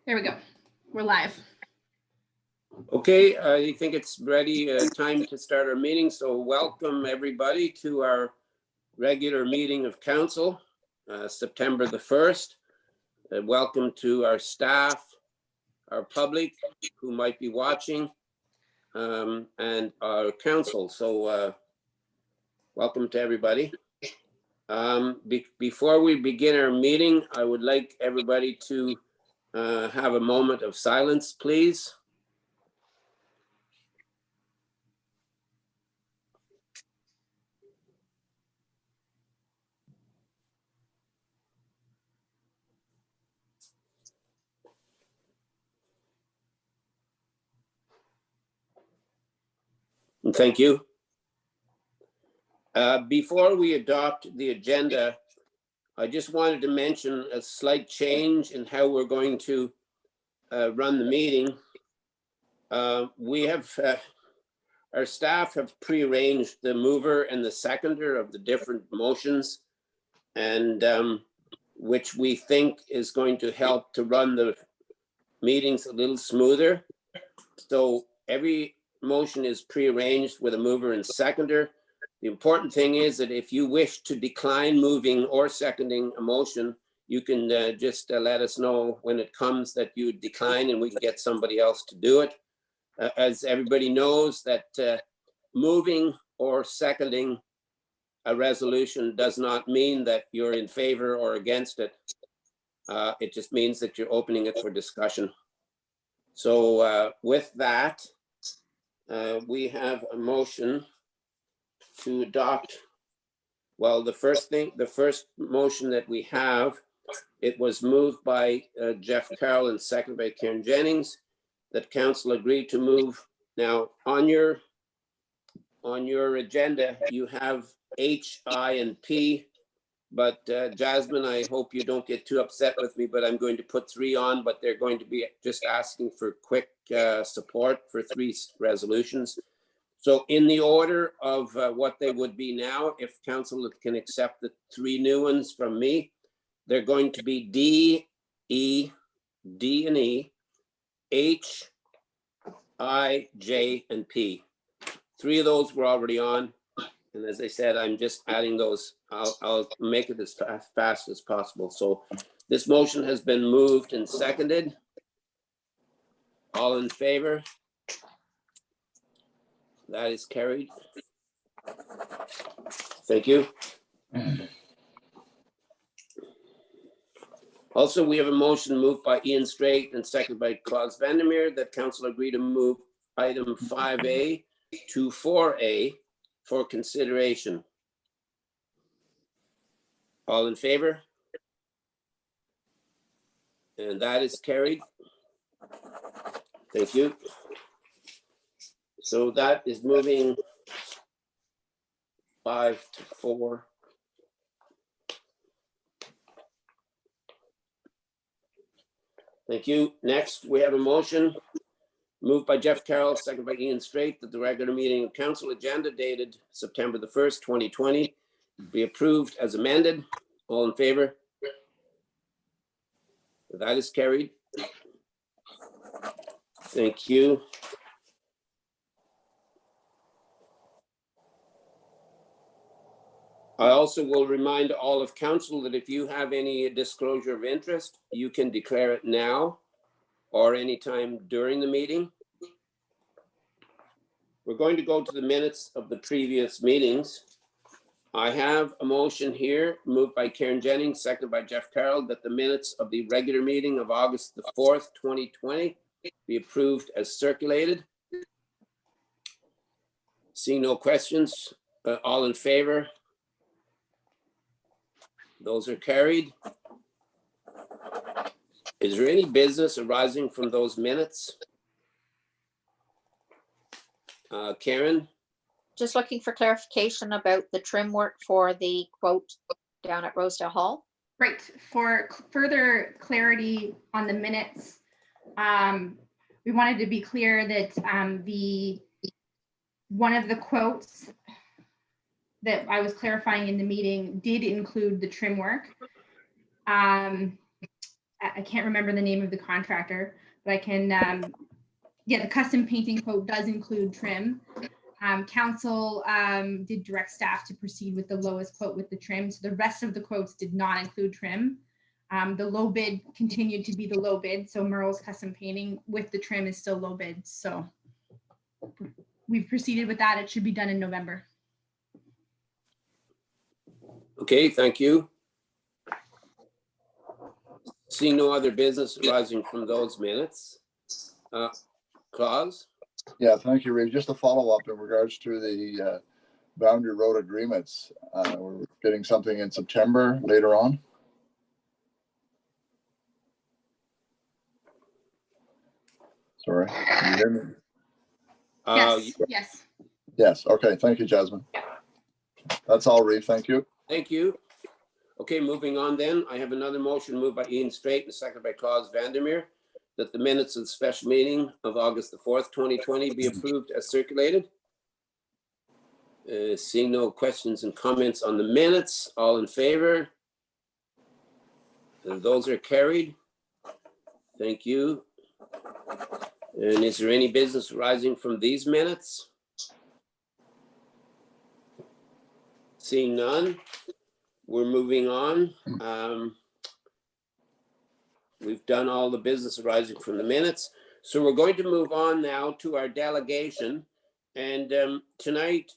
There we go. We're live. Okay, I think it's ready, time to start our meeting. So welcome everybody to our regular meeting of council, September the 1st. Welcome to our staff, our public who might be watching, and our council. So welcome to everybody. Before we begin our meeting, I would like everybody to have a moment of silence, please. And thank you. Before we adopt the agenda, I just wanted to mention a slight change in how we're going to run the meeting. Our staff have prearranged the mover and the seconder of the different motions, and which we think is going to help to run the meetings a little smoother. So every motion is prearranged with a mover and seconder. The important thing is that if you wish to decline moving or seconding a motion, you can just let us know when it comes that you decline, and we can get somebody else to do it. As everybody knows, that moving or seconding a resolution does not mean that you're in favor or against it. It just means that you're opening it for discussion. So with that, we have a motion to adopt. Well, the first motion that we have, it was moved by Jeff Carroll and seconded by Karen Jennings, that council agreed to move. Now on your agenda, you have H, I, and P, but Jasmine, I hope you don't get too upset with me, but I'm going to put 3 on, but they're going to be just asking for quick support for 3 resolutions. So in the order of what they would be now, if council can accept the 3 new ones from me, they're going to be D, E, D and E, H, I, J, and P. 3 of those were already on. And as I said, I'm just adding those. I'll make it as fast as possible. So this motion has been moved and seconded. All in favor? That is carried. Thank you. Also, we have a motion moved by Ian Straight and seconded by Klaus Vandermeer that council agree to move item 5A to 4A for consideration. All in favor? And that is carried. Thank you. So that is moving 5 to 4. Thank you. Next, we have a motion moved by Jeff Carroll, seconded by Ian Straight, that the regular meeting of council agenda dated September the 1st, 2020 be approved as amended. All in favor? That is carried. Thank you. I also will remind all of council that if you have any disclosure of interest, you can declare it now or anytime during the meeting. We're going to go to the minutes of the previous meetings. I have a motion here moved by Karen Jennings, seconded by Jeff Carroll, that the minutes of the regular meeting of August the 4th, 2020 be approved as circulated. Seeing no questions, all in favor? Those are carried. Is there any business arising from those minutes? Karen? Just looking for clarification about the trim work for the quote down at Rosedale Hall. Great. For further clarity on the minutes, we wanted to be clear that one of the quotes that I was clarifying in the meeting did include the trim work. I can't remember the name of the contractor, but I can, yeah, the custom painting quote does include trim. Council did direct staff to proceed with the lowest quote with the trim. So the rest of the quotes did not include trim. The low bid continued to be the low bid. So Merle's Custom Painting with the trim is still low bid. So we've proceeded with that. It should be done in November. Okay, thank you. Seeing no other business arising from those minutes. Claus? Yeah, thank you, Reeve. Just a follow-up in regards to the boundary road agreements. We're getting something in September later on. Sorry, can you hear me? Yes, yes. Yes, okay, thank you, Jasmine. That's all, Reeve, thank you. Thank you. Okay, moving on then. I have another motion moved by Ian Straight and seconded by Claus Vandermeer that the minutes of the special meeting of August the 4th, 2020 be approved as circulated. Seeing no questions and comments on the minutes, all in favor? And those are carried. Thank you. And is there any business arising from these minutes? Seeing none, we're moving on. We've done all the business arising from the minutes. So we're going to move on now to our delegation. And tonight,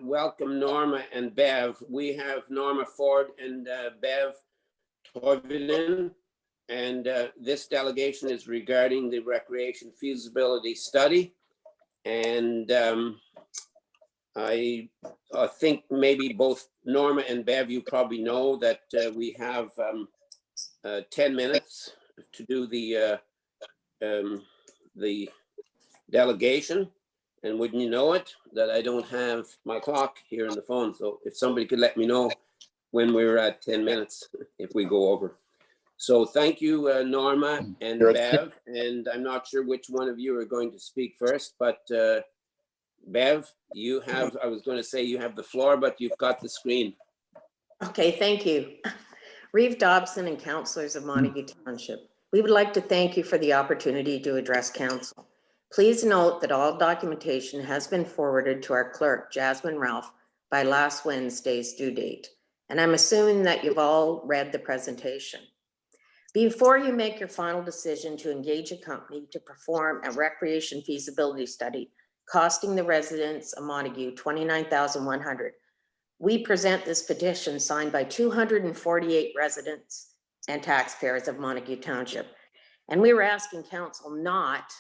welcome Norma and Bev. We have Norma Ford and Bev Toivonen. And this delegation is regarding the recreation feasibility study. And I think maybe both Norma and Bev, you probably know that we have 10 minutes to do the delegation. And wouldn't you know it, that I don't have my clock here in the phone. So if somebody could let me know when we're at 10 minutes, if we go over. So thank you, Norma and Bev. And I'm not sure which one of you are going to speak first, but Bev, you have, I was going to say you have the floor, but you've got the screen. Okay, thank you. Reeve Dobson and councillors of Montague Township, we would like to thank you for the opportunity to address council. Please note that all documentation has been forwarded to our clerk, Jasmine Ralph, by last Wednesday's due date. And I'm assuming that you've all read the presentation. Before you make your final decision to engage a company to perform a recreation feasibility study costing the residents of Montague $29,100, we present this petition signed by 248 residents and taxpayers of Montague Township. And we were asking council not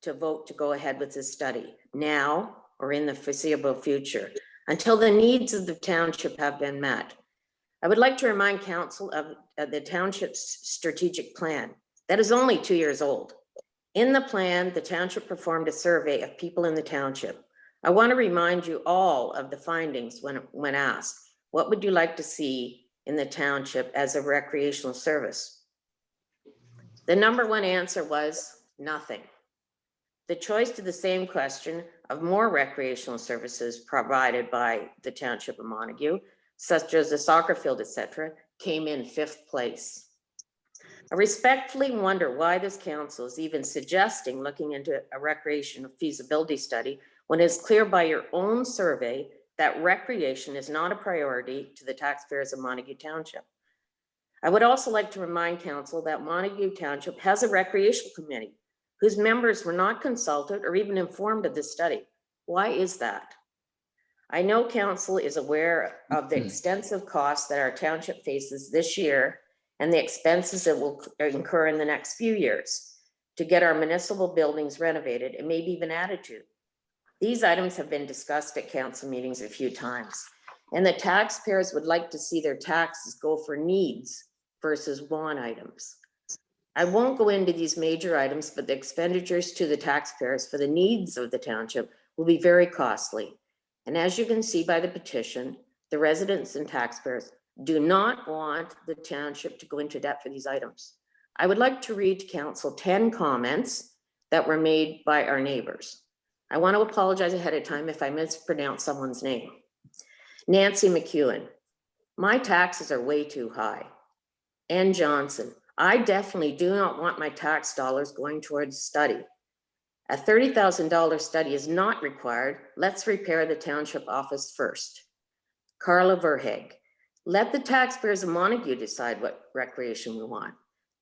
to vote to go ahead with this study now or in the foreseeable future until the needs of the township have been met. I would like to remind council of the township's strategic plan that is only 2 years old. In the plan, the township performed a survey of people in the township. I want to remind you all of the findings when asked, what would you like to see in the township as a recreational service? The number one answer was nothing. The choice to the same question of more recreational services provided by the township of Montague, such as a soccer field, etc., came in 5th place. I respectfully wonder why this council is even suggesting looking into a recreation feasibility study when it's clear by your own survey that recreation is not a priority to the taxpayers of Montague Township. I would also like to remind council that Montague Township has a recreation committee whose members were not consulted or even informed of this study. Why is that? I know council is aware of the extensive costs that our township faces this year and the expenses that will incur in the next few years to get our municipal buildings renovated and maybe even added to. These items have been discussed at council meetings a few times, and the taxpayers would like to see their taxes go for needs versus want items. I won't go into these major items, but the expenditures to the taxpayers for the needs of the township will be very costly. And as you can see by the petition, the residents and taxpayers do not want the township to go into debt for these items. I would like to read to council 10 comments that were made by our neighbors. I want to apologize ahead of time if I mispronounce someone's name. Nancy McEwen, my taxes are way too high. Ann Johnson, I definitely do not want my tax dollars going towards study. A $30,000 study is not required. Let's repair the township office first. Carla Verheg, let the taxpayers of Montague decide what recreation we want.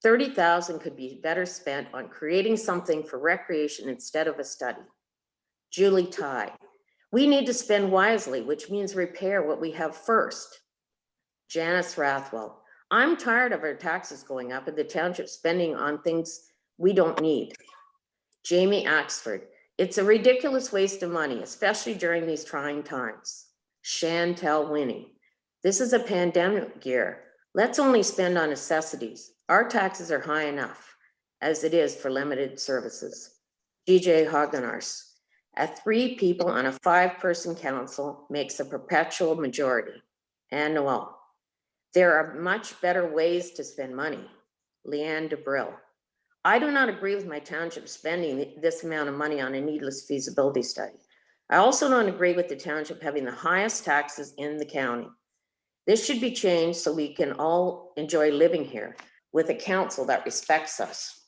30,000 could be better spent on creating something for recreation instead of a study. Julie Ty, we need to spend wisely, which means repair what we have first. Janice Rathwell, I'm tired of our taxes going up and the township spending on things we don't need. Jamie Axford, it's a ridiculous waste of money, especially during these trying times. Chantel Winnie, this is a pandemic year. Let's only spend on necessities. Our taxes are high enough as it is for limited services. DJ Hagenars, 3 people on a 5-person council makes a perpetual majority. Anne Noel, there are much better ways to spend money. Leanne DeBrill, I do not agree with my township spending this amount of money on a needless feasibility study. I also don't agree with the township having the highest taxes in the county. This should be changed so we can all enjoy living here with a council that respects us.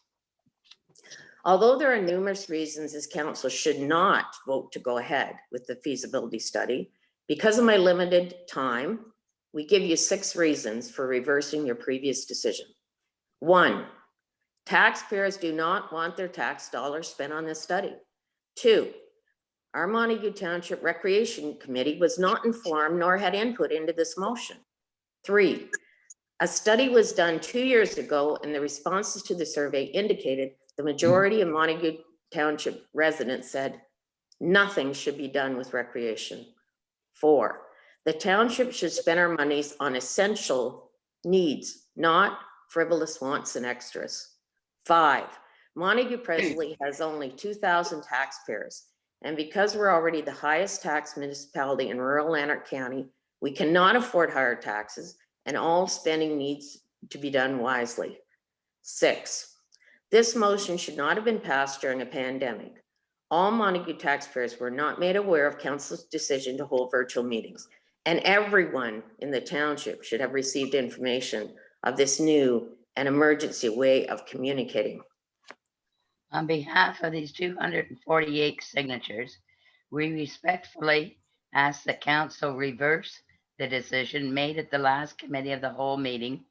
Although there are numerous reasons this council should not vote to go ahead with the feasibility study, because of my limited time, we give you 6 reasons for reversing your previous decision. 1, taxpayers do not want their tax dollars spent on this study. 2, our Montague Township Recreation Committee was not informed nor had input into this motion. 3, a study was done 2 years ago and the responses to the survey indicated the majority of Montague Township residents said nothing should be done with recreation. 4, the township should spend our monies on essential needs, not frivolous wants and extras. 5, Montague presently has only 2,000 taxpayers. And because we're already the highest tax municipality in rural Lanark County, we cannot afford higher taxes and all spending needs to be done wisely. 6, this motion should not have been passed during a pandemic. All Montague taxpayers were not made aware of council's decision to hold virtual meetings, and everyone in the township should have received information of this new and emergency way of communicating. On behalf of these 248 signatures, we respectfully ask the council reverse the decision made at the last committee of the whole meeting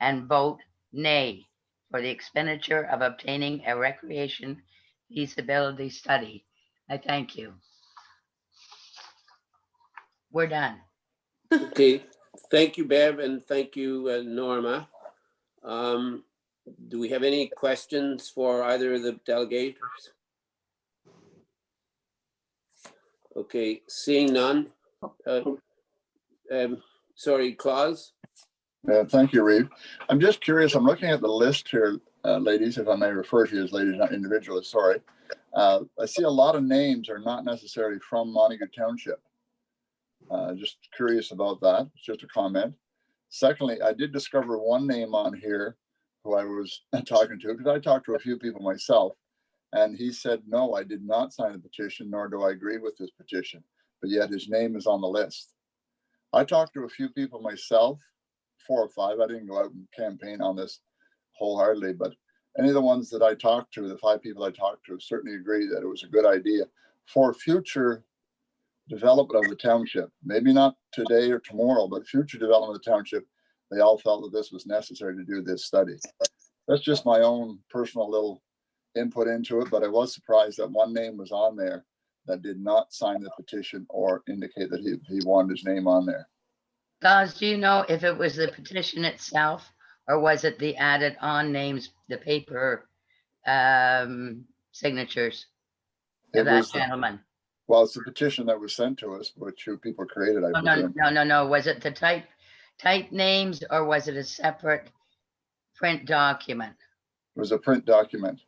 and vote nay for the expenditure of obtaining a recreation feasibility study. I thank you. We're done. Okay, thank you, Bev, and thank you, Norma. Do we have any questions for either of the delegators? Okay, seeing none. Sorry, Claus? Thank you, Reeve. I'm just curious, I'm looking at the list here, ladies, if I may refer to you as ladies, not individuals, sorry. I see a lot of names are not necessarily from Montague Township. Just curious about that. It's just a comment. Secondly, I did discover one name on here who I was talking to, because I talked to a few people myself, and he said, no, I did not sign the petition, nor do I agree with this petition, but yet his name is on the list. I talked to a few people myself, 4 or 5. I didn't go out and campaign on this wholeheartedly, but any of the ones that I talked to, the 5 people I talked to, certainly agree that it was a good idea for future development of the township. Maybe not today or tomorrow, but future development of the township. They all felt that this was necessary to do this study. That's just my own personal little input into it, but I was surprised that one name was on there that did not sign the petition or indicate that he wanted his name on there. Guys, do you know if it was the petition itself or was it the added on names, the paper signatures It of that was, gentleman? well, it's the petition that was sent to us, which you people created, I presume. No. Was it the type names or was it a separate print document? It was a print document.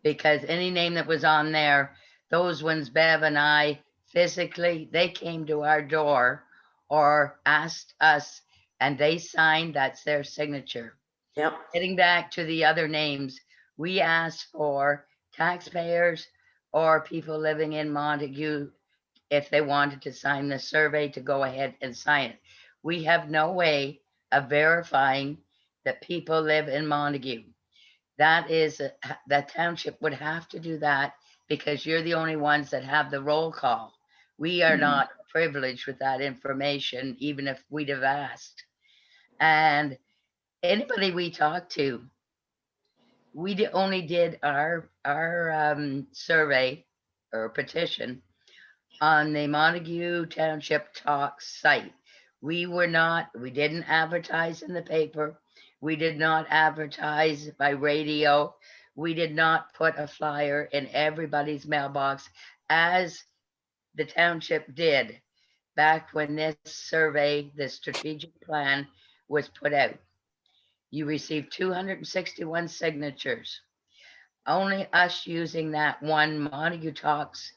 Because any name that was on there, those ones, Bev and I, physically, they came to our door or asked us and they signed, that's their signature. Yep. Getting back to the other names, we asked for taxpayers or people living in Montague, if they wanted to sign the survey, to go ahead and sign it. We have no way of verifying that people live in Montague. That is, the township would have to do that because you're the only ones that have the roll call. We are Mhm. not privileged with that information, even if we'd have asked. And anybody we talked to, we only did our survey or petition on the Montague Township Talk site. We didn't advertise in the paper. We did not advertise by radio. We did not put a flyer in everybody's mailbox as the township did back when this survey, the strategic plan was put out. You received 261 signatures. Only us using that one Montague Talks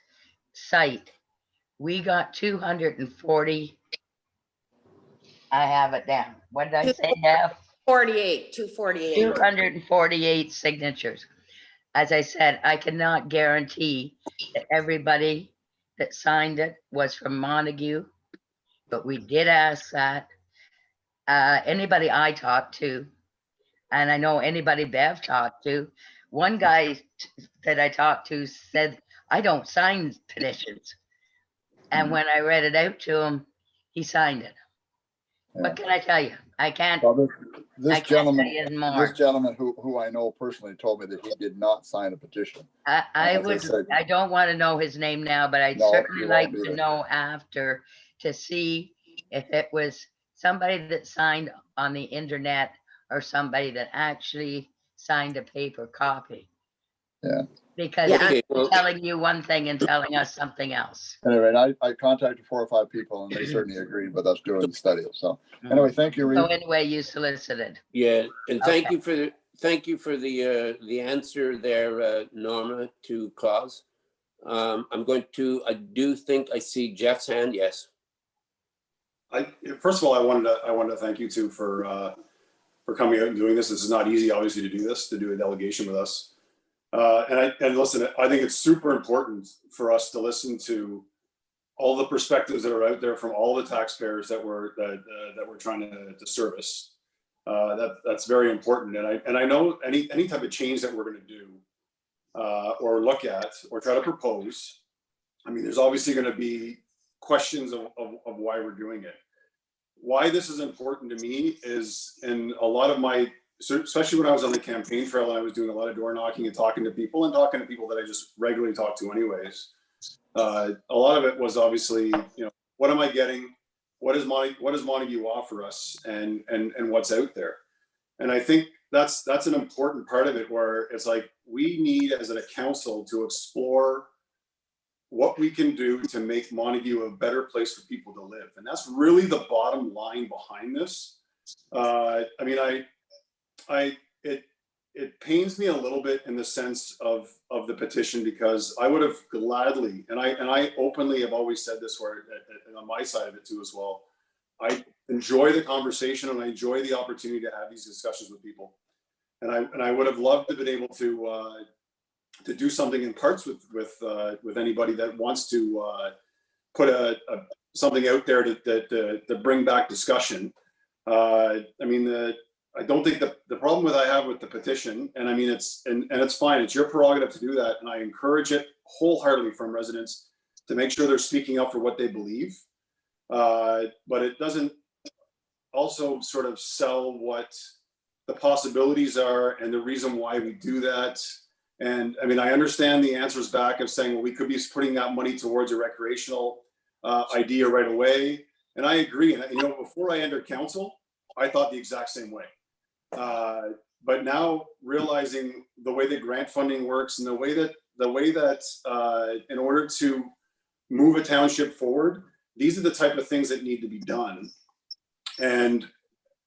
site, we got 240. I have it down. What did I say, Deb? 248. 248 signatures. As I said, I cannot guarantee that everybody that signed it was from Montague, but we did ask that. Anybody I talked to, and I know anybody Bev talked to, one guy that I talked to said, I don't sign petitions. And when I read it out to him, he signed it. What can I tell you? I can't. Well, this I can't tell you gentleman, more. who I know personally told me that he did not sign a petition. I as I said- I don't want to know his name now, but I'd No, certainly you like won't to either. know after to see if it was somebody that signed on the internet or somebody that actually signed a paper copy. Yeah. Because Yeah. Okay, he's well, telling you one thing and telling us something else. Anyway, I contacted 4 or 5 people and they certainly agreed with us doing the study. So anyway, thank you, So Reeve. anyway, you solicited. yeah, and thank Okay. you for the answer there, Norma, to Claus. I do think I see Jeff's hand, yes. First of all, I wanted to thank you two for coming out and doing this. This is not easy, obviously, to do this, to do a delegation with us. And listen, I think it's super important for us to listen to all the perspectives that are out there from all the taxpayers that we're trying to service. That's very important. And I know any type of change that we're going to do or look at or try to propose, I mean, there's obviously going to be questions of why we're doing it. Why this is important to me is in a lot of my, especially when I was on the campaign trail and I was doing a lot of door knocking and talking to people that I just regularly talk to anyways. A lot of it was obviously, what am I getting? What does Montague offer us and what's out there? And I think that's an important part of it where it's like, we need as a council to explore what we can do to make Montague a better place for people to live. And that's really the bottom line behind this. I mean, it pains me a little bit in the sense of the petition, because I would have gladly, and I openly have always said this, where and on my side of it too as well, I enjoy the conversation and I enjoy the opportunity to have these discussions with people. And I would have loved to have been able to do something in parts with anybody that wants to put something out there to bring back discussion. I mean, I don't think the problem I have with the petition, and I mean, it's fine. It's your prerogative to do that. And I encourage it wholeheartedly from residents to make sure they're speaking up for what they believe. But it doesn't also sort of sell what the possibilities are and the reason why we do that. And I mean, I understand the answers back of saying, well, we could be putting that money towards a recreational idea right away. And I agree. And before I entered council, I thought the exact same way. But now realizing the way that grant funding works and the way that in order to move a township forward, these are the type of things that need to be done. And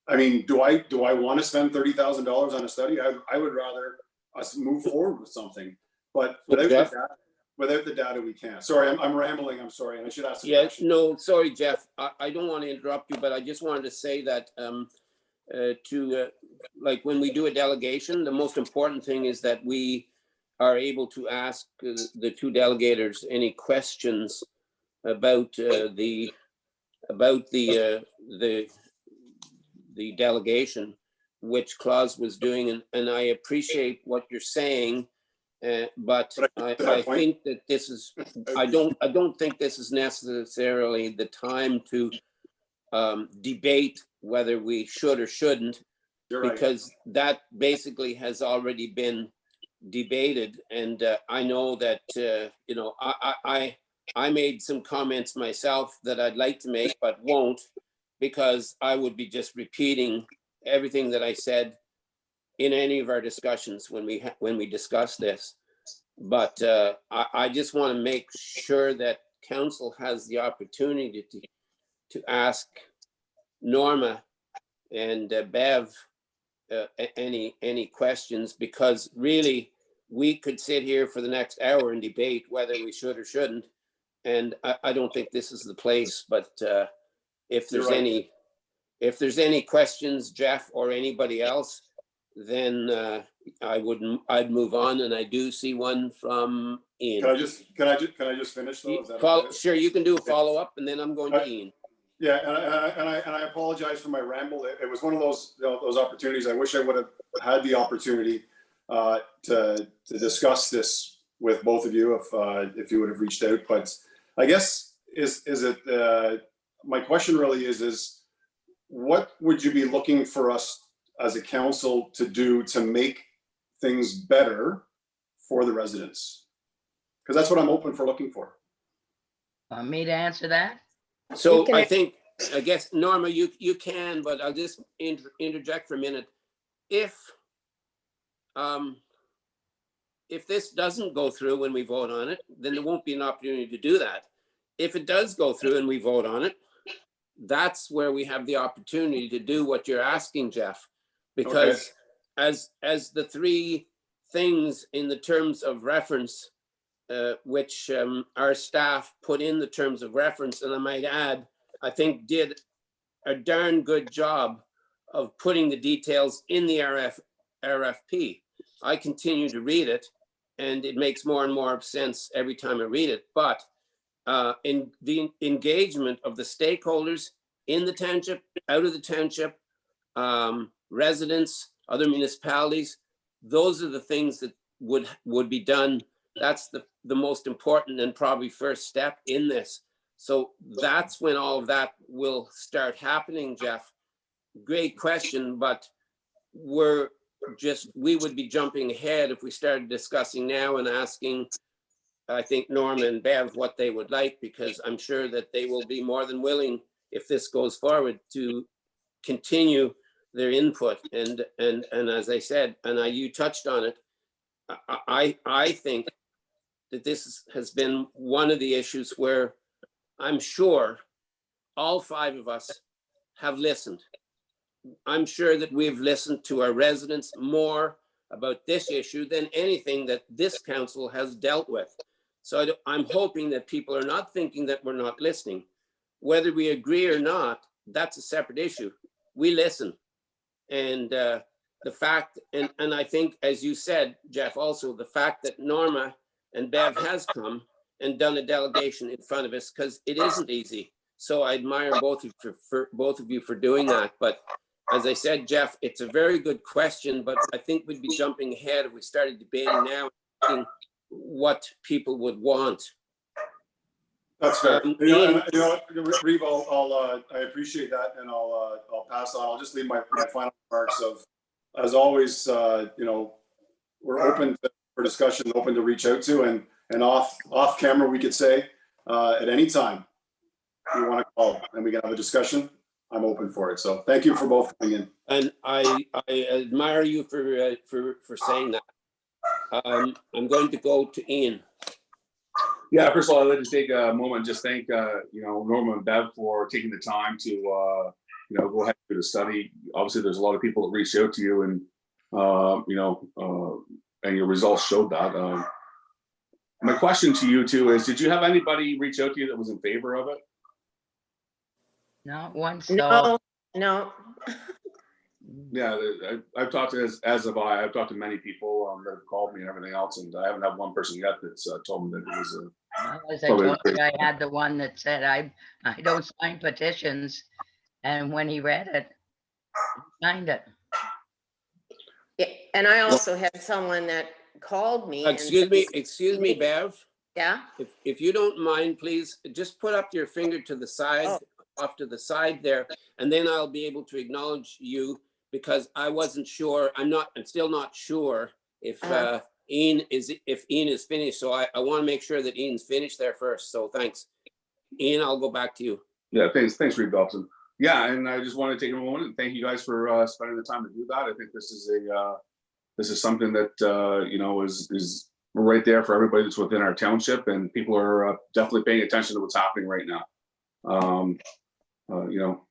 I mean, do I want to spend $30,000 on a study? I would rather us move forward with something, but without the data, we can't. Sorry, I'm rambling. I'm sorry. And I should ask a question. No, sorry, Jeff. I don't want to interrupt you, but I just wanted to say that like when we do a delegation, the most important thing is that we are able to ask the two delegators any questions about the delegation, which Claus was doing, and I appreciate what you're saying. But I think that this is, I don't think this is necessarily the time to debate whether we should or shouldn't, You're right. because that basically has already been debated. And I know that, you know, I made some comments myself that I'd like to make, but won't, because I would be just repeating everything that I said in any of our discussions when we discuss this. But I just want to make sure that council has the opportunity to ask Norma and Bev any questions, because really we could sit here for the next hour and debate whether we should or shouldn't. And I don't think this is the place, but if there's You're right. any questions, Jeff or anybody else, then I'd move on. And I do see one from Ian. Can I just finish though? Is that okay? Sure, you can do a follow-up, and then I'm going to Ian. Yeah, and I apologize for my ramble. It was one of those, you know, those opportunities. I wish I would have had the opportunity to discuss this with both of you if you would have reached out. But I guess my question really is what would you be looking for us as a council to do to make things better for the residents? Because that's what I'm open for looking for. Want me to answer that? So You can- I guess, Norma, you can, but I'll just interject for a minute. If this doesn't go through when we vote on it, then there won't be an opportunity to do that. If it does go through and we vote on it, that's where we have the opportunity to do what you're asking, Jeff. Because as the three things in the terms of reference, which our staff put in the terms of reference, and I might add, I think did a darn good job of putting the details in the RFP. I continue to read it, and it makes more and more sense every time I read it. But in the engagement of the stakeholders in the township, out of the township, residents, other municipalities, those are the things that would be done. That's the most important and probably first step in this. So that's when all of that will start happening, Jeff. Great question, but we would be jumping ahead if we started discussing now and asking, I think, Norma and Bev what they would like, because I'm sure that they will be more than willing, if this goes forward, to continue their input. And as I said, and you touched on it, I think that this has been one of the issues where I'm sure all five of us have listened. I'm sure that we've listened to our residents more about this issue than anything that this council has dealt with. So I'm hoping that people are not thinking that we're not listening. Whether we agree or not, that's a separate issue. We listen. And the fact, and I think, as you said, Jeff, also the fact that Norma and Bev has come and done a delegation in front of us, because it isn't easy. So I admire both of you for doing that. But as I said, Jeff, it's a very good question, but I think we'd be jumping ahead if we started debating now what people would want. That's fair. You know, Reeve, I appreciate that, and I'll pass on. I'll just leave my final remarks of, as always, you know, we're open for discussion, open to reach out to, and off camera, we could say, at any time you want to call and we can have a discussion, I'm open for it. So thank you for both coming in. And I admire you for saying that. I'm going to go to Ian. Yeah, first of all, I'd like to take a moment and just thank, you know, Norma and Bev for taking the time to, you know, go ahead and do the study. Obviously, there's a lot of people that reached out to you, and, you know, and your results showed that. My question to you too is, did you have anybody reach out to you that was in favor of it? Not one soul. No. Yeah, I've talked to, as have I. I've talked to many people that have called me and everything else, and I haven't had one person yet that's told me that it was a. As I told you, I had the one that said, I don't sign petitions. And when he read it, he signed it. Yeah, and I also had someone that called me. and Excuse me, Bev. Yeah, If you don't mind, please just put up your finger to the side, Oh. off to the side there, and then I'll be able to acknowledge you because I wasn't sure. I'm still not sure if Uh-huh. Ian is finished. So I want to make sure that Ian's finished there first. So thanks. Ian, I'll go back to you. Yeah, thanks, Reeve Dobson. Yeah, and I just want to take a moment and thank you guys for spending the time to do that. I think this is something that you know is right there for everybody that's within our township, and people are definitely paying attention to what's happening right now. You know,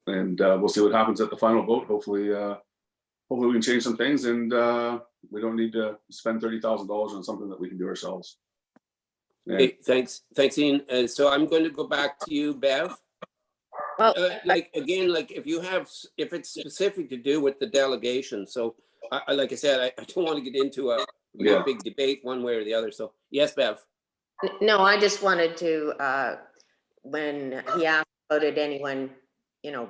and we'll see what happens at the final vote. Hopefully we can change some things, and we don't need to spend $30,000 on something that we can do ourselves. Yeah. Hey, thanks, Ian. So I'm going to go back to you, Bev. well, Like if it's specific to do with the delegation. So like I said, I don't want to get into a Yeah. big debate one way or the other. So yes, Bev. no, I just wanted to, when he asked about it, anyone, you know,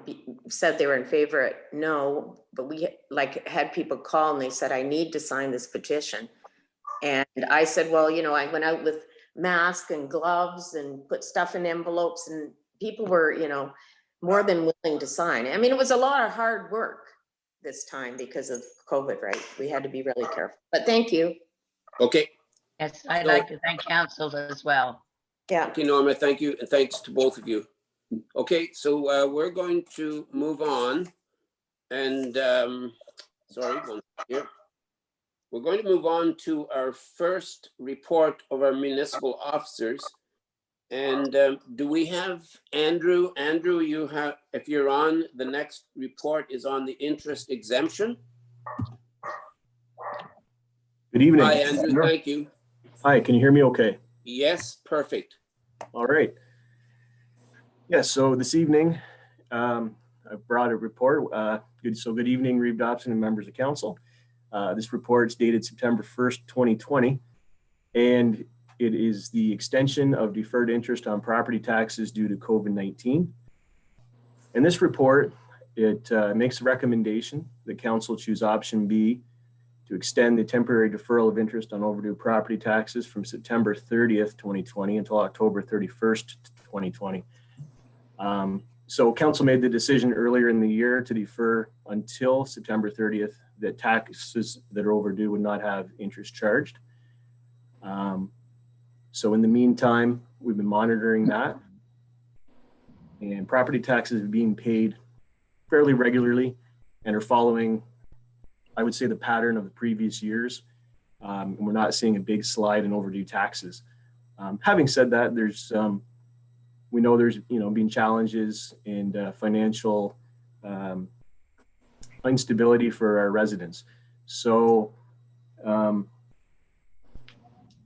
said they were in favor, no, but we had people call and they said, I need to sign this petition. And I said, well, you know, I went out with masks and gloves and put stuff in envelopes, and people were, you know, more than willing to sign. I mean, it was a lot of hard work this time because of COVID, right? We had to be really careful, but thank you. Okay. Yes, I'd like to thank council as well. Yeah. Okay, Norma, thank you. And thanks to both of you. Okay, so we're going to move on. And sorry, one here. We're going to move on to our first report of our municipal officers. And do we have Andrew? Andrew, you have, if you're on, the next report is on the interest exemption. Good evening. Hi, Andrew, thank you. Hi, can you hear me okay? Yes, perfect. All right. Yes, so this evening, I brought a report. Good evening, Reeve Dobson and members of council. This report is dated September 1st, 2020, and it is the extension of deferred interest on property taxes due to COVID-19. In this report, it makes a recommendation that council choose option B to extend the temporary deferral of interest on overdue property taxes from September 30th, 2020 until October 31st, 2020. So council made the decision earlier in the year to defer until September 30th that taxes that are overdue would not have interest charged. So in the meantime, we've been monitoring that, and property taxes are being paid fairly regularly and are following, I would say, the pattern of the previous years. And we're not seeing a big slide in overdue taxes. Having said that, we know there's been challenges and financial instability for our residents. So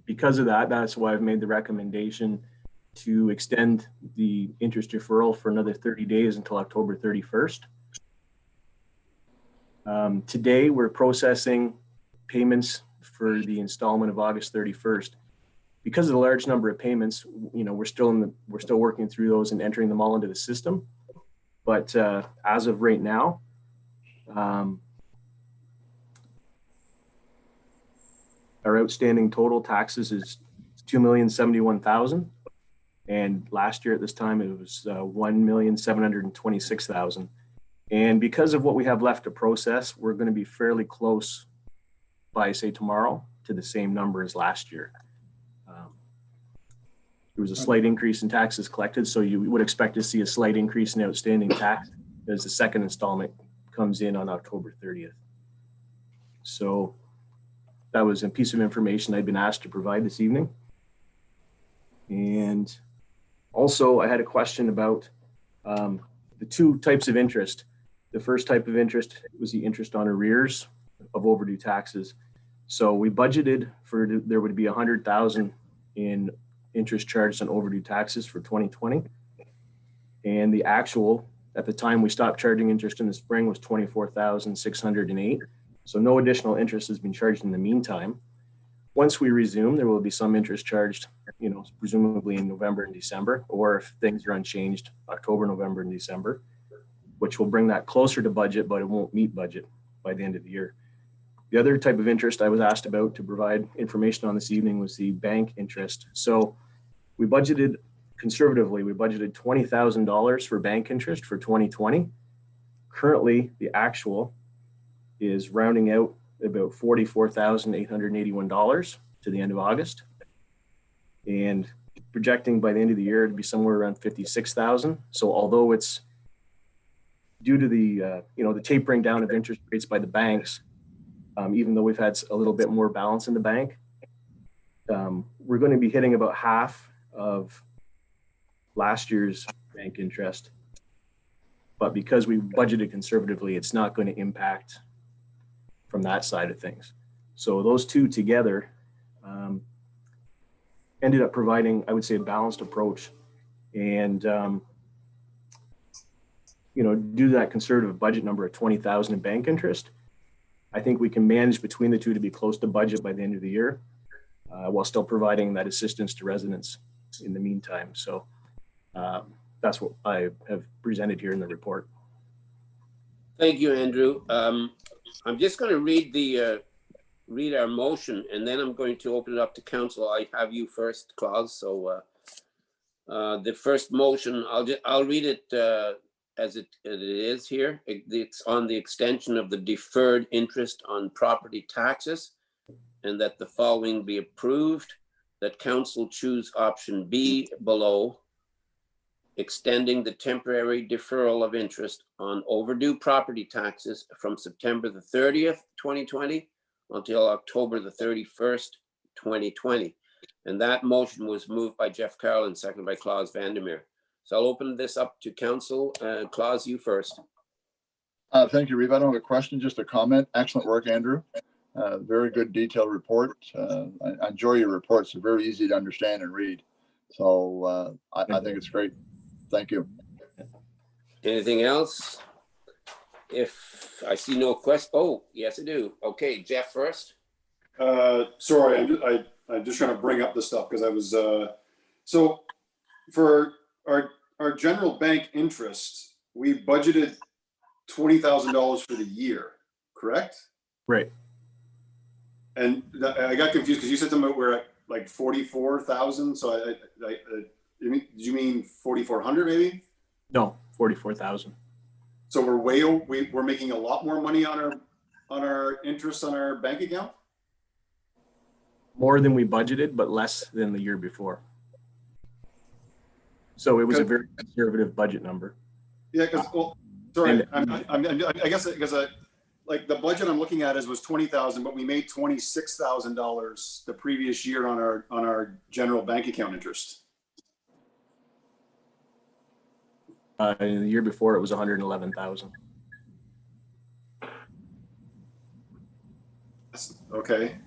because of that, that's why I've made the recommendation to extend the interest deferral for another 30 days until October 31st. Today, we're processing payments for the installment of August 31st. Because of the large number of payments, we're still working through those and entering them all into the system. But as of right now, our outstanding total taxes is $2,071,000, and last year at this time it was $1,726,000. And because of what we have left to process, we're going to be fairly close by, say, tomorrow to the same number as last year. There was a slight increase in taxes collected, so you would expect to see a slight increase in outstanding tax as the second installment comes in on October 30th. So that was a piece of information I'd been asked to provide this evening. And also I had a question about the two types of interest. The first type of interest was the interest on arrears of overdue taxes. So we budgeted for there would be 100,000 in interest charged on overdue taxes for 2020. And the actual, at the time we stopped charging interest in the spring, was 24,608. So no additional interest has been charged in the meantime. Once we resume, there will be some interest charged, presumably in November and December, or if things are unchanged, October, November, and December, which will bring that closer to budget, but it won't meet budget. by the end of the year. The other type of interest I was asked about to provide information on this evening was the bank interest. So we budgeted conservatively, we budgeted $20,000 for bank interest for 2020. Currently, the actual is rounding out about $44,881 to the end of August, and projecting by the end of the year to be somewhere around 56,000. So although it's due to the the tapering down of interest rates by the banks, even though we've had a little bit more balance in the bank, we're going to be hitting about half of last year's bank interest. But because we budgeted conservatively, it's not going to impact from that side of things. So those two together ended up providing, I would say, a balanced approach. And due to that conservative budget number of 20,000 in bank interest, I think we can manage between the two to be close to budget by the end of the year, while still providing that assistance to residents in the meantime. So that's what I have presented here in the report. Thank you, Andrew. I'm just going to read our motion, and then I'm going to open it up to council. I have you first, Claus. So the first motion, I'll read it as it is here. It's on the extension of the deferred interest on property taxes, and that the following be approved: that council choose option B below, extending the temporary deferral of interest on overdue property taxes from September the 30th, 2020 until October the 31st, 2020. And that motion was moved by Jeff Carroll and seconded by Claus Vandermeer. So I'll open this up to council. Claus, you first. Thank you, Reeve. I don't have a question, just a comment. Excellent work, Andrew. Very good detailed report. I enjoy your reports. They're very easy to understand and read. So I think it's great. Thank you. Anything else? If I see no question, oh, yes, I do. Okay, Jeff first. Sorry, I'm just trying to bring up the stuff because I was, so for our general bank interest, we budgeted $20,000 for the year, correct? Right. And I got confused because you said something about we're at like 44,000. So did you mean 4,400 maybe? No, 44,000. So we're making a lot more money on our interest on our bank account? More than we budgeted, but less than the year before. So it was a very conservative budget number. Yeah, because, well, sorry, I guess because like the budget I'm looking at was 20,000, but we made $26,000 the previous year on our general bank account interest. The year before it was 111,000. Okay.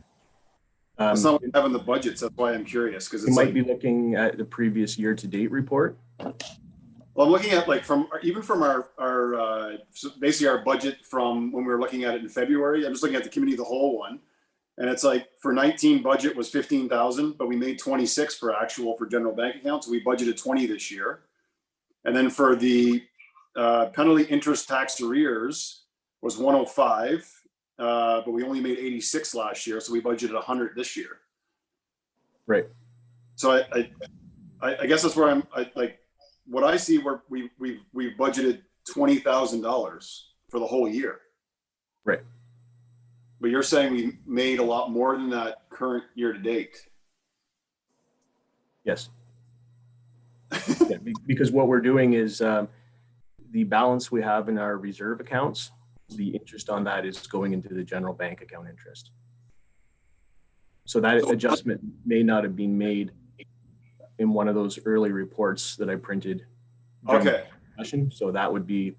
That's not what we have in the budgets. That's why I'm curious, because you might be looking at the previous year-to-date report. Well, I'm looking at like from our basically our budget from when we were looking at it in February. I'm just looking at the committee of the whole one, and it's like for 19 budget was 15,000, but we made 26 for actual for general bank accounts. So we budgeted 20 this year, and then for the penalty interest tax arrears was 105. But we only made 86 last year, so we budgeted 100 this year. Right. So I guess that's where like what I see where we've budgeted $20,000 for the whole year. Right. But you're saying we made a lot more than that current year to date. Yes. Yeah, because what we're doing is the balance we have in our reserve accounts, the interest on that is going into the general bank account interest. So that adjustment may not have been made in one of those early reports that I printed. Okay. So that would be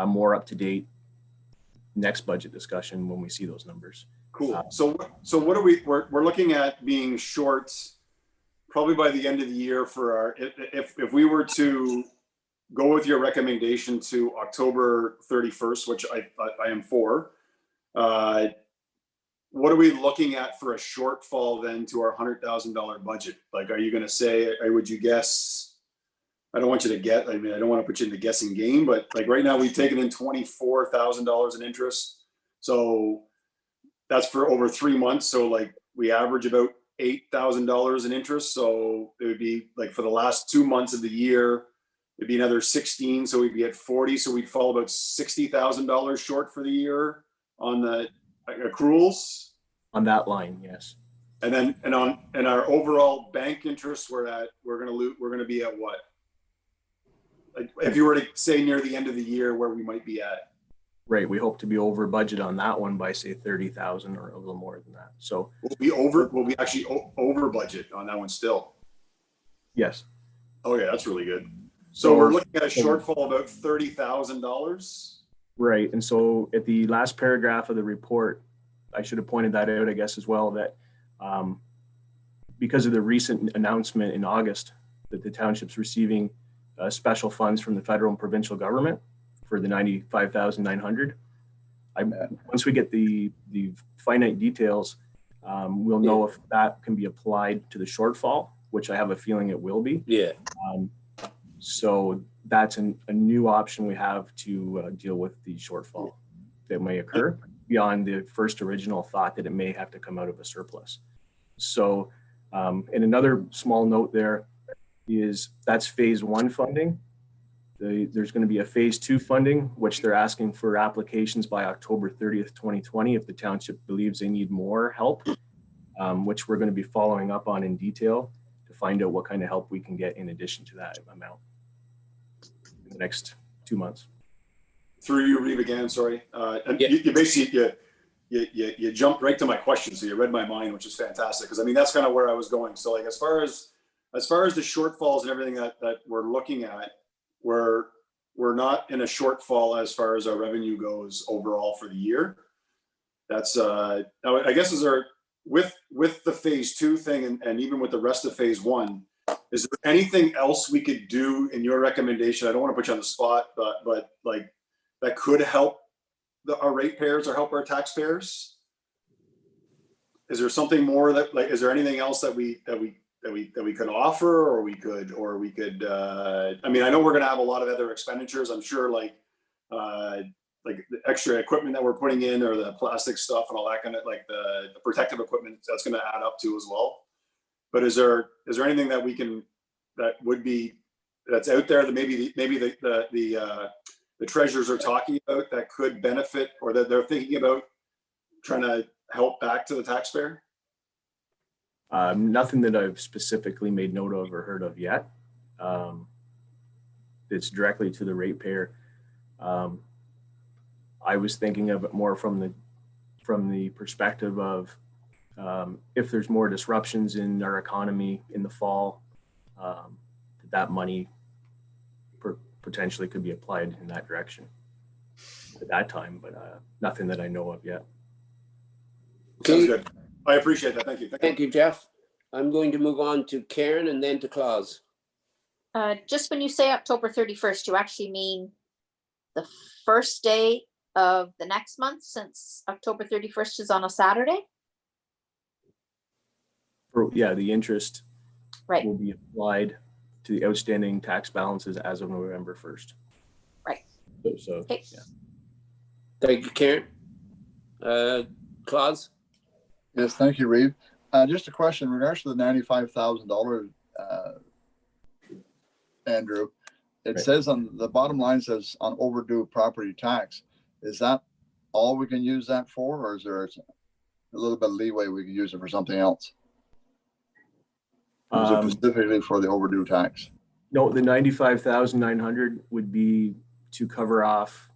more up to date next budget discussion when we see those numbers. Cool. So what are we're looking at being short probably by the end of the year for our, if we were to go with your recommendation to October 31st, which I am for, what are we looking at for a shortfall then to our $100,000 budget? Like, are you going to say, or would you guess? I don't want you to get, I mean, I don't want to put you in the guessing game, but like right now we've taken in $24,000 in interest. So that's for over 3 months. So like we average about $8,000 in interest. So it would be like for the last 2 months of the year, it'd be another 16. So we'd be at 40. So we'd fall about $60,000 short for the year on the accruals. On that line, yes. And then, and our overall bank interest, we're gonna be at what? Like, if you were to say near the end of the year, where we might be at? Right. We hope to be over budget on that one by say 30,000 or a little more than that. So We'll be actually over budget on that one still. yes. Oh yeah, that's really good. So we're looking at a shortfall about $30,000. Right. And so at the last paragraph of the report, I should have pointed that out, I guess, as well, that because of the recent announcement in August that the township's receiving special funds from the federal and provincial government for the $95,900. Once we get the finite details, we'll know if that can be applied to the shortfall, which I have a feeling it will be. Yeah. So that's a new option we have to deal with the shortfall that may occur beyond the first original thought that it may have to come out of a surplus. So, and another small note there is that's phase 1 funding. There's going to be a phase 2 funding, which they're asking for applications by October 30th, 2020, if the township believes they need more help, which we're going to be following up on in detail to find out what kind of help we can get in addition to that amount in the next 2 months. Through you, Reeve, again, sorry. And you basically, you jumped right to my question. So you read my mind, which is fantastic. Because I mean, that's kind of where I was going. So like, as far as the shortfalls and everything that we're looking at, we're not in a shortfall as far as our revenue goes overall for the year. That's now I guess with the phase 2 thing and even with the rest of phase 1, is there anything else we could do in your recommendation? I don't want to put you on the spot, but like that could help our ratepayers or help our taxpayers? Is there something more that like, is there anything else that we could offer, or we could I mean, I know we're going to have a lot of other expenditures, I'm sure, like the extra equipment that we're putting in, or the plastic stuff and all that kind of, like the protective equipment, that's going to add up to as well. But is there anything that's out there that maybe the treasurers are talking about that could benefit, or that they're thinking about trying to help back to the taxpayer? Nothing that I've specifically made note of or heard of yet. It's directly to the ratepayer. I was thinking of it more from the perspective of if there's more disruptions in our economy in the fall, that money potentially could be applied in that direction at that time, but nothing that I know of yet. Sounds good. I appreciate that. Thank you. Thank you, Jeff. I'm going to move on to Karen and then to Claus. Just when you say October 31st, you actually mean the first day of the next month, since October 31st is on a Saturday? Yeah, the interest Right. will be applied to the outstanding tax balances as of November 1st. Right. So Okay. yeah. Thank you, Karen. Claus? Yes, thank you, Reeve. Just a question in regards to the $95,000, Andrew. It Right. says on the bottom line, says on overdue property tax. Is that all we can use that for, or is there a little bit of leeway we can use it for something else? Or is it specifically for the overdue tax? No, the 95,900 would be to cover off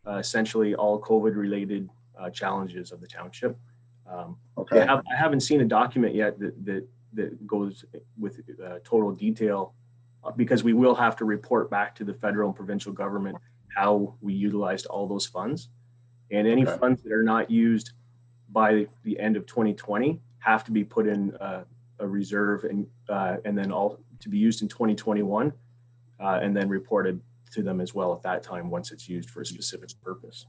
essentially all COVID-related challenges of the township. Okay. I haven't seen a document yet that goes with total detail, because we will have to report back to the federal and provincial government how we utilized all those funds. And any Okay. funds that are not used by the end of 2020 have to be put in a reserve and then all to be used in 2021 and then reported to them as well at that time once it's used for a specific purpose.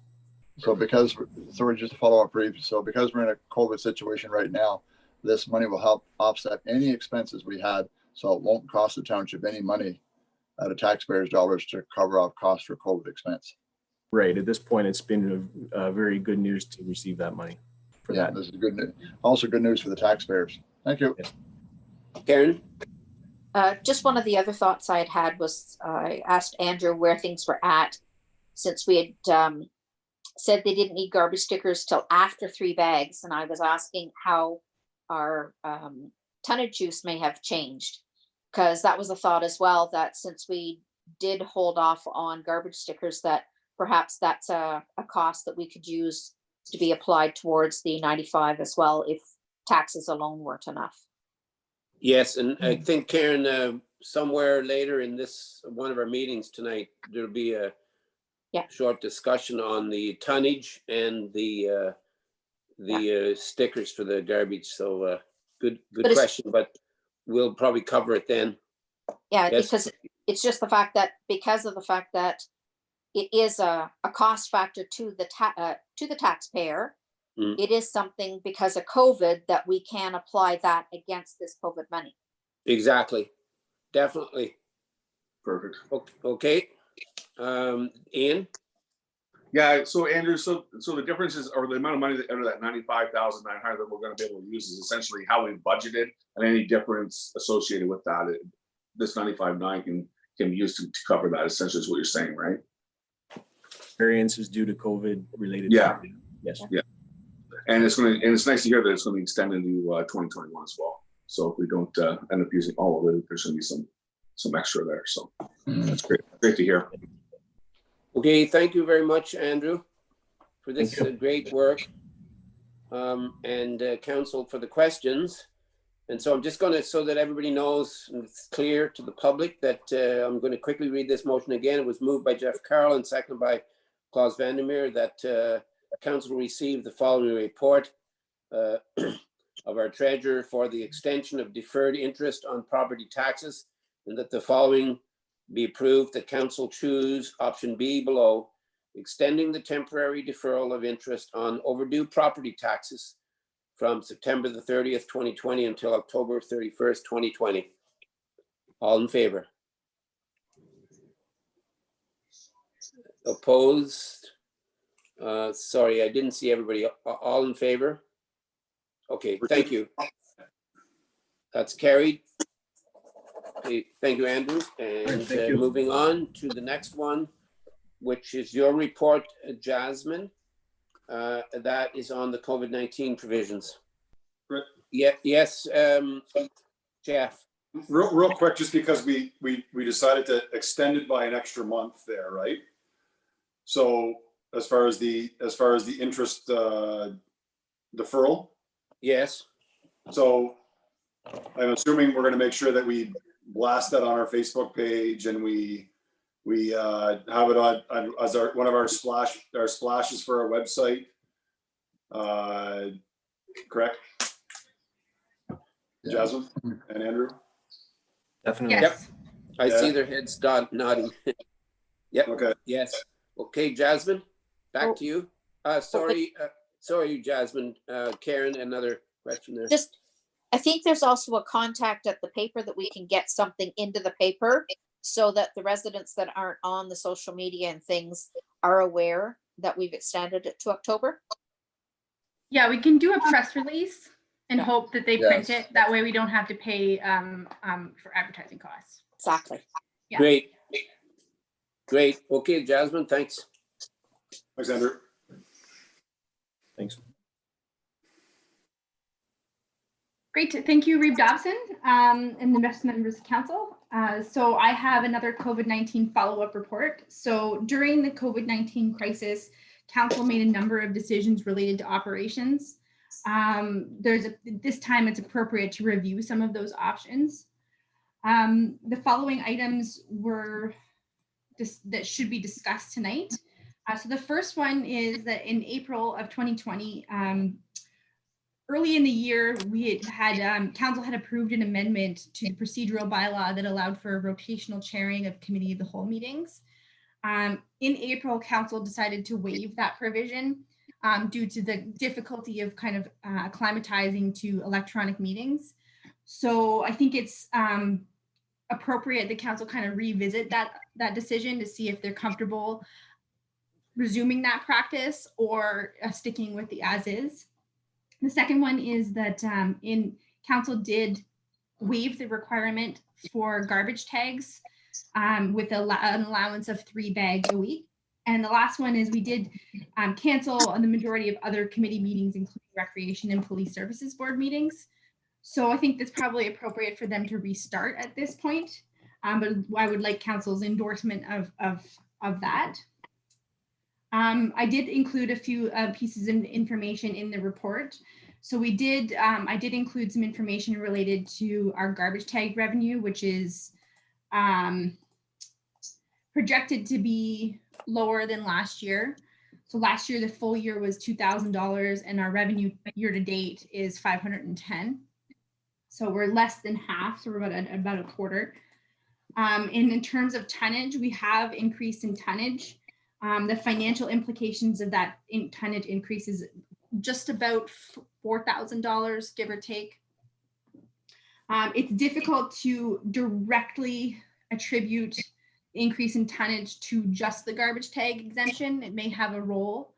So sorry, just to follow up brief. So because we're in a COVID situation right now, this money will help offset any expenses we had. So it won't cost the township any money out of taxpayers' dollars to cover off costs for COVID expense. Right. At this point, it's been very good news to receive that money for Yeah, that. this is good news. Also good news for the taxpayers. Thank you. Karen? Just one of the other thoughts I had was I asked Andrew where things were at since we had said they didn't need garbage stickers till after 3 bags. And I was asking how our tonnage use may have changed, because that was a thought as well, that since we did hold off on garbage stickers, that perhaps that's a cost that we could use to be applied towards the 95 as well, if taxes alone weren't enough. Yes, and I think Karen, somewhere later in this, one of our meetings tonight, there'll be a short discussion on the tonnage and the stickers for the garbage. So good question, but we'll probably cover it then. Yeah, Yes. because it's just the fact that because of the fact that it is a cost factor to the taxpayer. It is something because of COVID that we can apply that against this COVID money. Exactly. Definitely. Perfect. Okay. Ian? Yeah, so Andrew, so the difference is, or the amount of money that out of that 95,900 that we're going to be able to use is essentially how we budgeted, and any difference associated with that, this 95.9 can be used to cover that. Essentially, is what you're saying, right? Variances due to COVID related. Yeah. Yes. Yeah. And it's nice to hear that it's going to be extended into 2021 as well. So if we don't end up using all of it, there's going to be some extra there. So that's great. Great to hear. Okay, thank you very much, Andrew, for this great work, and council for the questions. And so I'm just going to, so that everybody knows and it's clear to the public, that I'm going to quickly read this motion again. It was moved by Jeff Carroll and seconded by Klaus Vandermeer, that council receive the following report of our treasurer for the extension of deferred interest on property taxes, and that the following be approved, that council choose option B below, extending the temporary deferral of interest on overdue property taxes from September the 30th, 2020 until October 31st, 2020. All in favor? Opposed? Sorry, I didn't see everybody. All in favor? Okay, thank you. That's carried. Okay, thank you, Andrew. And Thank you. Moving on to the next one, which is your report, Jasmine. That is on the COVID-19 provisions. Right. Yeah. Yes, Jeff. Real quick, just because we decided to extend it by an extra month there, right? So as far as the interest deferral. Yes. So I'm assuming we're going to make sure that we blast that on our Facebook page, and we have it on as one of our splashes for our website. Correct, Jasmine and Andrew? Definitely. Yes. I see their heads nodding. Yep. Okay. Yes. Okay, Jasmine, back to you. Sorry, Jasmine. Karen, another question there. I think there's also a contact at the paper that we can get something into the paper so that the residents that aren't on the social media and things are aware that we've extended it to October. Yeah, we can do a press release and hope that they print Yes. it. That way we don't have to pay for advertising costs. Exactly. Yeah. Great. Okay, Jasmine, thanks. Thanks, Andrew. Thanks. Great. Thank you, Reeve Dobson, and the rest members of council. So I have another COVID-19 follow-up report. So during the COVID-19 crisis, council made a number of decisions related to operations. This time it's appropriate to review some of those options. The following items were that should be discussed tonight. So the first one is that in April of 2020, early in the year, we had council had approved an amendment to the procedural bylaw that allowed for rotational chairing of committee of the whole meetings. In April, council decided to waive that provision due to the difficulty of kind of acclimatizing to electronic meetings. So I think it's appropriate the council kind of revisit that decision to see if they're comfortable resuming that practice or sticking with the as is. The second one is that council did waive the requirement for garbage tags with an allowance of 3 bags a week. And the last one is we did cancel the majority of other committee meetings, including Recreation and Police Services Board meetings. So I think that's probably appropriate for them to restart at this point. But I would like council's endorsement of that. I did include a few pieces of information in the report. So we did, I did include some information related to our garbage tag revenue, which is projected to be lower than last year. So last year, the full year was $2,000 and our revenue year to date is 510. So we're less than half, so we're about a quarter. And in terms of tonnage, we have increased in tonnage. The financial implications of that tonnage increase is just about $4,000, give or take. It's difficult to directly attribute increase in tonnage to just the garbage tag exemption. It may have a role,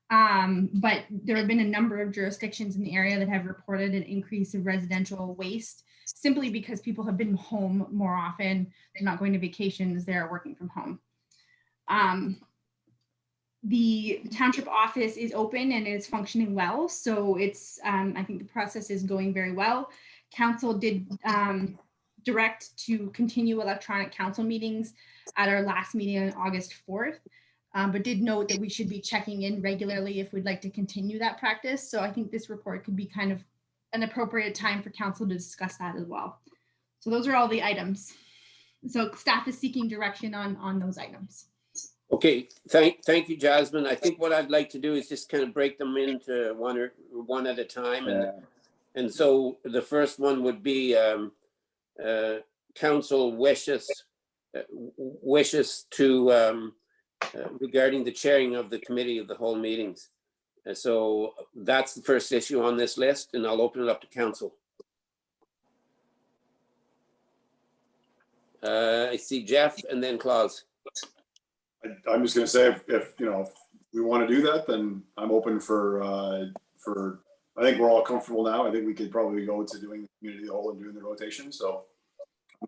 but there have been a number of jurisdictions in the area that have reported an increase of residential waste simply because people have been home more often. They're not going to vacations, they're working from home. The township office is open and is functioning well. So it's, I think the process is going very well. Council did direct to continue electronic council meetings at our last meeting on August 4th, but did note that we should be checking in regularly if we'd like to continue that practice. So I think this report could be kind of an appropriate time for council to discuss that as well. So those are all the items. So staff is seeking direction on those items. Okay, thank you, Jasmine. I think what I'd like to do is just kind of break them into one at a time. And so the first one would be council wishes to regarding the chairing of the committee of the whole meetings. So that's the first issue on this list, and I'll open it up to council. I see Jeff and then Claus. I'm just going to say, if you know, if we want to do that, then I'm open for. I think we're all comfortable now. I think we could probably go to doing the community of the whole and doing the rotation. So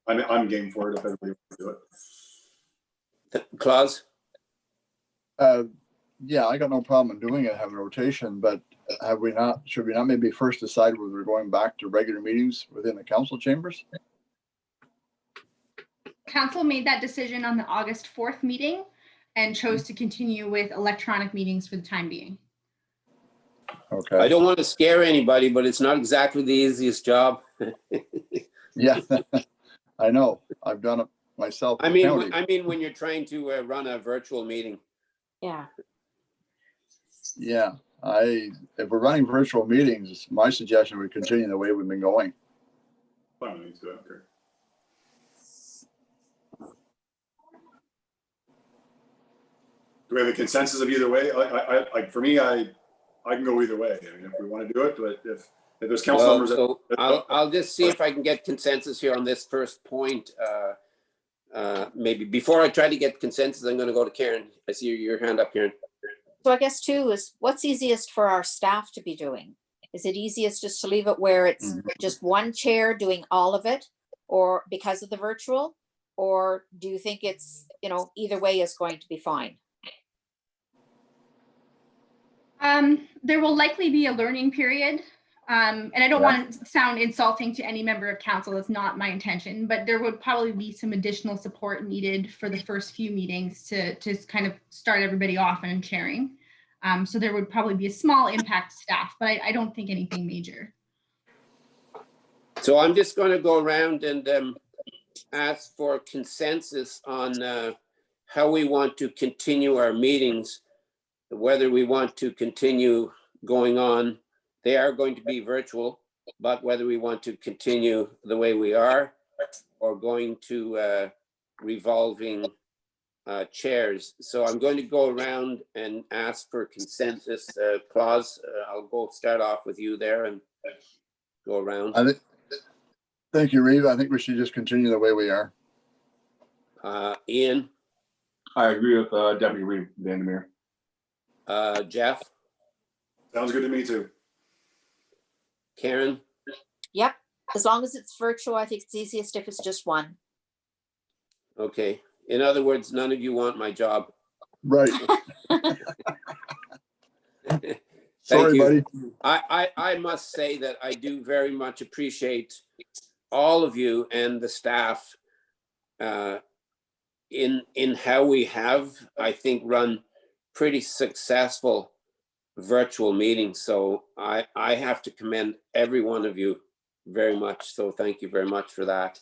I'm game for it if everybody wants to do it. Claus? Yeah, I got no problem in doing it, having a rotation, but should we not maybe first decide whether we're going back to regular meetings within the council chambers? Council made that decision on the August 4th meeting and chose to continue with electronic meetings for the time being. Okay. I don't want to scare anybody, but it's not exactly the easiest job. Yeah, I know. I've done it myself. I mean, when you're trying to run a virtual meeting. Yeah. Yeah, if we're running virtual meetings, my suggestion would continue the way we've been going. Fine with me too, okay. Do we have a consensus of either way? Like for me, I can go either way. I mean, if we want to do it, but if there's council members, so I'll just see if I can get consensus here on this first point. Maybe before I try to get consensus, I'm going to go to Karen. I see your hand up, Karen. So I guess too is what's easiest for our staff to be doing? Is it easiest just to leave it where it's just one chair doing all of it, or because of the virtual, or do you think it's, you know, either way is going to be fine? There will likely be a learning period. And I don't want to sound insulting to any member of council. That's not my intention, but there would probably be some additional support needed for the first few meetings to kind of start everybody off and sharing. So there would probably be a small impact to staff, but I don't think anything major. So I'm just going to go around and ask for consensus on how we want to continue our meetings, whether we want to continue going on. They are going to be virtual, but whether we want to continue the way we are or going to revolving chairs. So I'm going to go around and ask for consensus. Claus, I'll start off with you there and go around. Thank you, Reeve. I think we should just continue the way we are. Ian? I agree with Deputy Reeve, Vandermeer. Jeff, Sounds good to me too. Karen, Yep, as long as it's virtual, I think it's easiest if it's just one. okay. In other words, none of you want my job. Right. Thank Sorry, you. buddy. I must say that I do very much appreciate all of you and the staff in how we have, I think, run pretty successful virtual meetings. So I have to commend every one of you very much. So thank you very much for that.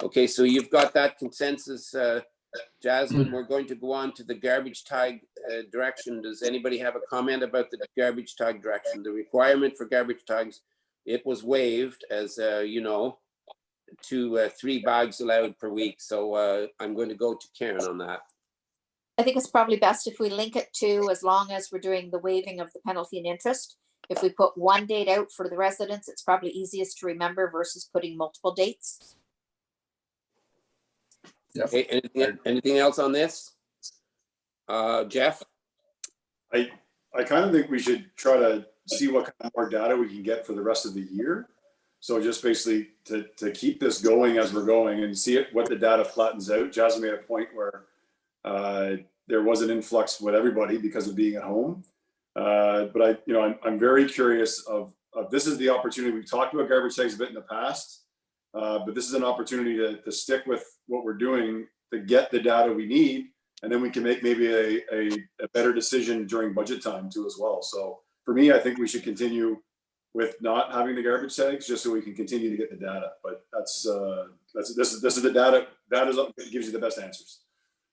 Okay, so you've got that consensus, Jasmine. We're going to go on to the garbage tag direction. Does anybody have a comment about the garbage tag direction? The requirement for garbage tags, it was waived, as you know, to 3 bags allowed per week. So I'm going to go to Karen on that. I think it's probably best if we link it to, as long as we're doing the waiving of the penalty and interest. If we put one date out for the residents, it's probably easiest to remember versus putting multiple dates. Yep. Okay, anything else on this? Jeff? I kind of think we should try to see what kind of more data we can get for the rest of the year. So just basically to keep this going as we're going and see what the data flattens out. Jasmine made a point where there was an influx with everybody because of being at home. But I'm very curious of this is the opportunity. We've talked about garbage tags a bit in the past, but this is an opportunity to stick with what we're doing to get the data we need, and then we can make maybe a better decision during budget time too as well. So for me, I think we should continue with not having the garbage tags just so we can continue to get the data. But this is the data. That gives you the best answers.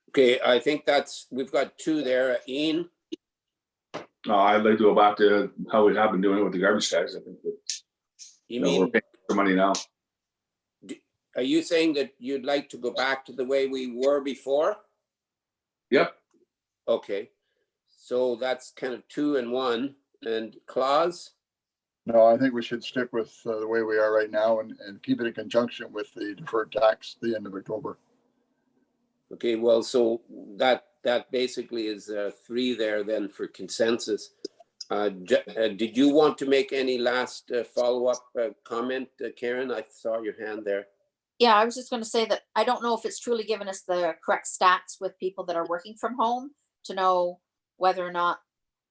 Okay, I think we've got 2 there. Ian? I'd like to go back to how we have been doing it with the garbage tags. I think that, You we're mean, paying for money now. are you saying that you'd like to go back to the way we were before? Yep. Okay, so that's kind of 2 and 1. And Claus? No, I think we should stick with the way we are right now and keep it in conjunction with the deferred tax at the end of October. Okay, well, so that basically is 3 there then for consensus. Did you want to make any last follow-up comment, Karen? I saw your hand there. Yeah, I was just going to say that I don't know if it's truly given us the correct stats with people that are working from home to know whether or not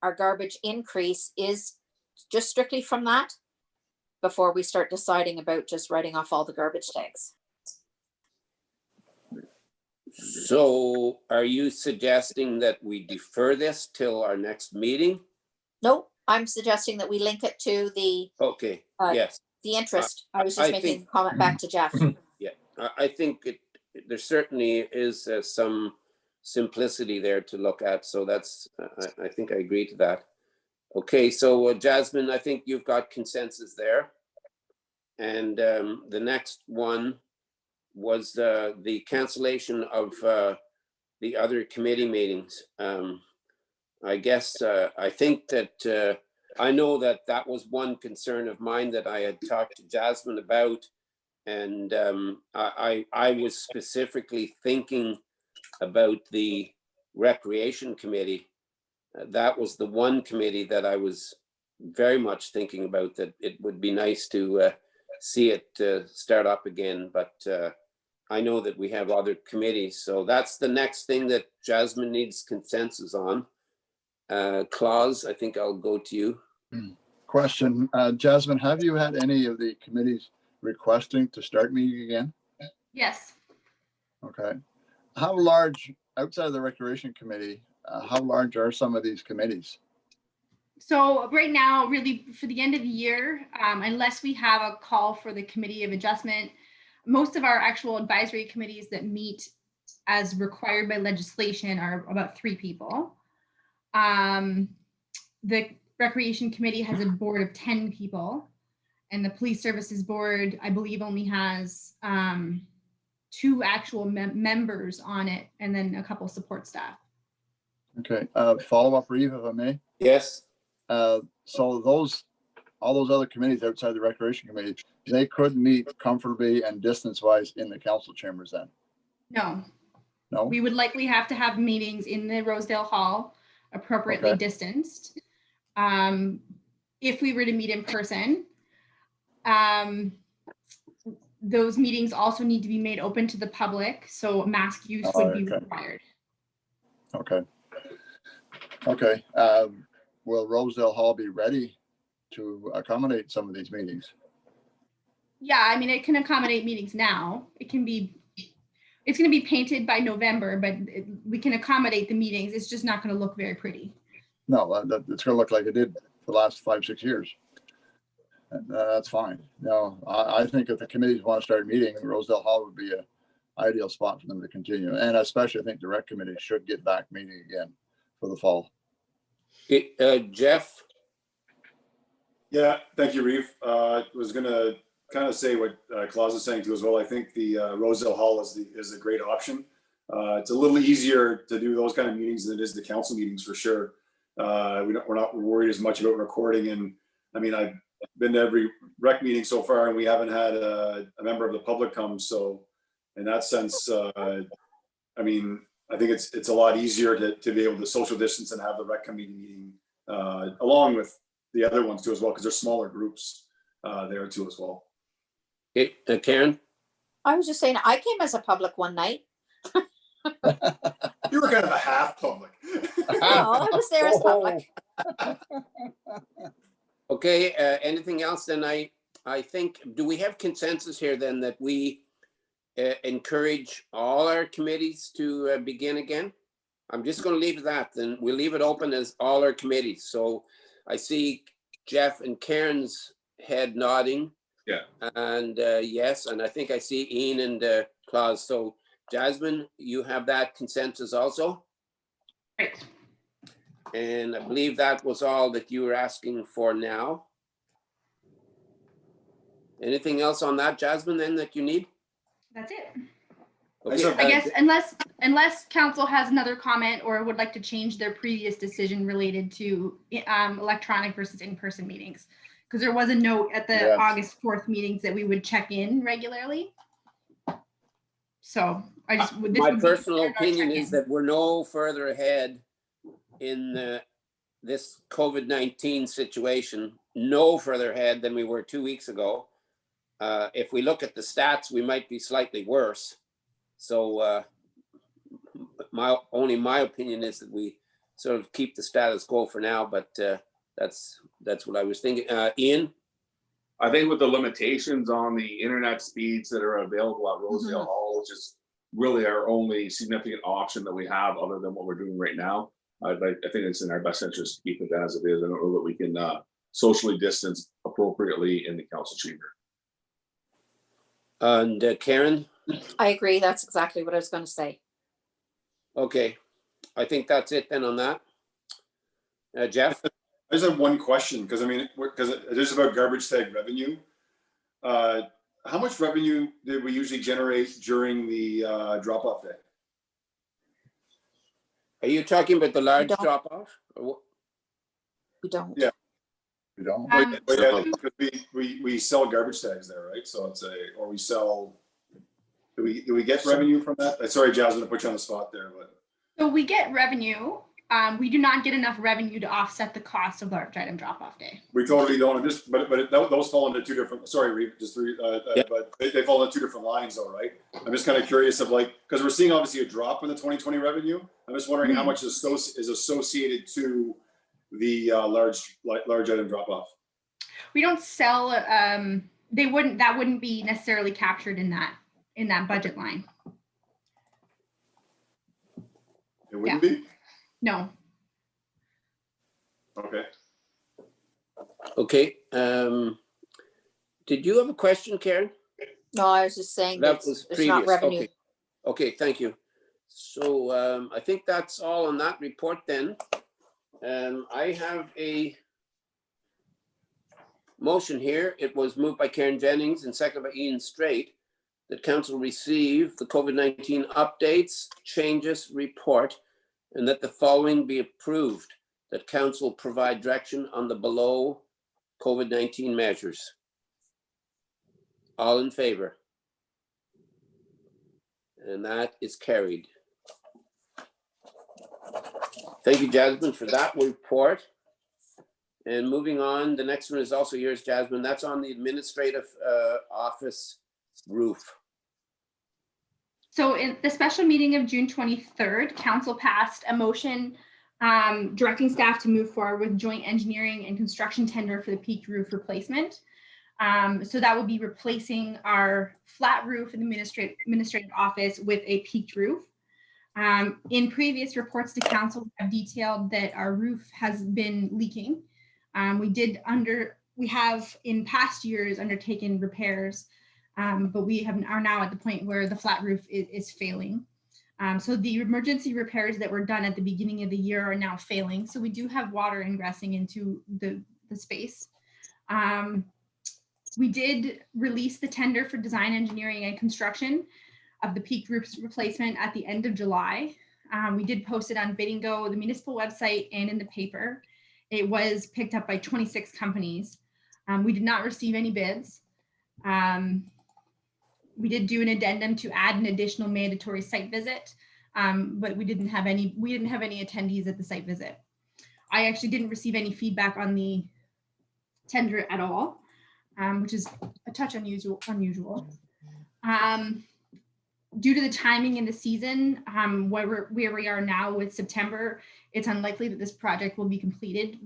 our garbage increase is just strictly from that before we start deciding about just writing off all the garbage tags. So are you suggesting that we defer this till our next meeting? Nope, I'm suggesting that we link it to the Okay, yes. the interest. I was just I making think- a comment back to Jeff. Yeah, I think there certainly is some simplicity there to look at. So that's, I think I agree to that. Okay, so Jasmine, I think you've got consensus there. And the next one was the cancellation of the other committee meetings. I guess I think that I know that was one concern of mine that I had talked to Jasmine about. And I was specifically thinking about the Recreation Committee. That was the one committee that I was very much thinking about, that it would be nice to see it start up again. But I know that we have other committees. So that's the next thing that Jasmine needs consensus on. Claus, I think I'll go to you. Question, Jasmine, have you had any of the committees requesting to start meeting again? Yes. Okay. How large, outside of the Recreation Committee, how large are some of these committees? So right now, really for the end of the year, unless we have a call for the Committee of Adjustment, most of our actual advisory committees that meet as required by legislation are about 3 people. The Recreation Committee has a board of 10 people, and the Police Services Board, I believe, only has 2 actual members on it, and then a couple support staff. Okay, follow-up, Reeve, if I may. Yes. So all those other committees outside the Recreation Committee, they could meet comfortably and distance-wise in the council chambers then? No, No? we would likely have to have meetings in the Rosedale Hall appropriately Okay. distanced. If we were to meet in person, those meetings also need to be made open to the public, so mask use would be Okay. required. Okay. Okay. Will Rosedale Hall be ready to accommodate some of these meetings? Yeah, I mean, it can accommodate meetings now. It's going to be painted by November, but we can accommodate the meetings. It's just not going to look very pretty. No, it's going to look like it did the last 5-6 years. And, that's fine. No, I think if the committees want to start meeting, Rosedale Hall would be an ideal spot for them to continue. And especially, I think the rec committee should get back meeting again for the fall. Jeff? Yeah, thank you, Reeve. Was gonna kind of say what Claus is saying too as well. I think the Rosedale Hall is a great option. It's a little easier to do those kind of meetings than it is the council meetings for sure. We're not worried as much about recording. And I mean, I've been to every rec meeting so far, and we haven't had a member of the public come. So in that sense, I mean, I think it's a lot easier to be able to social distance and have the rec committee meeting along with the other ones too as well, because there's smaller groups there too as well. Karen? I was just saying, I came as a public one night. You were kind of a half public. No, I was there as public. Okay, anything else? Then I think, do we have consensus here then that we encourage all our committees to begin again? I'm just going to leave it at that. Then we'll leave it open as all our committees. So I see Jeff and Karen's head nodding. Yeah. And yes, and I think I see Ian and Claus. So Jasmine, you have that consensus also? Right. And I believe that was all that you were asking for now. Anything else on that, Jasmine, then that you need? That's it. Okay. I guess unless council has another comment or would like to change their previous decision related to electronic versus in-person meetings. Because there was a note at the Yes. August 4th meetings that we would check in regularly. So I just would. My personal opinion is that we're no further ahead in this COVID-19 situation, no further ahead than we were 2 weeks ago. If we look at the stats, we might be slightly worse. So my opinion is that we sort of keep the status quo for now, but that's what I was thinking. Ian? I think with the limitations on the internet speeds that are available at Rosedale Hall, which is really our only significant option that we have other than what we're doing right now, I think it's in our best interest to keep it as it is. I don't know that we can socially distance appropriately in the council chamber. And Karen? I agree. That's exactly what I was going to say. Okay, I think that's it then on that. Jeff? I just have one question, because I mean, because it is about garbage tag revenue. How much revenue did we usually generate during the drop-off day? Are you talking about the large don't. drop-off? We don't. Yeah. You don't? But yeah, because we sell garbage tags there, right? So it's or we sell, do we get revenue from that? Sorry, Jasmine, to put you on the spot there, but. So we get revenue. We do not get enough revenue to offset the cost of large item drop-off day. We totally don't. Those fall into two different. Sorry, Reeve, but they fall into two different lines, though, right? I'm just kind of curious of because we're seeing obviously a drop in the 2020 revenue. I'm just wondering how much is associated to the large item drop-off. We don't sell. That wouldn't be necessarily captured in that budget line. It wouldn't be. No. Okay. Okay. Did you have a question, Karen? No, I was just saying That that was it's not previous. revenue. Okay, thank you. So I think that's all on that report then. I have a motion here. It was moved by Karen Jennings and seconded by Ian Straight that council receive the COVID-19 updates, changes report, and that the following be approved, that council provide direction on the below COVID-19 measures. All in favor? And that is carried. Thank you, Jasmine, for that report. And moving on, the next one is also yours, Jasmine. That's on the administrative office roof. So in the special meeting of June 23rd, council passed a motion directing staff to move forward with joint engineering and construction tender for the peaked roof replacement. So that would be replacing our flat roof in the administrative office with a peaked roof. In previous reports to council, have detailed that our roof has been leaking. We have in past years undertaken repairs, but we are now at the point where the flat roof is failing. So the emergency repairs that were done at the beginning of the year are now failing. So we do have water ingressing into the space. We did release the tender for design, engineering, and construction of the peaked roof replacement at the end of July. We did post it on Bidding Go, the municipal website, and in the paper. It was picked up by 26 companies. We did not receive any bids. We did do an addendum to add an additional mandatory site visit, but we didn't have any attendees at the site visit. I actually didn't receive any feedback on the tender at all, which is a touch unusual. Due to the timing in the season, where we are now with September, it's unlikely that this project will be completed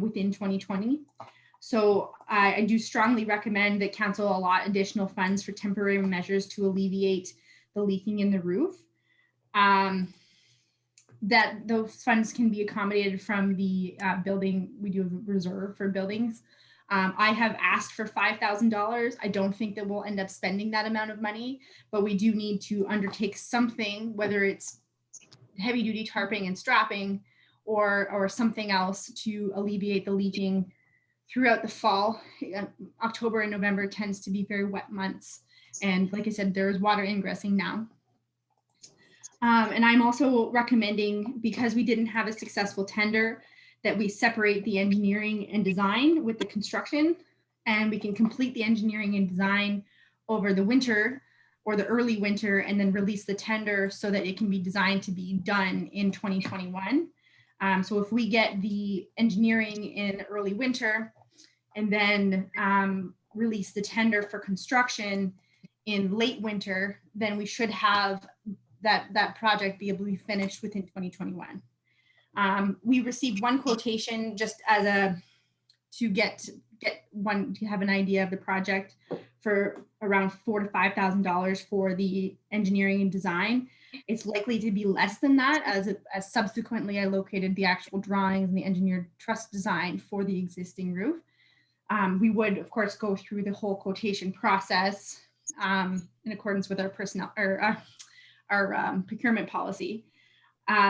within 2020. So I do strongly recommend that council allot additional funds for temporary measures to alleviate the leaking in the roof. That those funds can be accommodated from the building. We do have a reserve for buildings. I have asked for $5,000. I don't think that we'll end up spending that amount of money, but we do need to undertake something, whether it's heavy duty tarping and strapping or something else to alleviate the leaking throughout the fall. October and November tends to be very wet months. And like I said, there's water ingressing now. And I'm also recommending, because we didn't have a successful tender, that we separate the engineering and design with the construction, and we can complete the engineering and design over the winter or the early winter, and then release the tender so that it can be designed to be done in 2021. So if we get the engineering in early winter and then release the tender for construction in late winter, then we should have that project be able to be finished within 2021. We received one quotation just as to have an idea of the project for around $4,000 to $5,000 for the engineering and design. It's likely to be less than that, as subsequently I located the actual drawings and the engineered truss design for the existing roof. We would of course go through the whole quotation process in accordance with our personnel or our procurement policy.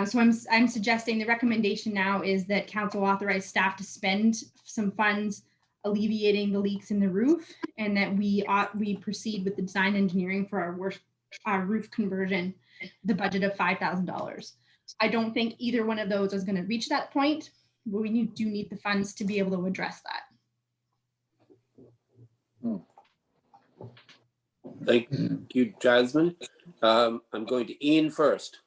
So I'm suggesting the recommendation now is that council authorize staff to spend some funds alleviating the leaks in the roof, and that we proceed with the design engineering for our roof conversion, the budget of $5,000. I don't think either one of those is going to reach that point, but we do need the funds to be able to address that. Thank you, Jasmine. I'm going to Ian first.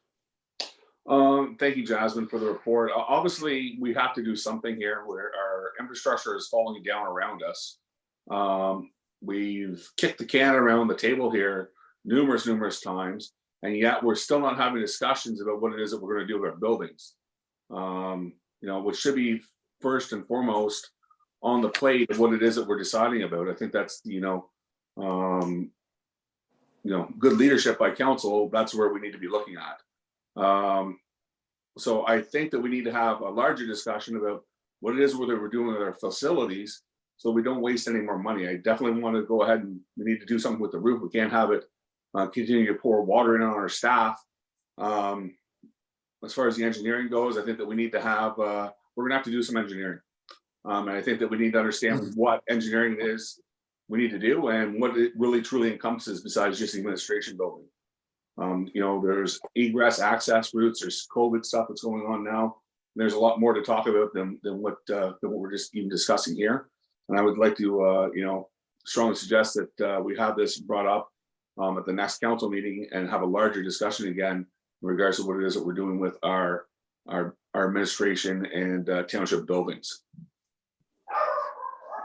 Thank you, Jasmine, for the report. Obviously, we have to do something here where our infrastructure is falling down around us. We've kicked the can around the table here numerous times, and yet we're still not having discussions about what it is that we're going to do with our buildings. Which should be first and foremost on the plate of what it is that we're deciding about. I think that's good leadership by council. That's where we need to be looking at. So I think that we need to have a larger discussion about what it is that we're doing with our facilities, so we don't waste any more money. I definitely want to go ahead and we need to do something with the roof. We can't have it continue to pour water in on our staff. As far as the engineering goes, I think that we need to have, we're gonna have to do some engineering. And I think that we need to understand what engineering it is we need to do and what it really truly encompasses besides just the administration building. There's egress access routes, there's COVID stuff that's going on now. There's a lot more to talk about than what we're just even discussing here. And I would like to, strongly suggest that we have this brought up at the next council meeting and have a larger discussion again in regards to what it is that we're doing with our our administration and township buildings.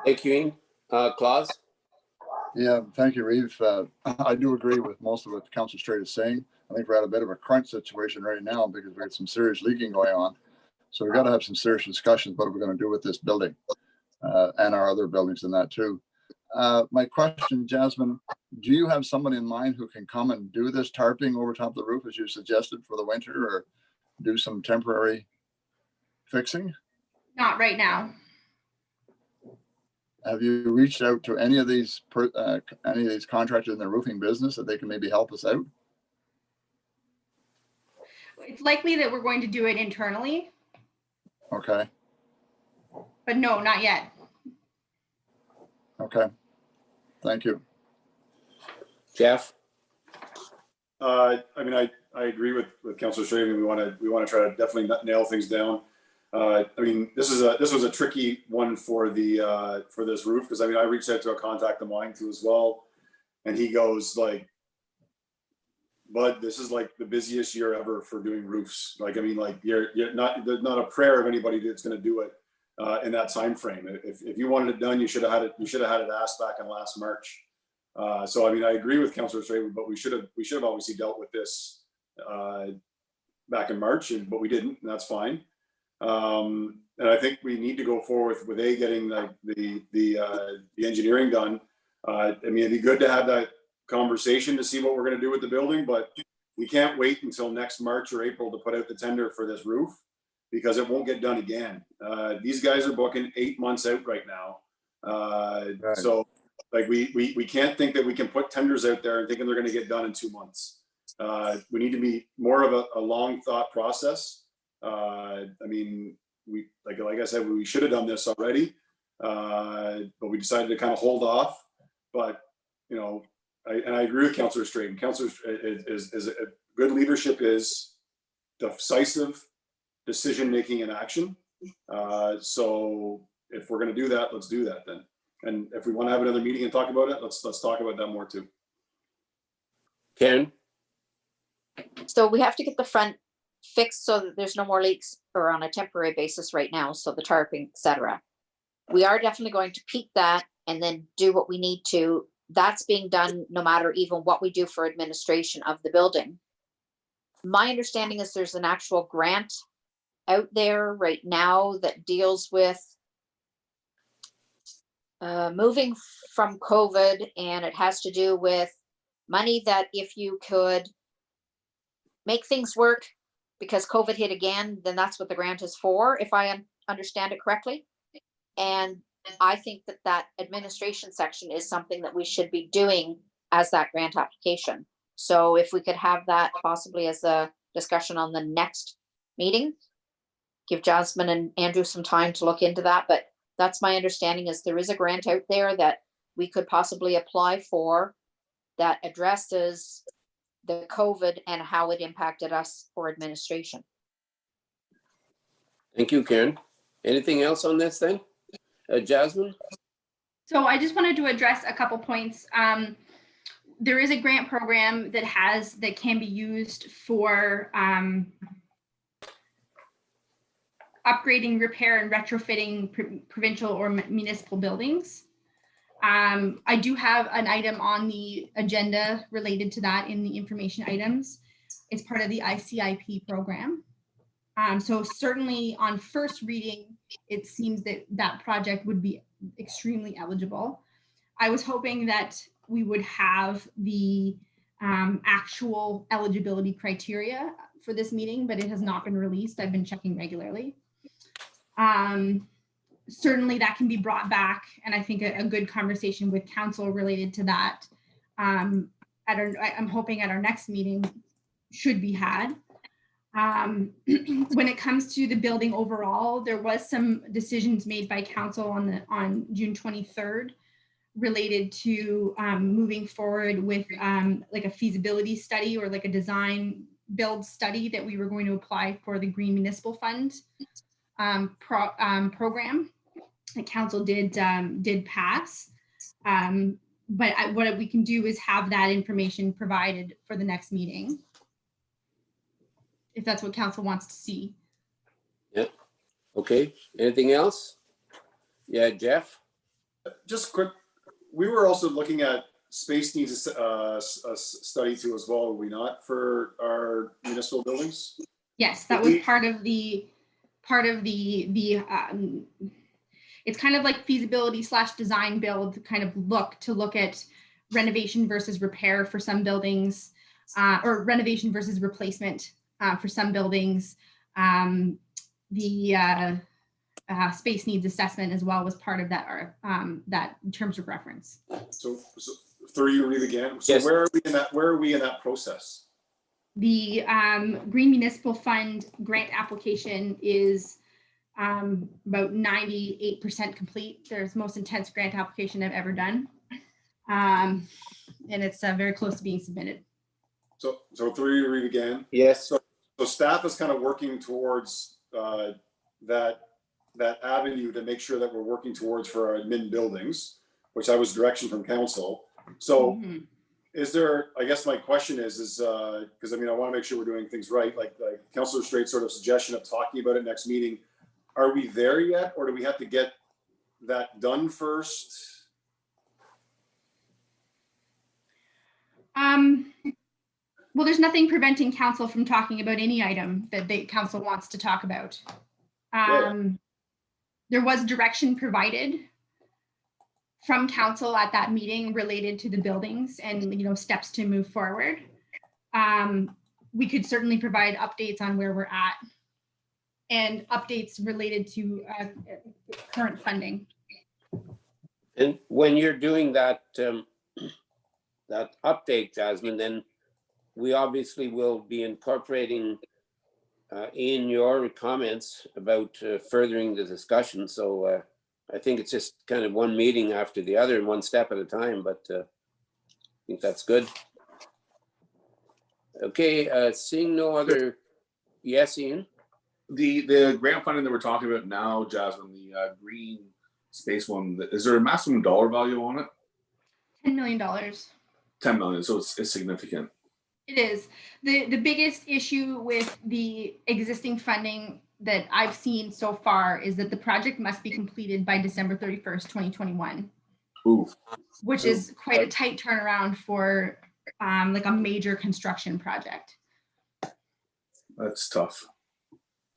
Thank you, Ian. Claus? Yeah, thank you, Reeve. I do agree with most of what Councilor Straight is saying. I think we're at a bit of a crunch situation right now because we got some serious leaking going on. So we've got to have some serious discussions what we're going to do with this building and our other buildings in that too. My question, Jasmine, do you have someone in mind who can come and do this tarping over top of the roof as you suggested for the winter, or do some temporary fixing? Not right now. Have you reached out to any of these contractors in the roofing business that they can maybe help us out? It's likely that we're going to do it internally, Okay, but no, not yet. okay. Thank you. Jeff? I mean, I agree with Councilor Straight. We want to try to definitely nail things down. I mean, this was a tricky one for this roof, because I mean, I reached out to a contact of mine too as well, and he goes like, "Bud, this is like the busiest year ever for doing roofs. Like, I mean, like there's not a prayer of anybody that's going to do it in that time frame. If you wanted it done, you should have had it. You should have had it asked back in last March. So I mean, I agree with Councilor Straywood, but we should have obviously dealt with this back in March, but we didn't, and that's fine. And I think we need to go forward with getting like the engineering done. I mean, it'd be good to have that conversation to see what we're going to do with the building, but we can't wait until next March or April to put out the tender for this roof, because it won't get done again. These guys are booking 8 months out right now. Right. So like we can't think that we can put tenders out there and thinking they're going to get done in 2 months. We need to be more of a long thought process. I mean, like I said, we should have done this already, but we decided to kind of hold off. But you know, I agree with Councilor Straight. And Councilor is good leadership is decisive decision making and action. So if we're going to do that, let's do that then. And if we want to have another meeting and talk about it, let's talk about that more too. Karen? So we have to get the front fixed so that there's no more leaks, or on a temporary basis right now, so the tarping, etc. We are definitely going to peak that and then do what we need to. That's being done no matter even what we do for administration of the building. My understanding is there's an actual grant out there right now that deals with moving from COVID, and it has to do with money that if you could make things work because COVID hit again, then that's what the grant is for, if I understand it correctly. And I think that administration section is something that we should be doing as that grant application. So if we could have that possibly as a discussion on the next meeting, give Jasmine and Andrew some time to look into that. But that's my understanding, is there is a grant out there that we could possibly apply for that addresses the COVID and how it impacted us for administration. Thank you, Karen. Anything else on this then? Jasmine? So I just wanted to address a couple points. There is a grant program that can be used for upgrading, repair, and retrofitting provincial or municipal buildings. I do have an item on the agenda related to that in the information items. It's part of the ICIP program. So certainly on first reading, it seems that project would be extremely eligible. I was hoping that we would have the actual eligibility criteria for this meeting, but it has not been released. I've been checking regularly. Certainly that can be brought back, and I think a good conversation with council related to that I'm hoping at our next meeting should be had. When it comes to the building overall, there was some decisions made by council on June 23rd related to moving forward with like a feasibility study or like a design build study that we were going to apply for the Green Municipal Fund program. The council did pass, but what we can do is have that information provided for the next meeting, if that's what council wants to see. Okay, anything else? Yeah, Jeff? Just quick, we were also looking at space needs a study too as well, were we not, for our municipal buildings? Yes, that was part of the it's kind of like feasibility / design build kind of look at renovation versus repair for some buildings, or renovation versus replacement for some buildings. The space needs assessment as well was part of that that terms of reference. So through you, Reeve, again. So Yes. where are we in that process? The Green Municipal Fund grant application is about 98% complete. There's the most intense grant application I've ever done. And it's very close to being submitted. So through you, Reeve, again. Yes. So staff is kind of working towards that avenue to make sure that we're working towards for our admin buildings, which I was direction from council. So is there, I guess my question is because I mean, I want to make sure we're doing things right. Like Councillor Straight's sort of suggestion of talking about it next meeting. Are we there yet, or do we have to get that done first? Well, there's nothing preventing council from talking about any item that the council wants to talk about. There was direction provided from council at that meeting related to the buildings and steps to move forward. We could certainly provide updates on where we're at and updates related to current funding. And when you're doing that that update, Jasmine, then we obviously will be incorporating in your comments about furthering the discussion. So I think it's just kind of one meeting after the other and one step at a time, but I think that's good. Okay, seeing no other, yes, Ian? The grant funding that we're talking about now, Jasmine, the green space one, is there a maximum dollar value on it? $10 million. 10 million, so it's significant. It is. The biggest issue with the existing funding that I've seen so far is that the project must be completed by December 31st, 2021. Oof. Which is quite a tight turnaround for like a major construction project. That's tough.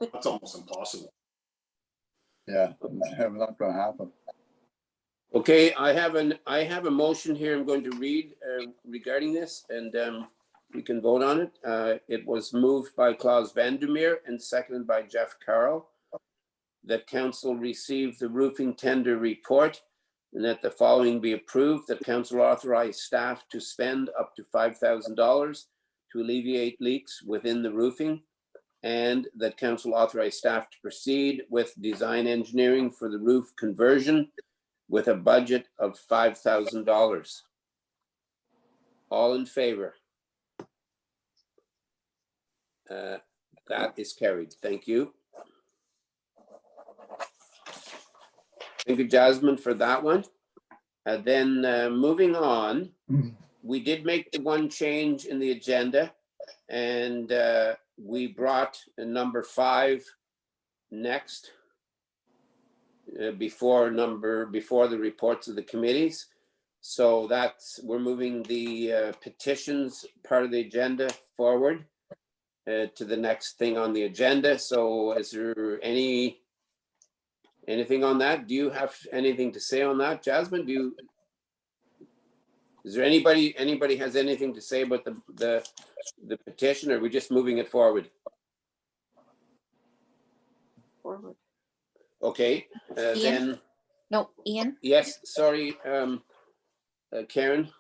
That's almost impossible. Yeah, not going to happen. Okay, I have a motion here I'm going to read regarding this, and we can vote on it. It was moved by Klaus Vandermeer and seconded by Jeff Carroll that council receive the roofing tender report and that the following be approved, that council authorize staff to spend up to $5,000 to alleviate leaks within the roofing, and that council authorize staff to proceed with design engineering for the roof conversion with a budget of $5,000. All in favor? That is carried. Thank you. Thank you, Jasmine, for that one. Then moving on, we did make the one change in the agenda, and we brought number 5 next before the reports of the committees. So we're moving the petitions part of the agenda forward to the next thing on the agenda. So is there anything on that? Do you have anything to say on that, Jasmine? Is there anybody has anything to say about the petition, or are we just moving it forward? Forward. Okay, Ian? then. No, Ian? Yes, sorry, Karen.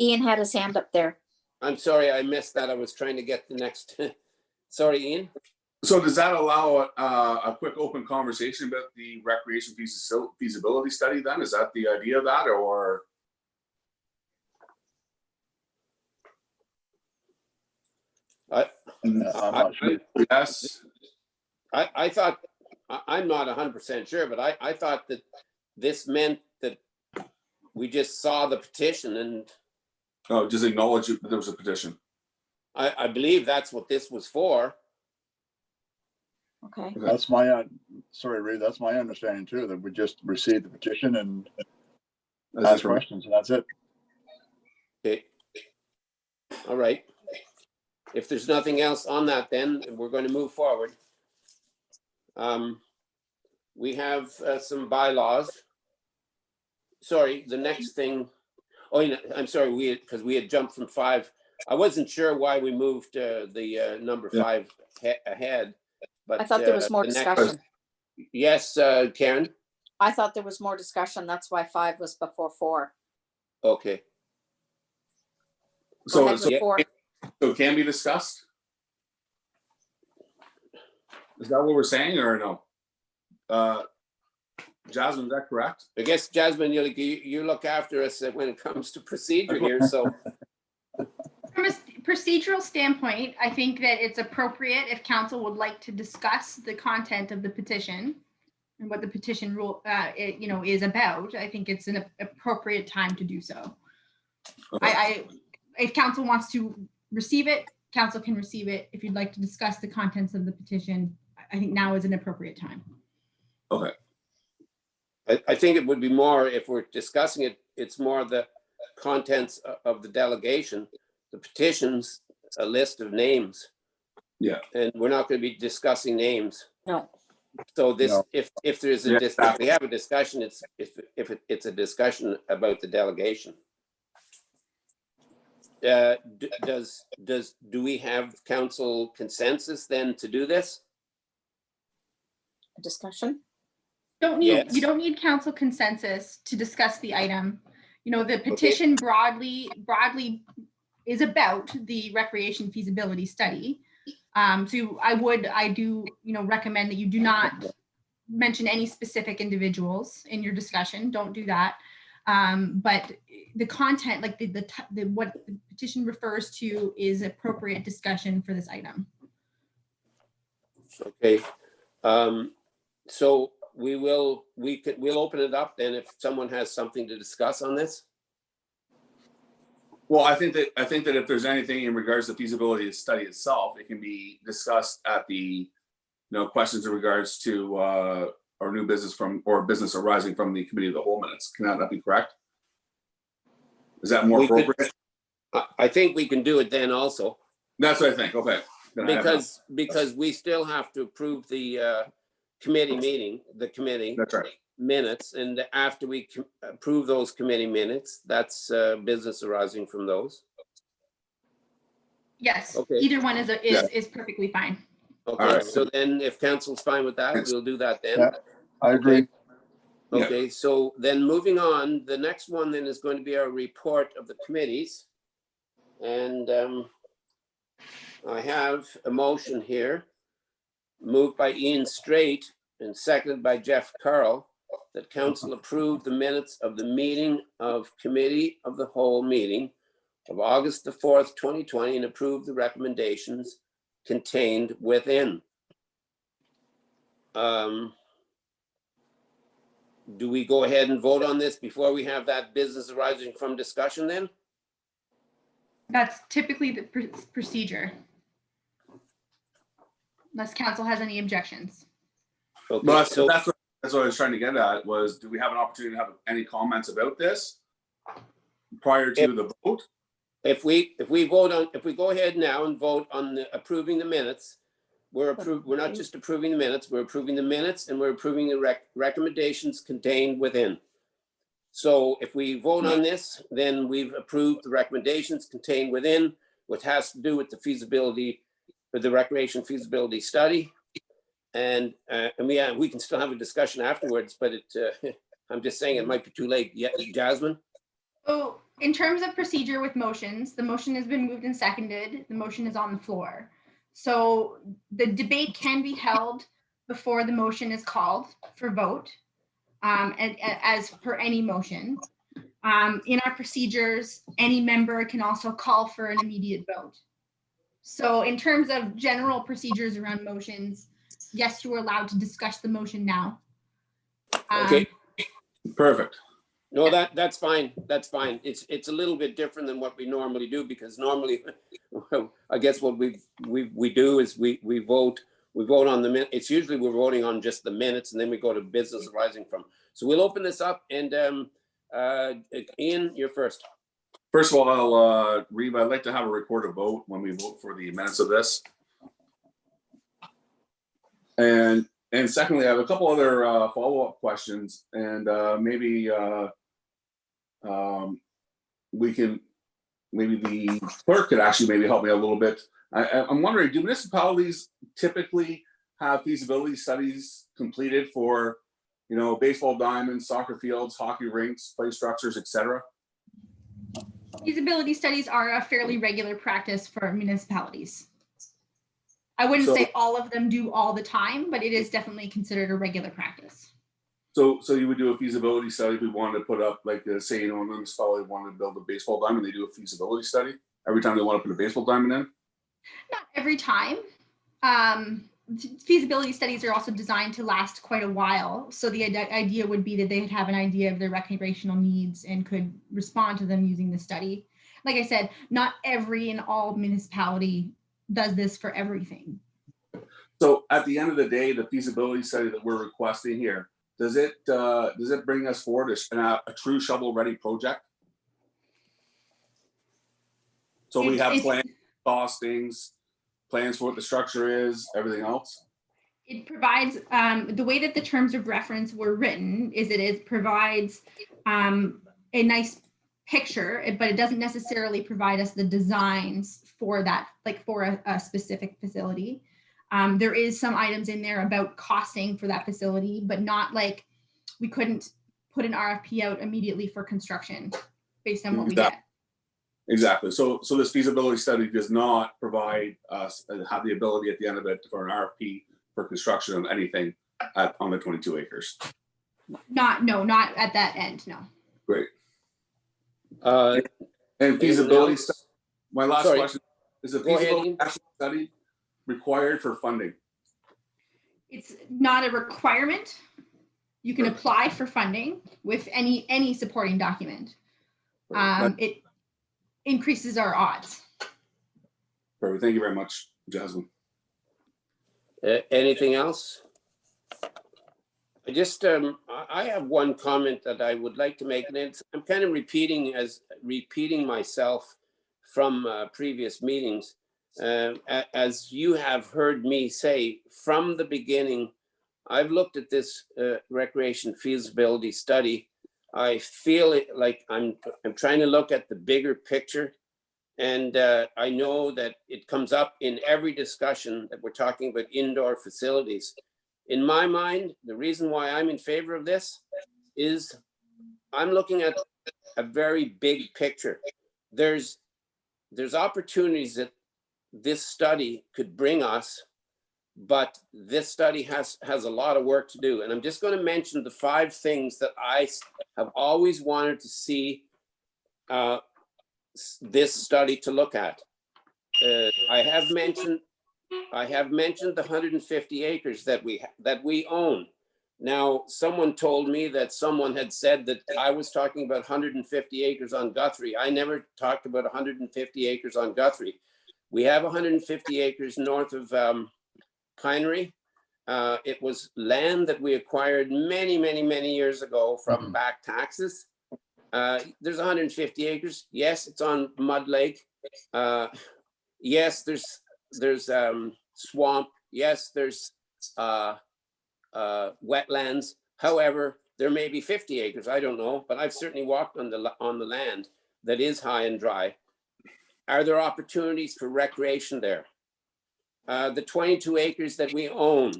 Ian had his hand up there. I'm sorry, I missed that. I was trying to get the next. Sorry, Ian. So does that allow a quick open conversation about the recreation feasibility study then? Is that the idea of that, or? I'm not sure. Yes. I thought, I'm not 100% sure, but I thought that this meant that we just saw the petition and. Oh, just acknowledge that there was a petition. I believe that's what this was for. Okay. That's my, sorry, Reed, that's my understanding too, that we just receive the petition and That's it ask for me. questions and that's it. Okay. All right. If there's nothing else on that, then we're going to move forward. We have some bylaws. Sorry, the next thing, oh, yeah, I'm sorry, because we had jumped from 5. I wasn't sure why we moved the number 5 ahead, but. I thought there was more the next- discussion. Yes, Karen? I thought there was more discussion. That's why 5 was before 4. Okay. Go So, ahead so with 4. so it can be discussed? Is that what we're saying or no? Jasmine, is that correct? I guess, Jasmine, you look after us when it comes to procedure here, so. From a procedural standpoint, I think that it's appropriate if council would like to discuss the content of the petition and what the petition rule, is about. I think it's an appropriate time to do so. Okay. If council wants to receive it, council can receive it. If you'd like to discuss the contents of the petition, I think now is an appropriate time. Okay. I think it would be more, if we're discussing it, it's more the contents of the delegation. The petition's a list of names. Yeah. And we're not going to be discussing names. No. So this, No. if there's Yeah. if we have a discussion, it's a discussion about the delegation. Do we have council consensus then to do this? A discussion? Yes. You don't need council consensus to discuss the item. The petition broadly is about the recreation feasibility study. So I do recommend that you do not mention any specific individuals in your discussion. Don't do that. But the content, like what the petition refers to, is appropriate discussion for this item. Okay. So we'll open it up then if someone has something to discuss on this. Well, I think that if there's anything in regards to feasibility of the study itself, it can be discussed at the, questions in regards to our new business or business arising from the committee of the whole minutes. Can that not be correct? Is that more We could- appropriate? I think we can do it then also, That's what I think. Okay. Then I have because we still have to approve the committee That's right. minutes, and after we approve those committee minutes, that's business arising from those. Yes, Okay. either one is perfectly fine. Okay, Alright. so then if council's fine with that, we'll do that then. Yeah. I agree. Yeah. Okay, so then moving on, the next one then is going to be our report of the committees. And I have a motion here, moved by Ian Straight and seconded by Jeff Carl, that council approve the minutes of the meeting of committee of the whole meeting of August the 4th, 2020, and approve the recommendations contained within. Do we go ahead and vote on this before we have that business arising from discussion then? That's typically the procedure. Unless council has any objections. Okay, Well, so that's what I was trying to get at was, do we have an opportunity to have any comments about this prior to the vote? if we go ahead now and vote on approving the minutes, we're not just approving the minutes, we're approving the minutes and we're approving the recommendations contained within. So if we vote on this, then we've approved the recommendations contained within, which has to do with the feasibility, with the recreation feasibility study. And we can still have a discussion afterwards, but I'm just saying it might be too late. Yeah, Jasmine? So in terms of procedure with motions, the motion has been moved and seconded. The motion is on the floor. So the debate can be held before the motion is called for vote, and as per any motion. In our procedures, any member can also call for an immediate vote. So in terms of general procedures around motions, yes, you are allowed to discuss the motion now. Okay. Perfect. No, that's fine. That's fine. It's a little bit different than what we normally do, because normally, I guess what we do is we vote we vote on the minute. It's usually we're voting on just the minutes and then we go to business arising from. So we'll open this up and Ian, you're first. First of all, Reeve, I'd like to have a recorded vote when we vote for the minutes of this. And secondly, I have a couple other follow-up questions, and maybe the clerk could actually maybe help me a little bit. I'm wondering, do municipalities typically have feasibility studies completed for, you know, baseball diamonds, soccer fields, hockey rinks, play structures, etc.? Feasibility studies are a fairly regular practice for municipalities. I wouldn't say all of them do all the time, but it is definitely considered a regular practice. So you would do a feasibility study if we wanted to put up, like, say, you know, a municipality wanted to build a baseball diamond, they do a feasibility study every time they want to put a baseball diamond in? Not every time. Feasibility studies are also designed to last quite a while. So the idea would be that they'd have an idea of their recreational needs and could respond to them using the study. Like I said, not every and all municipality does this for everything. So at the end of the day, the feasibility study that we're requesting here, does it bring us forward a true shovel-ready project? So we have plans, costings, plans for what the structure is, everything else? It provides, the way that the terms of reference were written is it provides a nice picture, but it doesn't necessarily provide us the designs for that, like for a specific facility. There is some items in there about costing for that facility, but not like we couldn't put an RFP out immediately for construction based on what we get. Exactly. So this feasibility study does not provide us have the ability at the end of it for an RFP for construction of anything on the 22 acres. Not at that end. No. Great. And feasibility study. My last question is: a feasibility study required for funding? It's not a requirement. You can apply for funding with any supporting document. It increases our odds. Perfect. Thank you very much, Jasmine. Anything else? I just I have one comment that I would like to make, and I'm kind of repeating myself from previous meetings. As you have heard me say from the beginning, I've looked at this recreation feasibility study. I feel it like I'm trying to look at the bigger picture, and I know that it comes up in every discussion that we're talking about indoor facilities. In my mind, the reason why I'm in favor of this is I'm looking at a very big picture. There's opportunities that this study could bring us, but this study has a lot of work to do. And I'm just going to mention the 5 things that I have always wanted to see this study to look at. I have mentioned the 150 acres that we own. Now, someone told me that someone had said that I was talking about 150 acres on Guthrie. I never talked about 150 acres on Guthrie. We have 150 acres north of Pinery. It was land that we acquired many years ago from back taxes. There's 150 acres. Yes, it's on Mud Lake. Yes, there's swamp. Yes, there's wetlands. However, there may be 50 acres. I don't know, but I've certainly walked on the land that is high and dry. Are there opportunities for recreation there? The 22 acres that we own,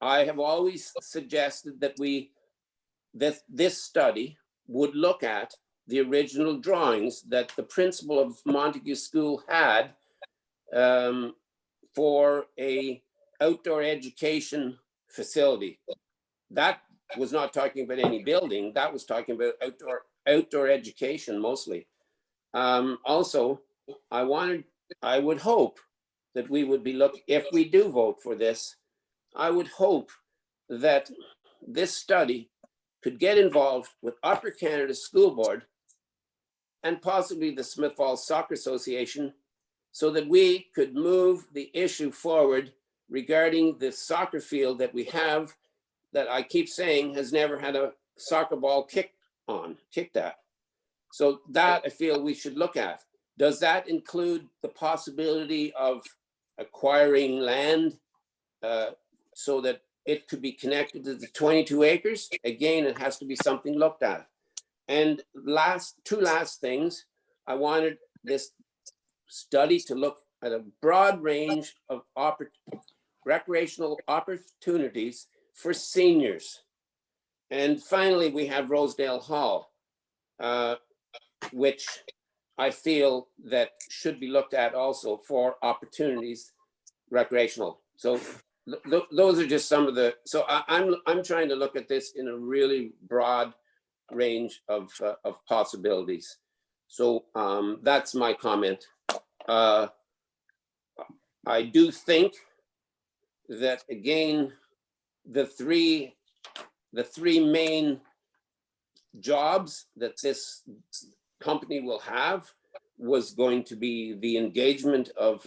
I have always suggested that this study would look at the original drawings that the principal of Montague School had for a outdoor education facility. That was not talking about any building. That was talking about outdoor education mostly. Also, I would hope that we would be if we do vote for this, I would hope that this study could get involved with Upper Canada School Board and possibly the Smith Falls Soccer Association so that we could move the issue forward regarding the soccer field that we have, that I keep saying has never had a soccer ball kicked at. So that I feel we should look at. Does that include the possibility of acquiring land so that it could be connected to the 22 acres? Again, it has to be something looked at. And two last things, I wanted this study to look at a broad range of recreational opportunities for seniors. And finally, we have Rosedale Hall, which I feel that should be looked at also for opportunities recreational. So those are just some of the, so I'm trying to look at this in a really broad range of possibilities. So that's my comment. I do think that, again, the three main jobs that this company will have was going to be the engagement of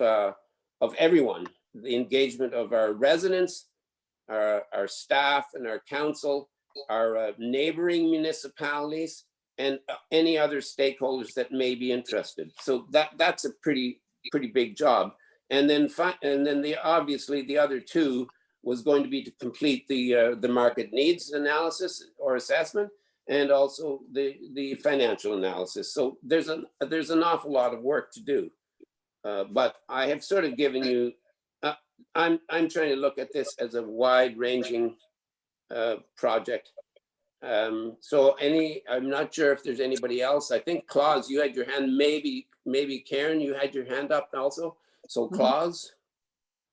everyone, the engagement of our residents, our staff and our council, our neighboring municipalities, and any other stakeholders that may be interested. So that's a pretty big job. And then obviously the other two was going to be to complete the market needs analysis or assessment, and also the financial analysis. So there's an awful lot of work to do. But I have sort of given you, I'm trying to look at this as a wide-ranging project. So I'm not sure if there's anybody else. I think Claus, you had your hand, maybe Karen, you had your hand up also. So Claus.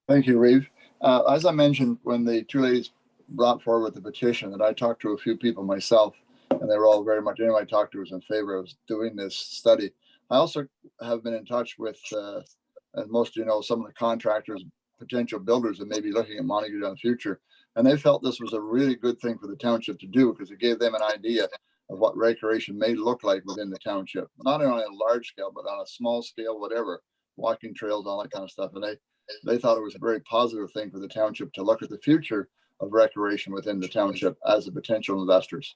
Thank you, Reeve. As I mentioned, when the two ladies brought forward the petition, that I talked to a few people myself, and they were all very much, anyone I talked to was in favor of doing this study. I also have been in touch with, as most of you know, some of the contractors, potential builders that may be looking at Montague down the future. And they felt this was a really good thing for the township to do, because it gave them an idea of what recreation may look like within the township, not on a large scale, but on a small scale, whatever, walking trails, all that kind of stuff. And they thought it was a very positive thing for the township to look at the future of recreation within the township as a potential investors.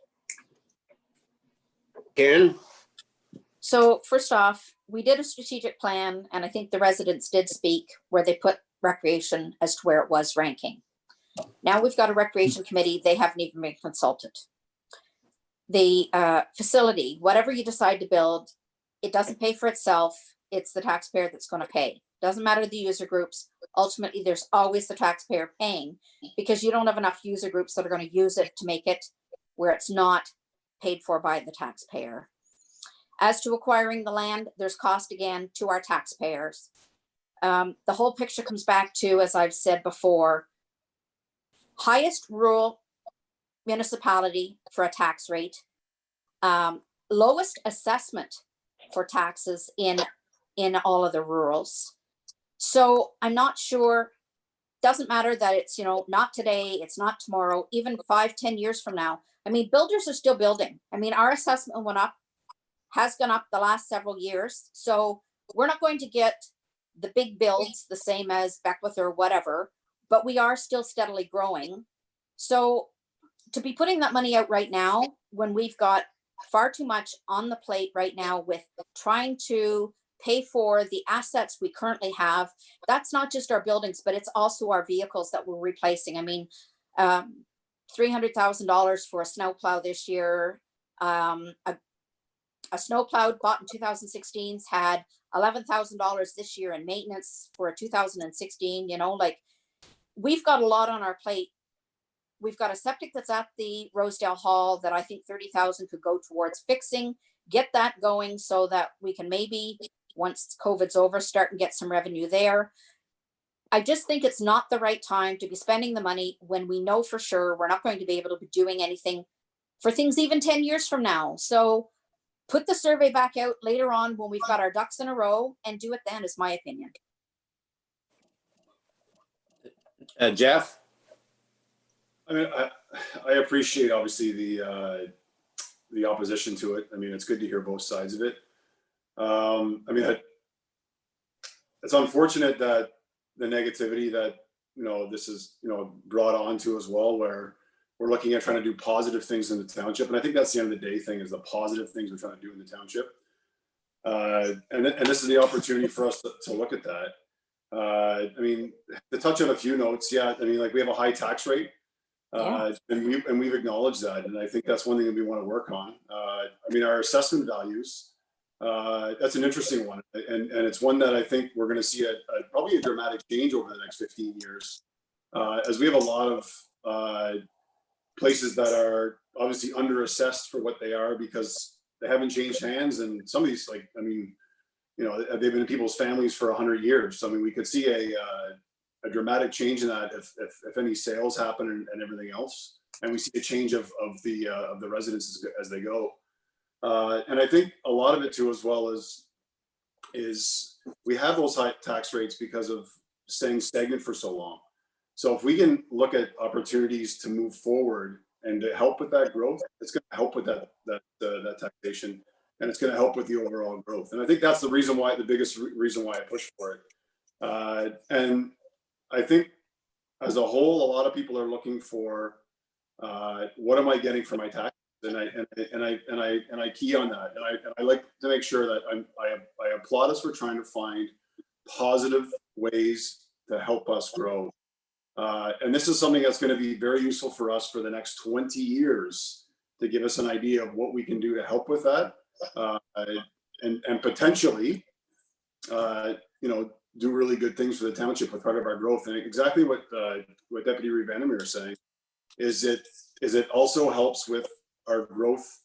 Karen? So first off, we did a strategic plan, and I think the residents did speak where they put recreation as to where it was ranking. Now we've got a recreation committee. They haven't even been consulted. The facility, whatever you decide to build, it doesn't pay for itself. It's the taxpayer that's going to pay. Doesn't matter the user groups. Ultimately, there's always the taxpayer paying, because you don't have enough user groups that are going to use it to make it where it's not paid for by the taxpayer. As to acquiring the land, there's cost again to our taxpayers. The whole picture comes back to, as I've said before, highest rural municipality for a tax rate, lowest assessment for taxes in all of the rurals. So I'm not sure, doesn't matter that it's, not today, it's not tomorrow, even 5-10 years from now. I mean, builders are still building. I mean, our assessment has gone up the last several years. So we're not going to get the big builds the same as Beckwith or whatever, but we are still steadily growing. So to be putting that money out right now, when we've got far too much on the plate right now with trying to pay for the assets we currently have, that's not just our buildings, but it's also our vehicles that we're replacing. I mean, $300,000 for a snowplow this year. A snowplow bought in 2016's had $11,000 this year in maintenance for a 2016. Like, we've got a lot on our plate. We've got a septic that's at the Rosedale Hall that I think 30,000 could go towards fixing, get that going so that we can maybe, once COVID's over, start and get some revenue there. I just think it's not the right time to be spending the money when we know for sure we're not going to be able to be doing anything for things even 10 years from now. So put the survey back out later on when we've got our ducks in a row and do it then, is my opinion. Jeff? I mean, I appreciate obviously the opposition to it. I mean, it's good to hear both sides of it. I mean, it's unfortunate that the negativity that this is, brought on to as well, where we're looking at trying to do positive things in the township. And I think that's the end of the day thing, is the positive things we're trying to do in the township. And this is the opportunity for us to look at that. I mean, to touch on a few notes, yeah, I mean, like, we have a high tax rate, and we've acknowledged that. And I think that's one thing that we want to work on. I mean, our assessment values, that's an interesting one. And it's one that I think we're going to see probably a dramatic change over the next 15 years, as we have a lot of places that are obviously under-assessed for what they are because they haven't changed hands. And some of these, like, I mean, they've been in people's families for 100 years. So, I mean, we could see a dramatic change in that if any sales happen and everything else. And we see a change of the residents as they go. And I think a lot of it too, as well, is we have those high tax rates because of staying stagnant for so long. So if we can look at opportunities to move forward and to help with that growth, it's going to help with that taxation, and it's going to help with the overall growth. And I think that's the reason why, the biggest reason why I push for it. And I think as a whole, a lot of people are looking for what am I getting for my tax? And I key on that, and I like to make sure that I applaud us for trying to find positive ways to help us grow. And this is something that's going to be very useful for us for the next 20 years to give us an idea of what we can do to help with that, and potentially, do really good things for the township with part of our growth. And exactly what Deputy Reeve Vandermeer is saying is it also helps with our growth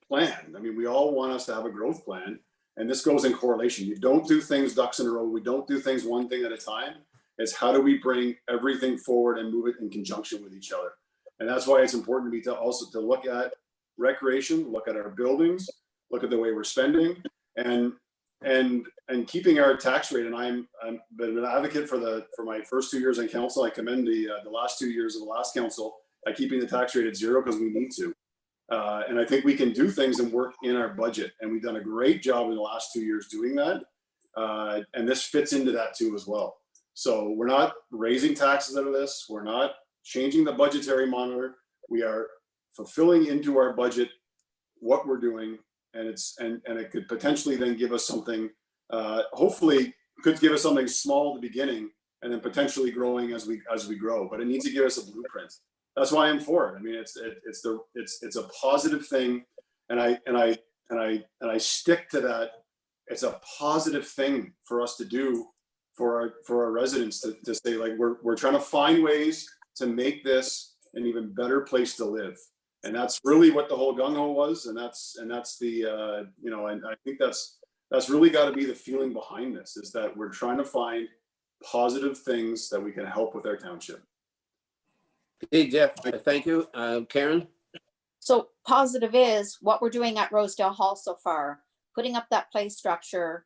plan. I mean, we all want us to have a growth plan, and this goes in correlation. You don't do things ducks in a row. We don't do things one thing at a time. It's how do we bring everything forward and move it in conjunction with each other. And that's why it's important to me to look at recreation, look at our buildings, look at the way we're spending, and keeping our tax rate. And I'm been an advocate for my first 2 years on council. I commend the last 2 years of the last council at keeping the tax rate at 0 because we need to. And I think we can do things and work in our budget. And we've done a great job in the last 2 years doing that. And this fits into that too as well. So we're not raising taxes out of this. We're not changing the budgetary monitor. We are fulfilling into our budget what we're doing. And it could potentially then give us something, hopefully could give us something small at the beginning and then potentially growing as we grow. But it needs to give us a blueprint. That's why I'm for it. I mean, it's a positive thing, and I stick to that. It's a positive thing for us to do for our residents to say, like, we're trying to find ways to make this an even better place to live, and that's really what the whole gung ho was, and that's the and I think that's really got to be the feeling behind this, is that we're trying to find positive things that we can help with our township. Hey, Jeff, thank you. Karen? So positive is what we're doing at Rosedale Hall so far, putting up that play structure.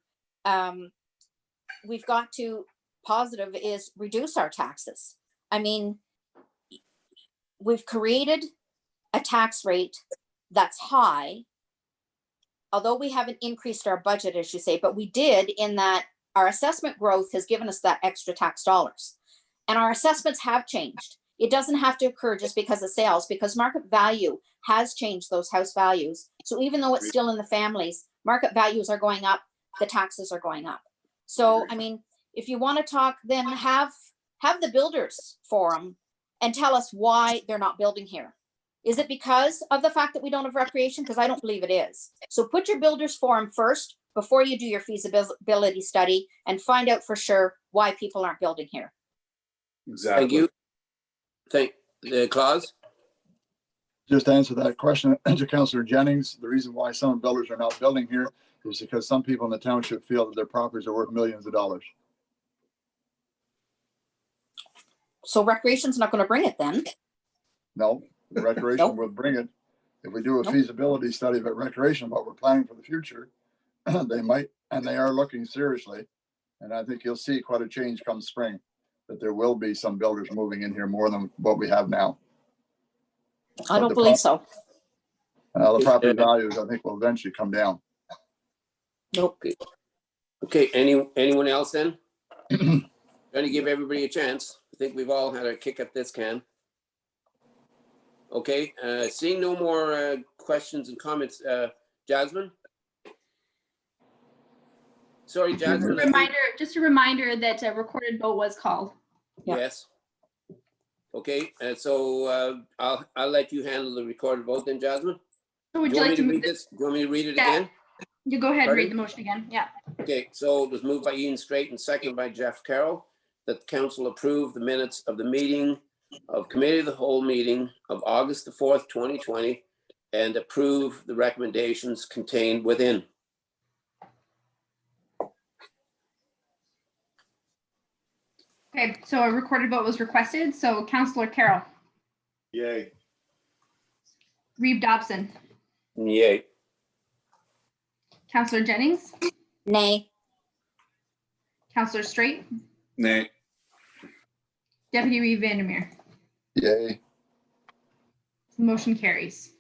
We've got to, positive is reduce our taxes. I mean, we've created a tax rate that's high, although we haven't increased our budget, as you say, but we did, in that our assessment growth has given us that extra tax dollars. And our assessments have changed. It doesn't have to occur just because of sales, because market value has changed those house values. So even though it's still in the families, market values are going up, the taxes are going up. So, I mean, if you want to talk, then have the builders forum and tell us why they're not building here. Is it because of the fact that we don't have recreation? Because I don't believe it is. So put your builders forum first before you do your feasibility study and find out for sure why people aren't building here. Exactly. Thank you. Thank Claus. Just to answer that question to Councillor Jennings, the reason why some builders are not building here is because some people in the township feel that their properties are worth millions of dollars. So recreation's not going to bring it then? No, the recreation will bring it. If we do a feasibility study about recreation, what we're planning for the future, they might, and they are looking seriously. And I think you'll see quite a change come spring, that there will be some builders moving in here more than what we have now. I don't believe so. The property values, I think, will eventually come down. Nope. Okay, anyone else then? Trying to give everybody a chance. think we've all had a kick at this can. Okay, seeing no more questions and comments, Jasmine? Sorry, Jasmine. I think- Just a reminder that a recorded vote was called. Yeah. Yes. Okay, so I'll let you handle the recorded vote then, Jasmine. So Do would you you want me like to to read move this? Do you want me to read it Yeah. again? You go ahead, Pardon? read the motion again. Yeah. Okay, so it was moved by Ian Straight and seconded by Jeff Carroll that the council approve the minutes of the meeting of Committee of the Whole meeting of August the 4th, 2020, and approve the recommendations contained within. Okay, so a recorded vote was requested. So Councillor Carroll, Yay. Reeve Dobson, Yay. Councillor Jennings, Nay. Councillor Straight, Nay. Deputy Reeve Vandermeer. Yay. Motion carries.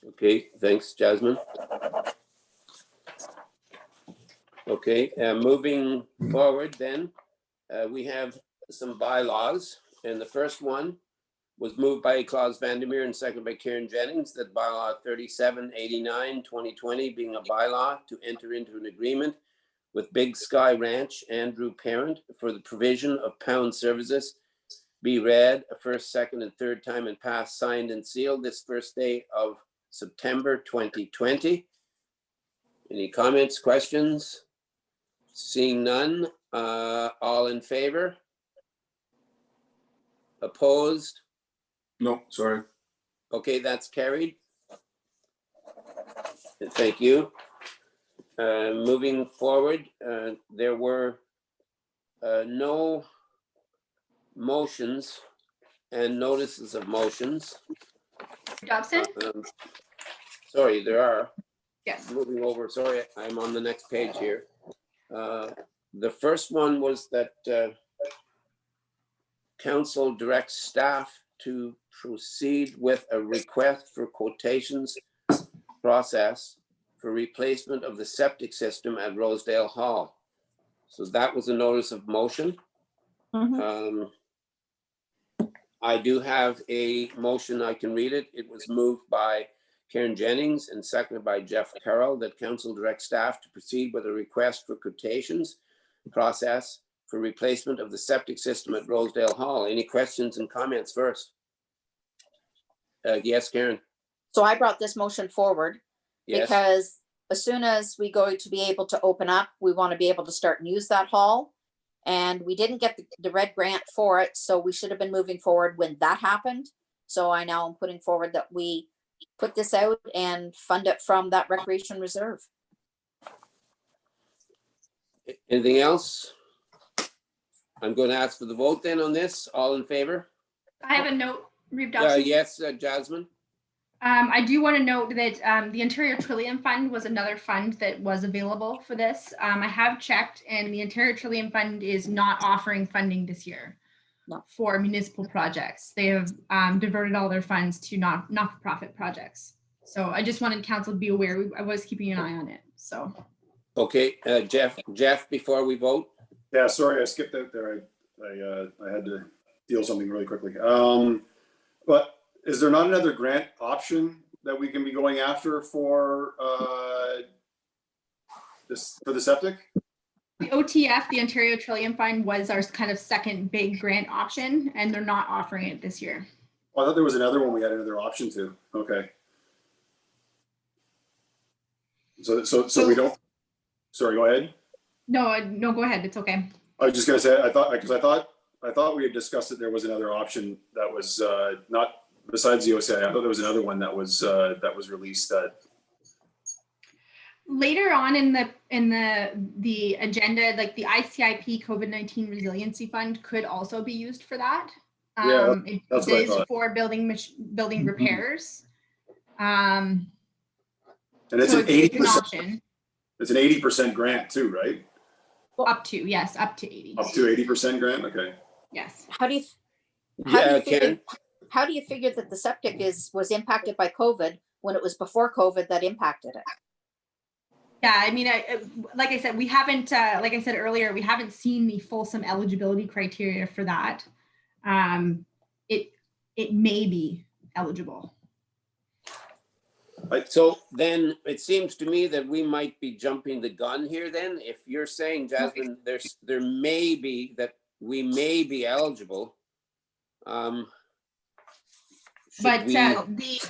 Okay, thanks, Jasmine. Okay, moving forward then, we have some bylaws, and the first one was moved by Klaus Vandermeer and seconded by Karen Jennings, that bylaw 3789, 2020 being a bylaw to enter into an agreement with Big Sky Ranch, Andrew Parent, for the provision of pound services be read a first, second, and third time and passed, signed, and sealed this first day of September 2020. Any comments, questions? Seeing none, all in favor? Opposed? No, sorry. Okay, that's carried. Thank you. Moving forward, there were no motions and notices of motions. Dobson? Sorry, there are. Yes. Moving over, sorry, I'm on the next page here. The first one was that council directs staff to proceed with a request for quotations process for replacement of the septic system at Rosedale Hall. So that was a notice of motion. Mhm. I do have a motion, I can read it. It was moved by Karen Jennings and seconded by Jeff Carroll that council direct staff to proceed with a request for quotations process for replacement of the septic system at Rosedale Hall. Any questions and comments first? Yes, Karen? So I brought this motion forward Yes, because as soon as we go to be able to open up, we want to be able to start and use that hall. And we didn't get the red grant for it, so we should have been moving forward when that happened. So I now am putting forward that we put this out and fund it from that recreation reserve. anything else? I'm going to ask for the vote then on this. All in favor? I have a note, Reeve Dobson. Yes, Jasmine? I do want to note that the Ontario Trillium Fund was another fund that was available for this. I have checked, and the Ontario Trillium Fund is not offering funding this year No. for municipal projects. They have diverted all their funds to not-for-profit projects. So I just wanted council to be aware. I was keeping an eye on it. So Okay, Jeff, before we vote? Yeah, sorry, I skipped out there. I had to deal something really quickly. But is there not another grant option that we can be going after for the septic? the OTF, the Ontario Trillium Fund, was our kind of second big grant option, and they're not offering it this year. Oh, I thought there was another one we had another option to. Okay. So we don't, sorry, go ahead. No, go ahead. It's okay. I was just gonna say, I thought we had discussed that there was another option that was not besides the OCI. I thought there was another one that was released that. Later on in the agenda, like the ICIP COVID-19 Resiliency Fund could also be used for that. Yeah, It that's what I is thought. for building repairs. And it's So an it's an 80%. option. It's an 80% grant too, right? Up to 80. Up to 80% grant. Okay. Yes. How do you Yeah, figure, Karen? how do you figure that the septic was impacted by COVID when it was before COVID that impacted it? Yeah, I mean, like I said, we haven't, like I said earlier, we haven't seen the fulsome eligibility criteria for that. It may be eligible. So then it seems to me that we might be jumping the gun here then. If you're saying, Jasmine, there may be that we may be eligible. Should But we-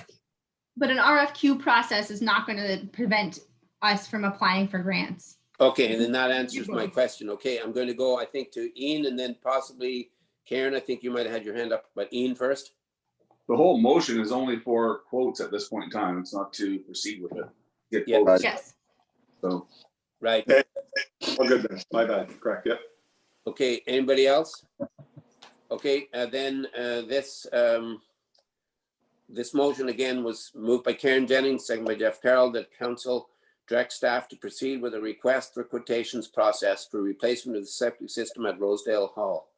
but an RFQ process is not going to prevent us from applying for grants. Okay, and then that answers my question. Okay, I'm going to go, I think, to Ian and then possibly Karen. I think you might have had your hand up, but Ian first. The whole motion is only for quotes at this point in time. It's not to proceed with it. Get Yeah. quotes. Yes. So, Right. Oh, goodness, my bad, correct, yep. Okay, anybody else? Okay, then this motion again was moved by Karen Jennings, second by Jeff Carroll, that council direct staff to proceed with a request for quotations process for replacement of the septic system at Rosedale Hall.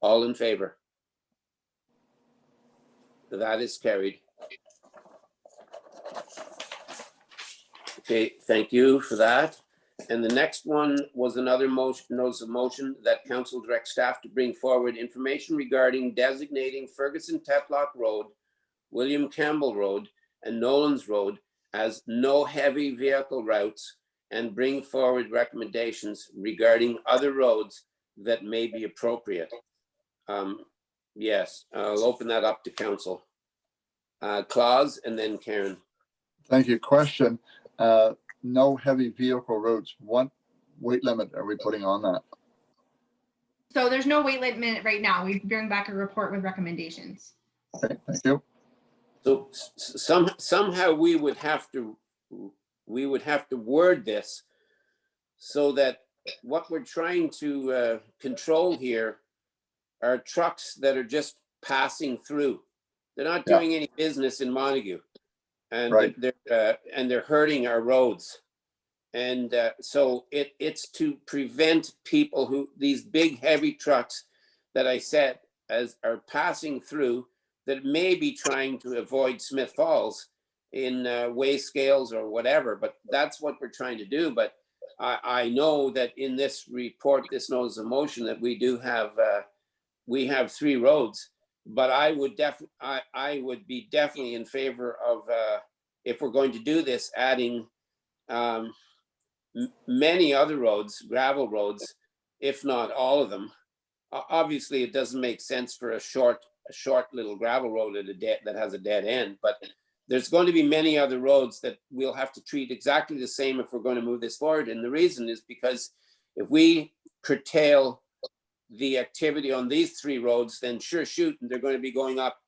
All in favor? That is carried. Okay, thank you for that. And the next one was another motion, notice of motion that council direct staff to bring forward information regarding designating Ferguson Tetlock Road, William Campbell Road, and Nolan's Road as no heavy vehicle routes and bring forward recommendations regarding other roads that may be appropriate. Yes, I'll open that up to council. Claus and then Karen. Thank you. Question, no heavy vehicle roads. What weight limit are we putting on that? So there's no weight limit right now. We bring back a report with recommendations. Okay, thank you. So somehow we would have to word this so that what we're trying to control here are trucks that are just passing through. They're not doing any business in Montague, and Right. they're hurting our roads. And so it's to prevent people who, these big heavy trucks that I said as are passing through that may be trying to avoid Smith Falls in weigh scales or whatever, but that's what we're trying to do. But I know that in this report, this notice of motion, that we do have, we have 3 roads, but I would be definitely in favor of, if we're going to do this, adding many other roads, gravel roads, if not all of them. Obviously, it doesn't make sense for a short little gravel road that has a dead end, but there's going to be many other roads that we'll have to treat exactly the same if we're going to move this forward. And the reason is because if we curtail the activity on these 3 roads, then sure shoot, they're going to be going up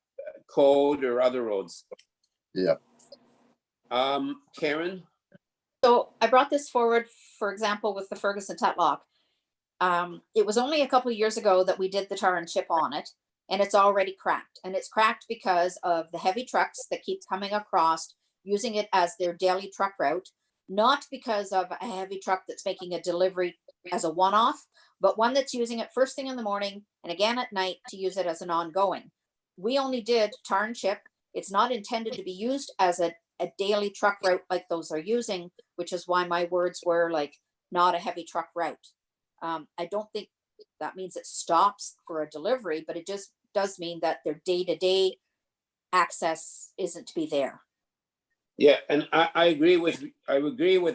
Code or other roads. Yeah. Karen? So I brought this forward, for example, with the Ferguson Tetlock. It was only a couple of years ago that we did the tar and chip on it, and it's already cracked. And it's cracked because of the heavy trucks that keep coming across, using it as their daily truck route, not because of a heavy truck that's making a delivery as a one-off, but one that's using it first thing in the morning and again at night to use it as an ongoing. We only did tar and chip. It's not intended to be used as a daily truck route like those are using, which is why my words were like not a heavy truck route. I don't think that means it stops for a delivery, but it just does mean that their day-to-day access isn't to be there. Yeah, and I agree with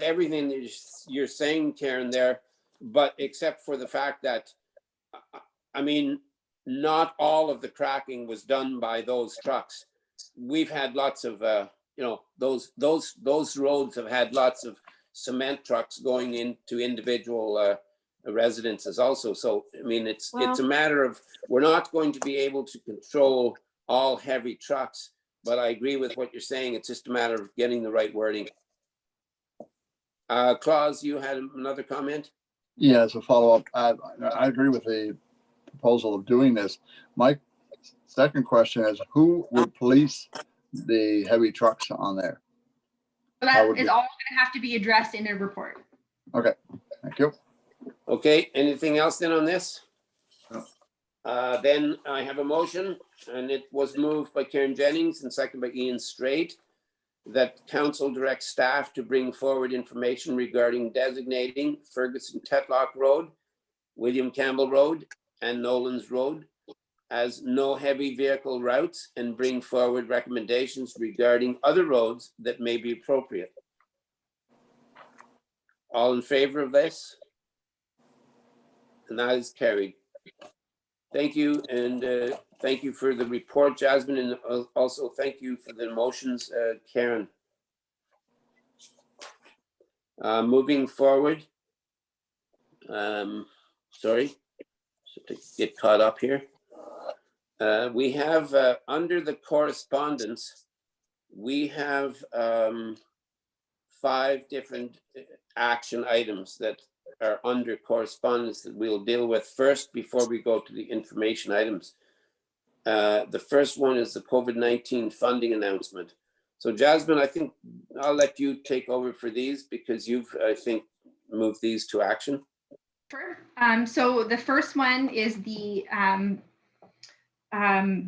everything that you're saying, Karen, there, but except for the fact that, I mean, not all of the cracking was done by those trucks. We've had lots of, those roads have had lots of cement trucks going into individual residences also. So, I mean, it's a matter of, we're not going to be able to control all heavy trucks, but I agree with what you're saying. It's just a matter of getting the right wording. Claus, you had another comment? Yeah, as a follow-up, I agree with the proposal of doing this. My second question is, who would police the heavy trucks on there? So that is all going to have to be addressed in a report. Okay, thank you. Okay, anything else then on this? No. Then I have a motion, and it was moved by Karen Jennings and seconded by Ian Straight, that council directs staff to bring forward information regarding designating Ferguson Tetlock Road, William Campbell Road, and Nolan's Road as no heavy vehicle routes, and bring forward recommendations regarding other roads that may be appropriate. All in favor of this? And that is carried. Thank you, and thank you for the report, Jasmine, and also thank you for the motions, Karen. Moving forward. Sorry, to get caught up here. We have under the correspondence, we have 5 different action items that are under correspondence that we'll deal with first before we go to the information items. The first one is the COVID-19 funding announcement. So Jasmine, I think I'll let you take over for these because you've, I think, moved these to action. Sure. So the first one is the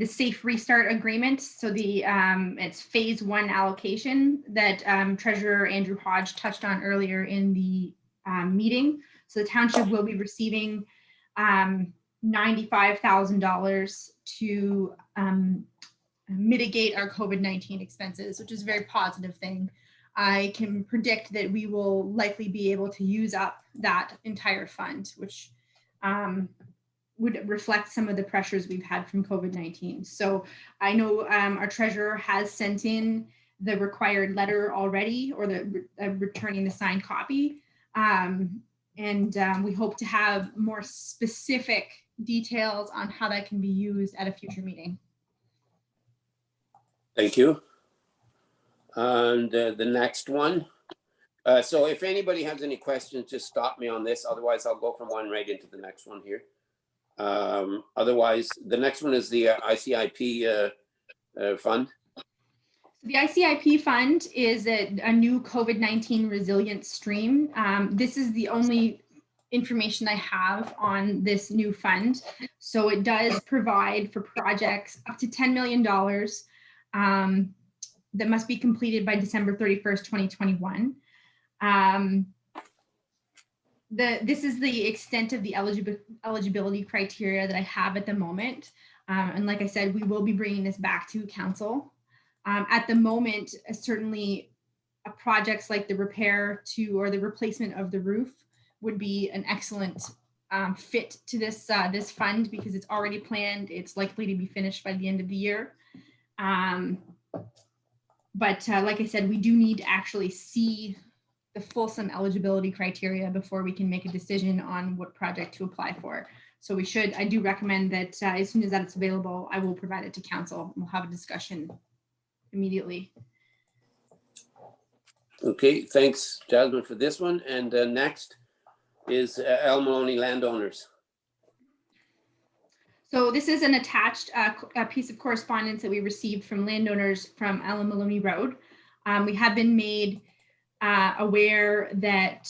Safe Restart Agreement. So the it's phase 1 allocation that Treasurer Andrew Hodge touched on earlier in the meeting. So the township will be receiving $95,000 to mitigate our COVID-19 expenses, which is a very positive thing. I can predict that we will likely be able to use up that entire fund, which would reflect some of the pressures we've had from COVID-19. So I know our treasurer has sent in the required letter already, or the returning the signed copy. We hope to have more specific details on how that can be used at a future meeting. Thank you. And the next one. So if anybody has any questions, just stop me on this. Otherwise, I'll go from one right into the next one here. Otherwise, the next one is the ICIP fund. The ICIP fund is a new COVID-19 resilience stream. This is the only information I have on this new fund. So it does provide for projects up to $10 million that must be completed by December 31st, 2021. This is the extent of the eligibility criteria that I have at the moment. And like I said, we will be bringing this back to council. At the moment, certainly projects like the repair to or the replacement of the roof would be an excellent fit to this this fund because it's already planned. It's likely to be finished by the end of the year. But like I said, we do need to actually see the fulsome eligibility criteria before we can make a decision on what project to apply for. So we should, I do recommend that as soon as that it's available, I will provide it to council. We'll have a discussion immediately. Okay, thanks, Jasmine, for this one. And next is L. Maloney Landowners. So this is an attached piece of correspondence that we received from landowners from Ellen Maloney Road. We have been made aware that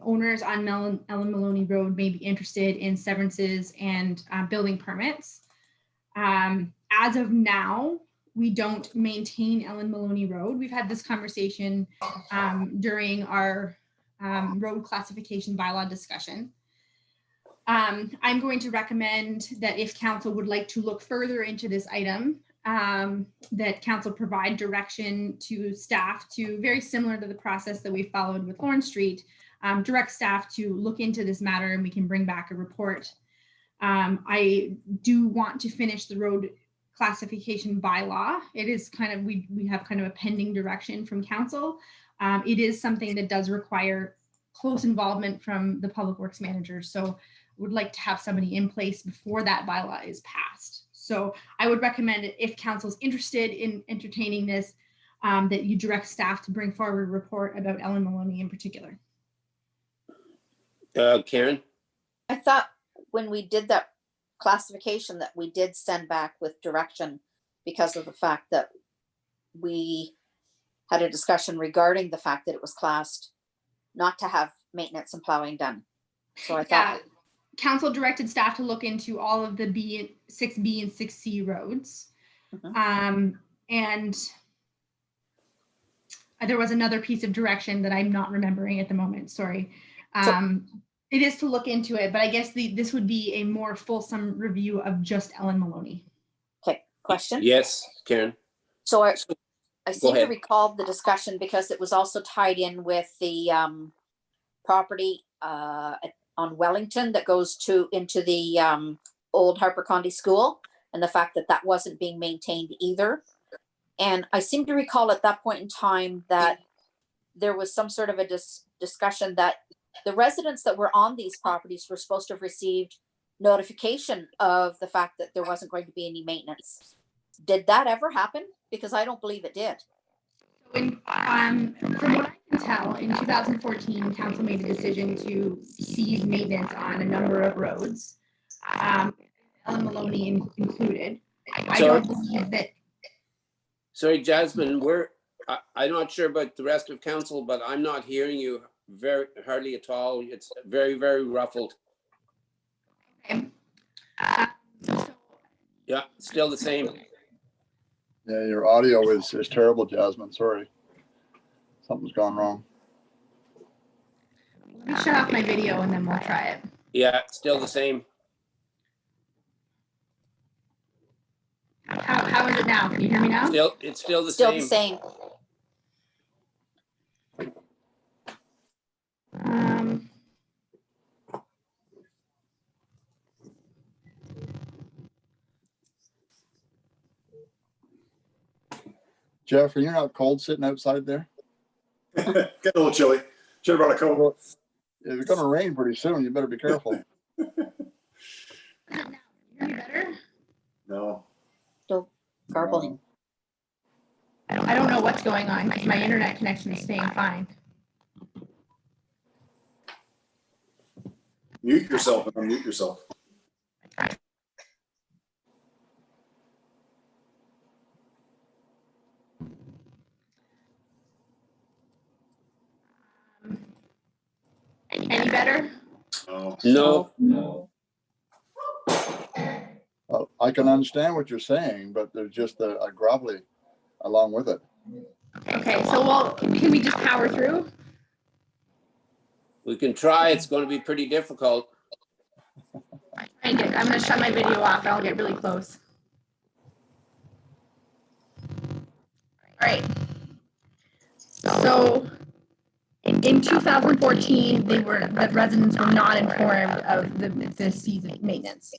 owners on Ellen Maloney Road may be interested in severances and building permits. As of now, we don't maintain Ellen Maloney Road. We've had this conversation during our road classification bylaw discussion. I'm going to recommend that if council would like to look further into this item, that council provide direction to staff to, very similar to the process that we followed with Lawrence Street, direct staff to look into this matter and we can bring back a report. I do want to finish the road classification bylaw. It is kind of, we have kind of a pending direction from council. It is something that does require close involvement from the public works manager. So would like to have somebody in place before that bylaw is passed. So I would recommend if council's interested in entertaining this, that you direct staff to bring forward a report about Ellen Maloney in particular. Karen? I thought when we did that classification that we did send back with direction because of the fact that we had a discussion regarding the fact that it was classed not to have maintenance and plowing done. So I thought council directed staff to look into all of the 6B and 6C roads. And there was another piece of direction that I'm not remembering at the moment, sorry. So- It is to look into it, but I guess this would be a more fulsome review of just Ellen Maloney. Okay, question? Yes, Karen. So I Go seem to ahead. recall the discussion because it was also tied in with the property on Wellington that goes into the old Harper County School, and the fact that that wasn't being maintained either. And I seem to recall at that point in time that there was some sort of a discussion that the residents that were on these properties were supposed to have received notification of the fact that there wasn't going to be any maintenance. Did that ever happen? Because I don't believe it did. From what I can tell, in 2014, council made a decision to cease maintenance on a number of roads, Ellen Maloney included. I So- don't believe that. Sorry, Jasmine, I'm not sure about the rest of council, but I'm not hearing you hardly at all. It's very, very ruffled. So Yeah, still the same. Yeah, your audio is terrible, Jasmine. Sorry. Something's gone wrong. let me shut off my video and then we'll try it. Yeah, still the same. How is it now? Can you hear me now? It's still the Still same. the same. Jeff, are you not cold sitting outside there? Get a little chilly. Should have brought a coat. If it's gonna rain pretty soon, you better be careful. Hear me better? No. Still garbling. I don't know what's going on because my internet connection is staying fine. Mute yourself and unmute yourself. Any better? No. No, I can understand what you're saying, but there's just a grovelly along with it. Okay, so can we just power through? we can try. It's going to be pretty difficult. I'm gonna shut my video off. I'll get really close. All right. So in 2014, the residents were not informed of the season maintenance.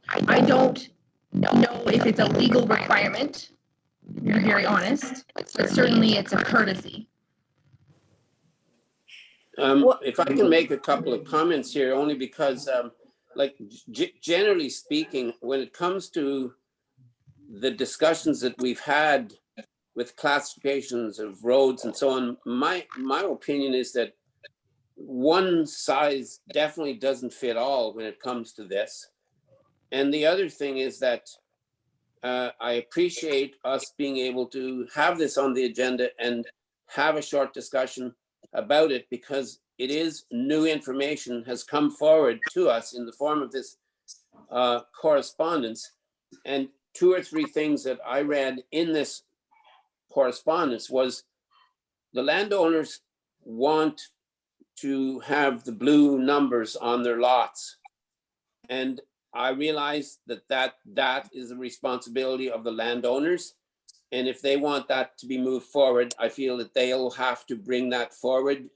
I don't know if it's a legal requirement, to be very honest, but certainly it's a courtesy. If I can make a couple of comments here, only because, generally speaking, when it comes to the discussions that we've had with classifications of roads and so on, my opinion is that one size definitely doesn't fit all when it comes to this. And the other thing is that I appreciate us being able to have this on the agenda and have a short discussion about it, because it is new information has come forward to us in the form of this correspondence. And 2 or 3 things that I read in this correspondence was the landowners want to have the blue numbers on their lots. And I realize that is a responsibility of the landowners. And if they want that to be moved forward, I feel that they'll have to bring that forward,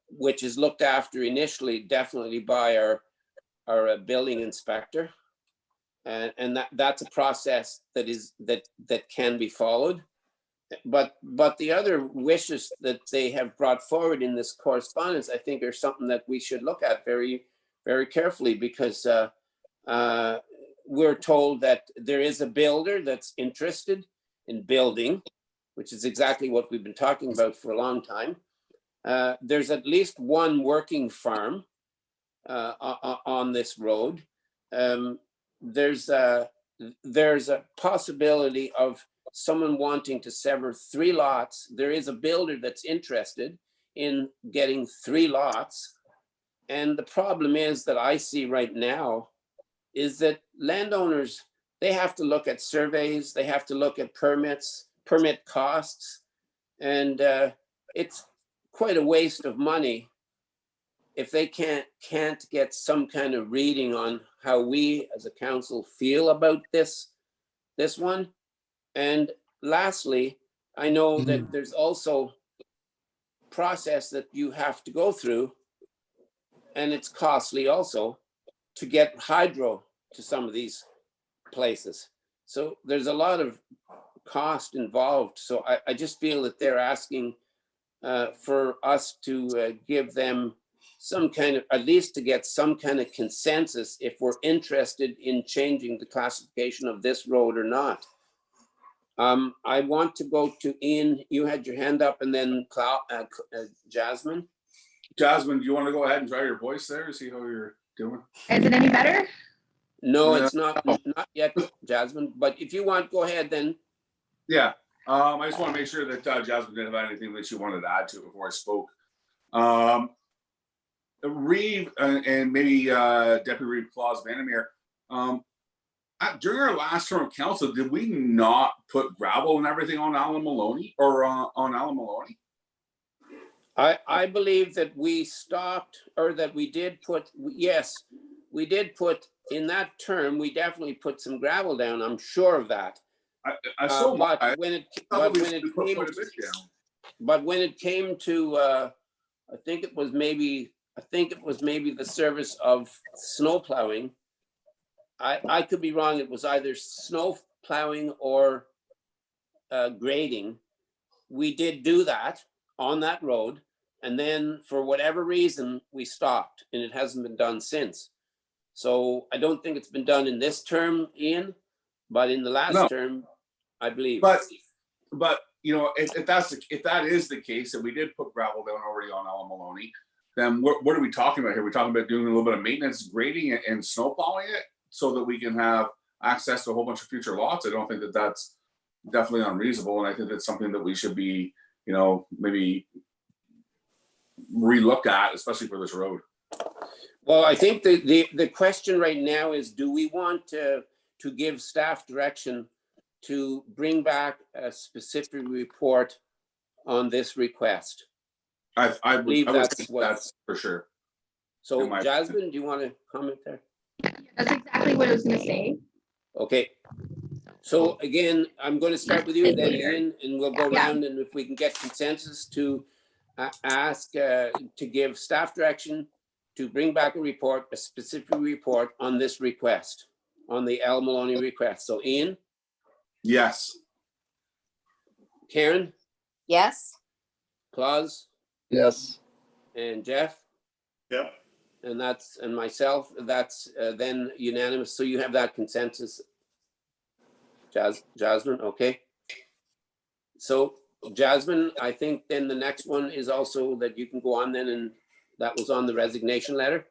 which is looked after initially, definitely by our building inspector. And that's a process that can be followed. But the other wishes that they have brought forward in this correspondence, I think, are something that we should look at very, very carefully, because we're told that there is a builder that's interested in building, which is exactly what we've been talking about for a long time. There's at least one working farm on this road. There's a possibility of someone wanting to sever 3 lots. There is a builder that's interested in getting 3 lots. And the problem is that I see right now is that landowners, they have to look at surveys, they have to look at permits, permit costs. And it's quite a waste of money if they can't get some kind of reading on how we as a council feel about this one. And lastly, I know that there's also process that you have to go through, and it's costly also to get hydro to some of these places. So there's a lot of cost involved. So I just feel that they're asking for us to give them some kind of, at least to get some kind of consensus if we're interested in changing the classification of this road or not. I want to go to Ian. You had your hand up, and then Jasmine. Jasmine, do you want to go ahead and try your voice there to see how you're doing? Is it any better? No, it's not yet, Jasmine, but if you want, go ahead then. Yeah, I just want to make sure that Jasmine didn't have anything that she wanted to add to it before I spoke. Reeve and maybe Deputy Reeve Claus Vandermeer, during our last term of council, did we not put gravel and everything on Alan Maloney or on Alan Maloney? I believe that we stopped, or that we did put, yes, we did put in that term, we definitely put some gravel down. I'm sure of that. But when it came to, I think it was maybe the service of snow plowing. I could be wrong. It was either snow plowing or grading. We did do that on that road. And then for whatever reason, we stopped, and it hasn't been done since. So I don't think it's been done in this term, Ian, but in the last term, I believe. But you know, if that is the case, and we did put gravel down already on Alan Maloney, then what are we talking about here? We're talking about doing a little bit of maintenance, grading it, and snow plowing it so that we can have access to a whole bunch of future lots. I don't think that that's definitely unreasonable, and I think that's something that we should be, you know, maybe relook at, especially for this road. Well, I think the question right now is, do we want to give staff direction to bring back a specific report on this request? I believe that's for sure. So Jasmine, do you want to comment there? That's exactly what I was going to say. Okay. So again, I'm going to start with you, then Ian, and we'll go around, and if we can get consensus to ask to give staff direction to bring back a specific report on this request, on the Al Maloney request. So Ian? Yes. Karen? Yes. Claus? Yes. And Jeff? Yep. And myself, that's then unanimous. So you have that consensus, Jasmine, okay? So Jasmine, I think then the next one is also that you can go on then, and that was on the resignation letter.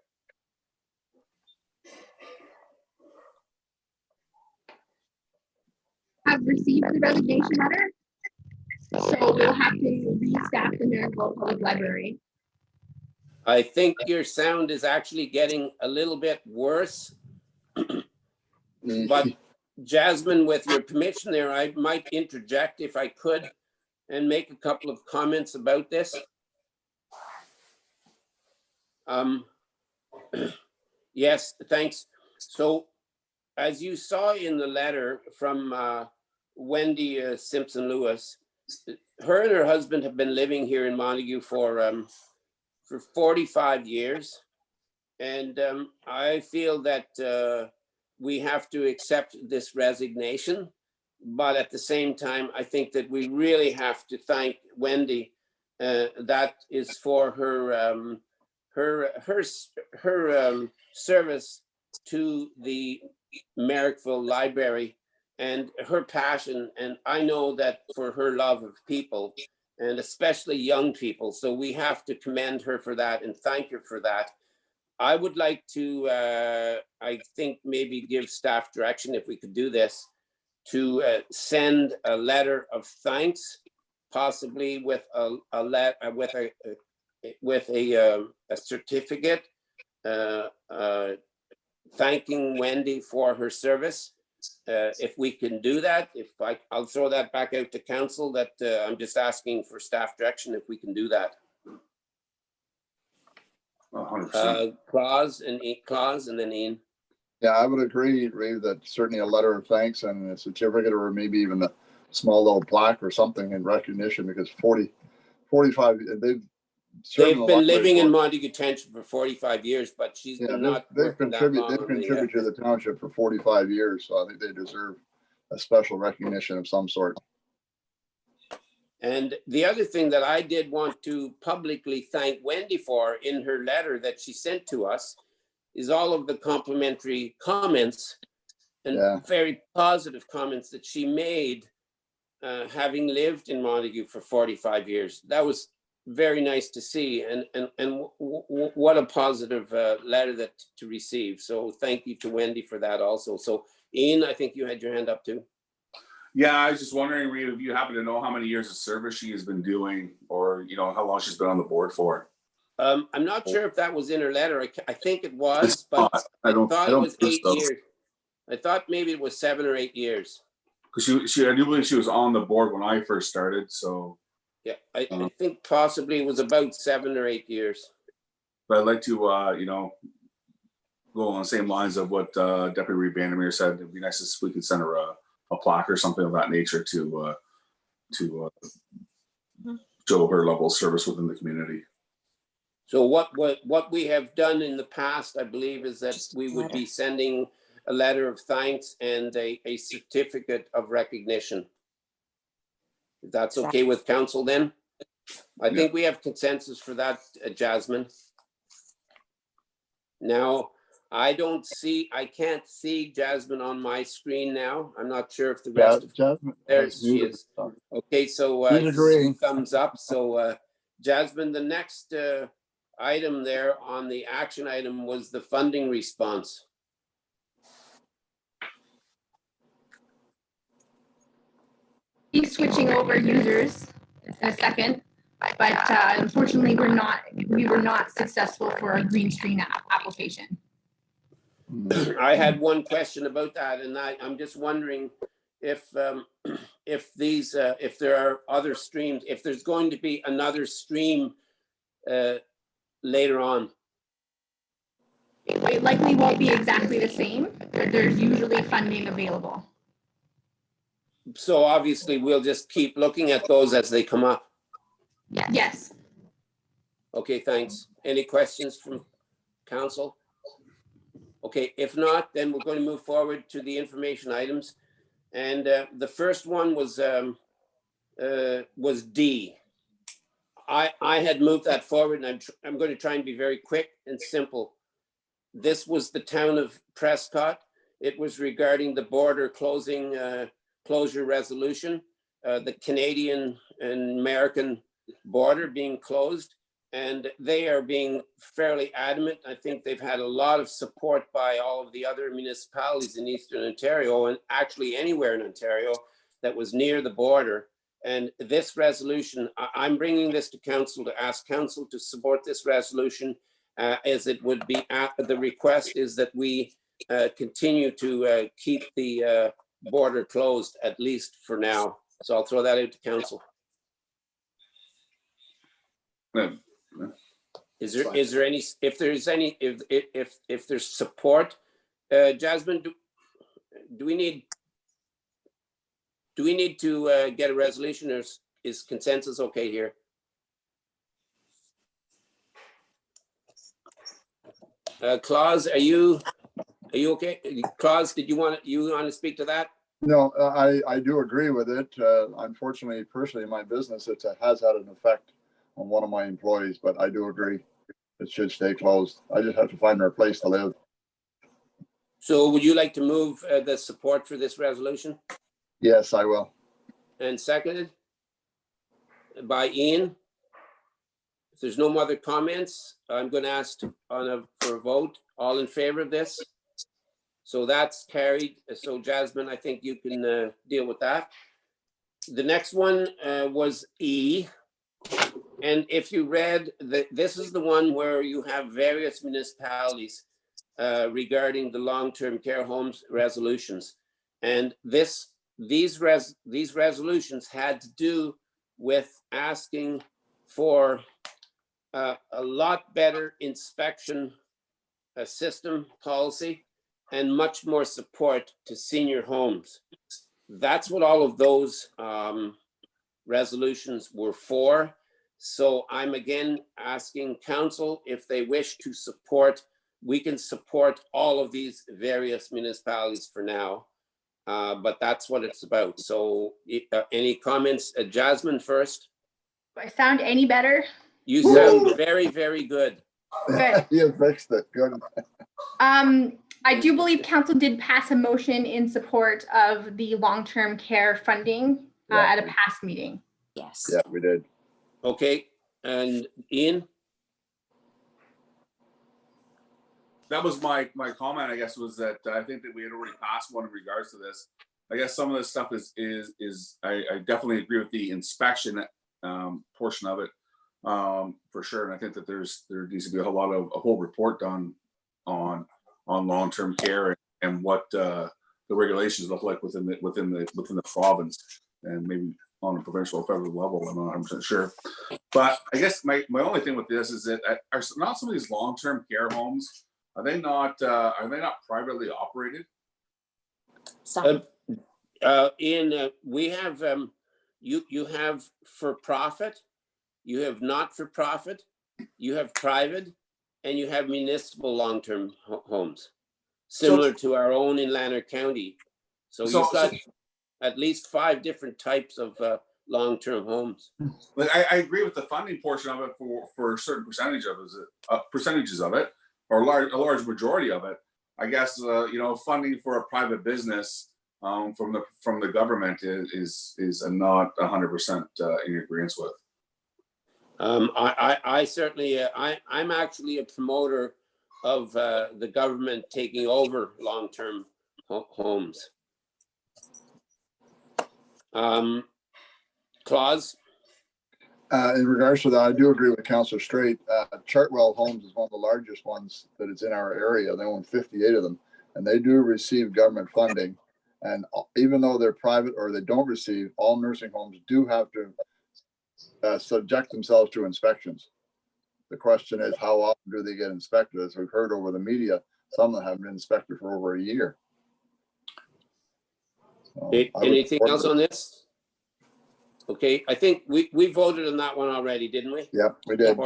I've received the resignation letter, so we'll have to restaff the Marrickville Public Library. I think your sound is actually getting a little bit worse. But Jasmine, with your permission there, I might interject if I could and make a couple of comments about this. Yes, thanks. So as you saw in the letter from Wendy Simpson Lewis, her and her husband have been living here in Montague for 45 years. And I feel that we have to accept this resignation. But at the same time, I think that we really have to thank Wendy. That is for her service to the Marrickville Library and her passion. And I know that for her love of people, and especially young people. So we have to commend her for that and thank her for that. I would like to, I think maybe give staff direction, if we could do this, to send a letter of thanks, possibly with a certificate thanking Wendy for her service, if we can do that, I'll throw that back out to council, that I'm just asking for staff direction if we can do that. 100%. Claus and then Ian. Yeah, I would agree, Ray, that certainly a letter of thanks and a certificate, or maybe even a small little plaque or something in recognition, because 45, They've been living in Montague Township for 45 years, but she's Yeah, not they've working that long. contributed to the township for 45 years, so I think they deserve a special recognition of some sort. And the other thing that I did want to publicly thank Wendy for in her letter that she sent to us is all of the complimentary comments and very positive comments that she made, having lived in Montague for 45 years. That was very nice to see, and what a positive letter to receive. So thank you to Wendy for that also. So Ian, I think you had your hand up too. Yeah, I was just wondering, Rita, if you happen to know how many years of service she has been doing, or how long she's been on the board for. I'm not sure if that was in her letter. I think it was, but I thought it was 8 years. I thought maybe it was 7 or 8 years. Because I do believe she was on the board when I first started. So yeah, I think possibly it was about 7 or 8 years. But I'd like to, go on the same lines of what Deputy Reed Vandermeer said. It'd be nice if we could send her a plaque or something of that nature to show her level of service within the community. So what we have done in the past, I believe, is that we would be sending a letter of thanks and a certificate of recognition. If that's okay with council, then I think we have consensus for that, Jasmine. Now, I can't see Jasmine on my screen now. I'm not sure if the rest of Jasmine, there she is. Okay, so thumbs up. So Jasmine, the next item there on the action item was the funding response. Be switching over users in a second, but unfortunately we were not successful for a green screen application. I had one question about that, and I'm just wondering if there are other streams, if there's going to be another stream later on. It likely won't be exactly the same, but there's usually funding available. So obviously we'll just keep looking at those as they come up. Yes. Okay, thanks. Any questions from council? Okay, if not, then we're going to move forward to the information items. And the first one was D. I had moved that forward, and I'm going to try and be very quick and simple. This was the town of Prescott. It was regarding the border closure resolution, the Canadian and American border being closed. And they are being fairly adamant. I think they've had a lot of support by all of the other municipalities in Eastern Ontario, and actually anywhere in Ontario that was near the border. And this resolution, I'm bringing this to council to ask council to support this resolution, as it would be, the request is that we continue to keep the border closed, at least for now. So I'll throw that out to council. Is there any, if there's support, Jasmine, do we need to get a resolution, or is consensus okay here? Claus, are you okay? Claus, did you want to speak to that? No, I do agree with it. Unfortunately, personally, in my business, it has had an effect on one of my employees, but I do agree it should stay closed. I just have to find her a place to live. So would you like to move the support for this resolution? Yes, I will. And seconded by Ian. If there's no other comments, I'm going to ask for a vote. All in favor of this? So that's carried. So Jasmine, I think you can deal with that. The next one was E. And if you read, this is the one where you have various municipalities regarding the long-term care homes resolutions. And these resolutions had to do with asking for a lot better inspection system policy and much more support to senior homes. That's what all of those resolutions were for. So I'm again asking council if they wish to support, we can support all of these various municipalities for now. But that's what it's about. So any comments? Jasmine first. Do I sound any better? You sound very, very good. Good. You fixed it. Good. I do believe council did pass a motion in support of the long-term care funding at a past meeting. Yes. Yeah, we did. Okay, and Ian? That was my comment, I guess, was that I think that we had already passed one in regards to this. I guess some of this stuff is I definitely agree with the inspection portion of it for sure. And I think that there needs to be a whole report done on long-term care and what the regulations look like within the province, and maybe on a provincial or federal level. I'm not 100% sure. But I guess my only thing with this is that are not some of these long-term care homes, are they not privately operated? Some, Ian, we have you have for profit, you have not for profit, you have private, and you have municipal long-term homes, similar to our own in Lanark County. So you've got at least 5 different types of long-term homes. But I agree with the funding portion of it for a certain percentage of it, percentages of it, or a large majority of it. I guess funding for a private business from the government is not 100% in agreement with. I certainly I'm actually a promoter of the government taking over long-term homes. Claus? In regards to that, I do agree with Councillor Straight. Chartwell Homes is one of the largest ones that is in our area. They own 58 of them, and they do receive government funding. And even though they're private or they don't receive, all nursing homes do have to subject themselves to inspections. The question is, how often do they get inspected? As we've heard over the media, some of them haven't been inspected for over a year. So anything else on this? Okay, I think we voted on that one already, didn't we? Yeah, we did.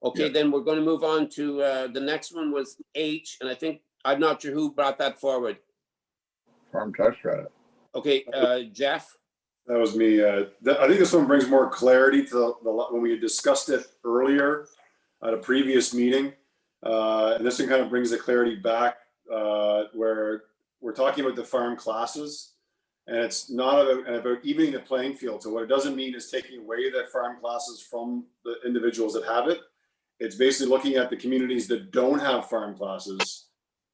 Okay, then we're going to move on to the next one was H, and I think I'm not sure who brought that forward. Farm tax credit. Okay, Jeff. That was me. I think this one brings more clarity to when we had discussed it earlier at a previous meeting. And this one kind of brings the clarity back where we're talking about the farm classes, and it's not about evening the playing field. So what it doesn't mean is taking away the farm classes from the individuals that have it. It's basically looking at the communities that don't have farm classes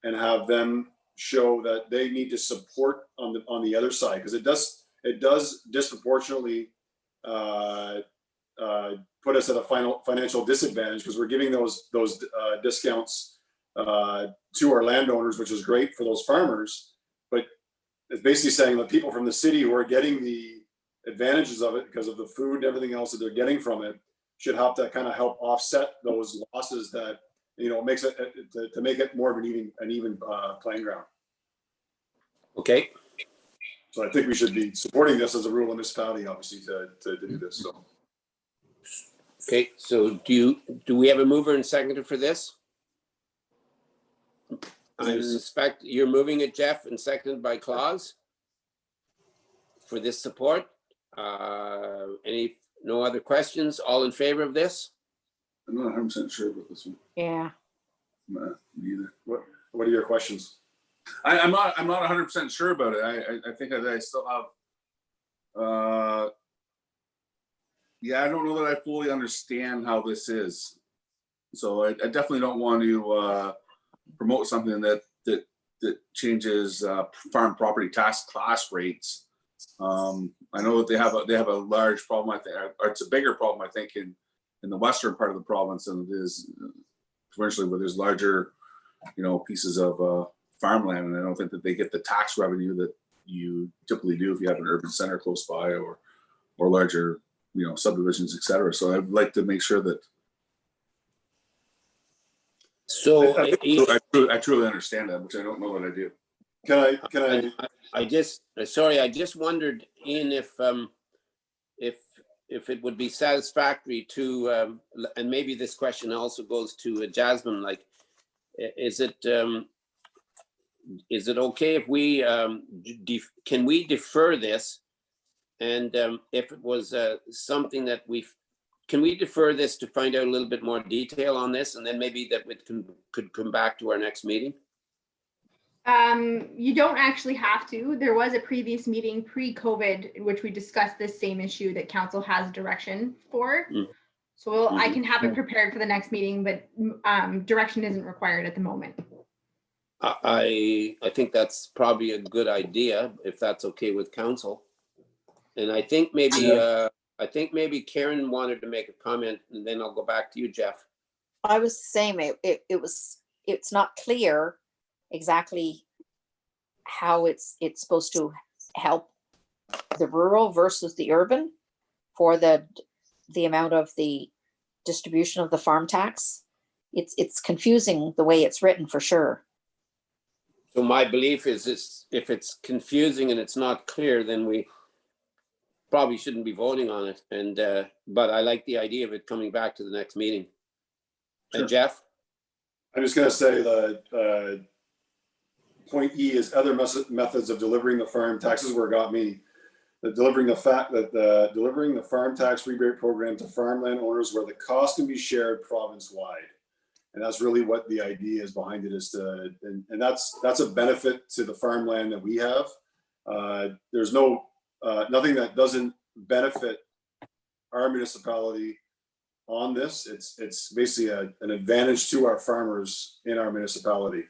and have them show that they need to support on the other side, because it does disproportionately put us at a financial disadvantage, because we're giving those discounts to our landowners, which is great for those farmers, but it's basically saying that people from the city who are getting the advantages of it because of the food and everything else that they're getting from it should have to kind of help offset those losses that makes it to make it more of an even playing ground. Okay. So I think we should be supporting this as a rural municipality, obviously, to do this. So. Okay, so do we have a mover and seconder for this? I suspect you're moving it, Jeff, and seconded by Claus for this support. No other questions? All in favor of this? I'm not 100% sure about this one. yeah. Me either. What are your questions? I'm not 100% sure about it. I think that I still have. I don't know that I fully understand how this is. So I definitely don't want to promote something that changes farm property tax class rates. I know that they have a large problem. I think, or it's a bigger problem, I think, in the western part of the province than it is provincially, where there's larger, pieces of farmland, and I don't think that they get the tax revenue that you typically do if you have an urban center close by or larger, subdivisions, et cetera. So I'd like to make sure that So I truly understand that, which I don't know that I do. Can I, I just wondered, Ian, if it would be satisfactory to, and maybe this question also goes to Jasmine, like, is it okay if we, can we defer this? And if it was something that can we defer this to find out a little bit more detail on this, and then maybe that we could come back to our next meeting? You don't actually have to. There was a previous meeting pre-COVID in which we discussed this same issue that council has direction for. So I can have it prepared for the next meeting, but direction isn't required at the moment. I think that's probably a good idea, if that's okay with council. And I think maybe Karen wanted to make a comment, and then I'll go back to you, Jeff. I was the same. It's not clear exactly how it's supposed to help the rural versus the urban for the amount of the distribution of the farm tax. It's confusing the way it's written, for sure. So my belief is if it's confusing and it's not clear, then we probably shouldn't be voting on it. And but I like the idea of it coming back to the next meeting. Sure. And Jeff? I'm just gonna say that point E is other methods of delivering the farm taxes where it got me. Delivering the farm tax rebate program to farmland owners where the cost can be shared province-wide. And that's really what the idea is behind it, is to, and that's a benefit to the farmland that we have. There's nothing that doesn't benefit our municipality on this. It's basically an advantage to our farmers in our municipality.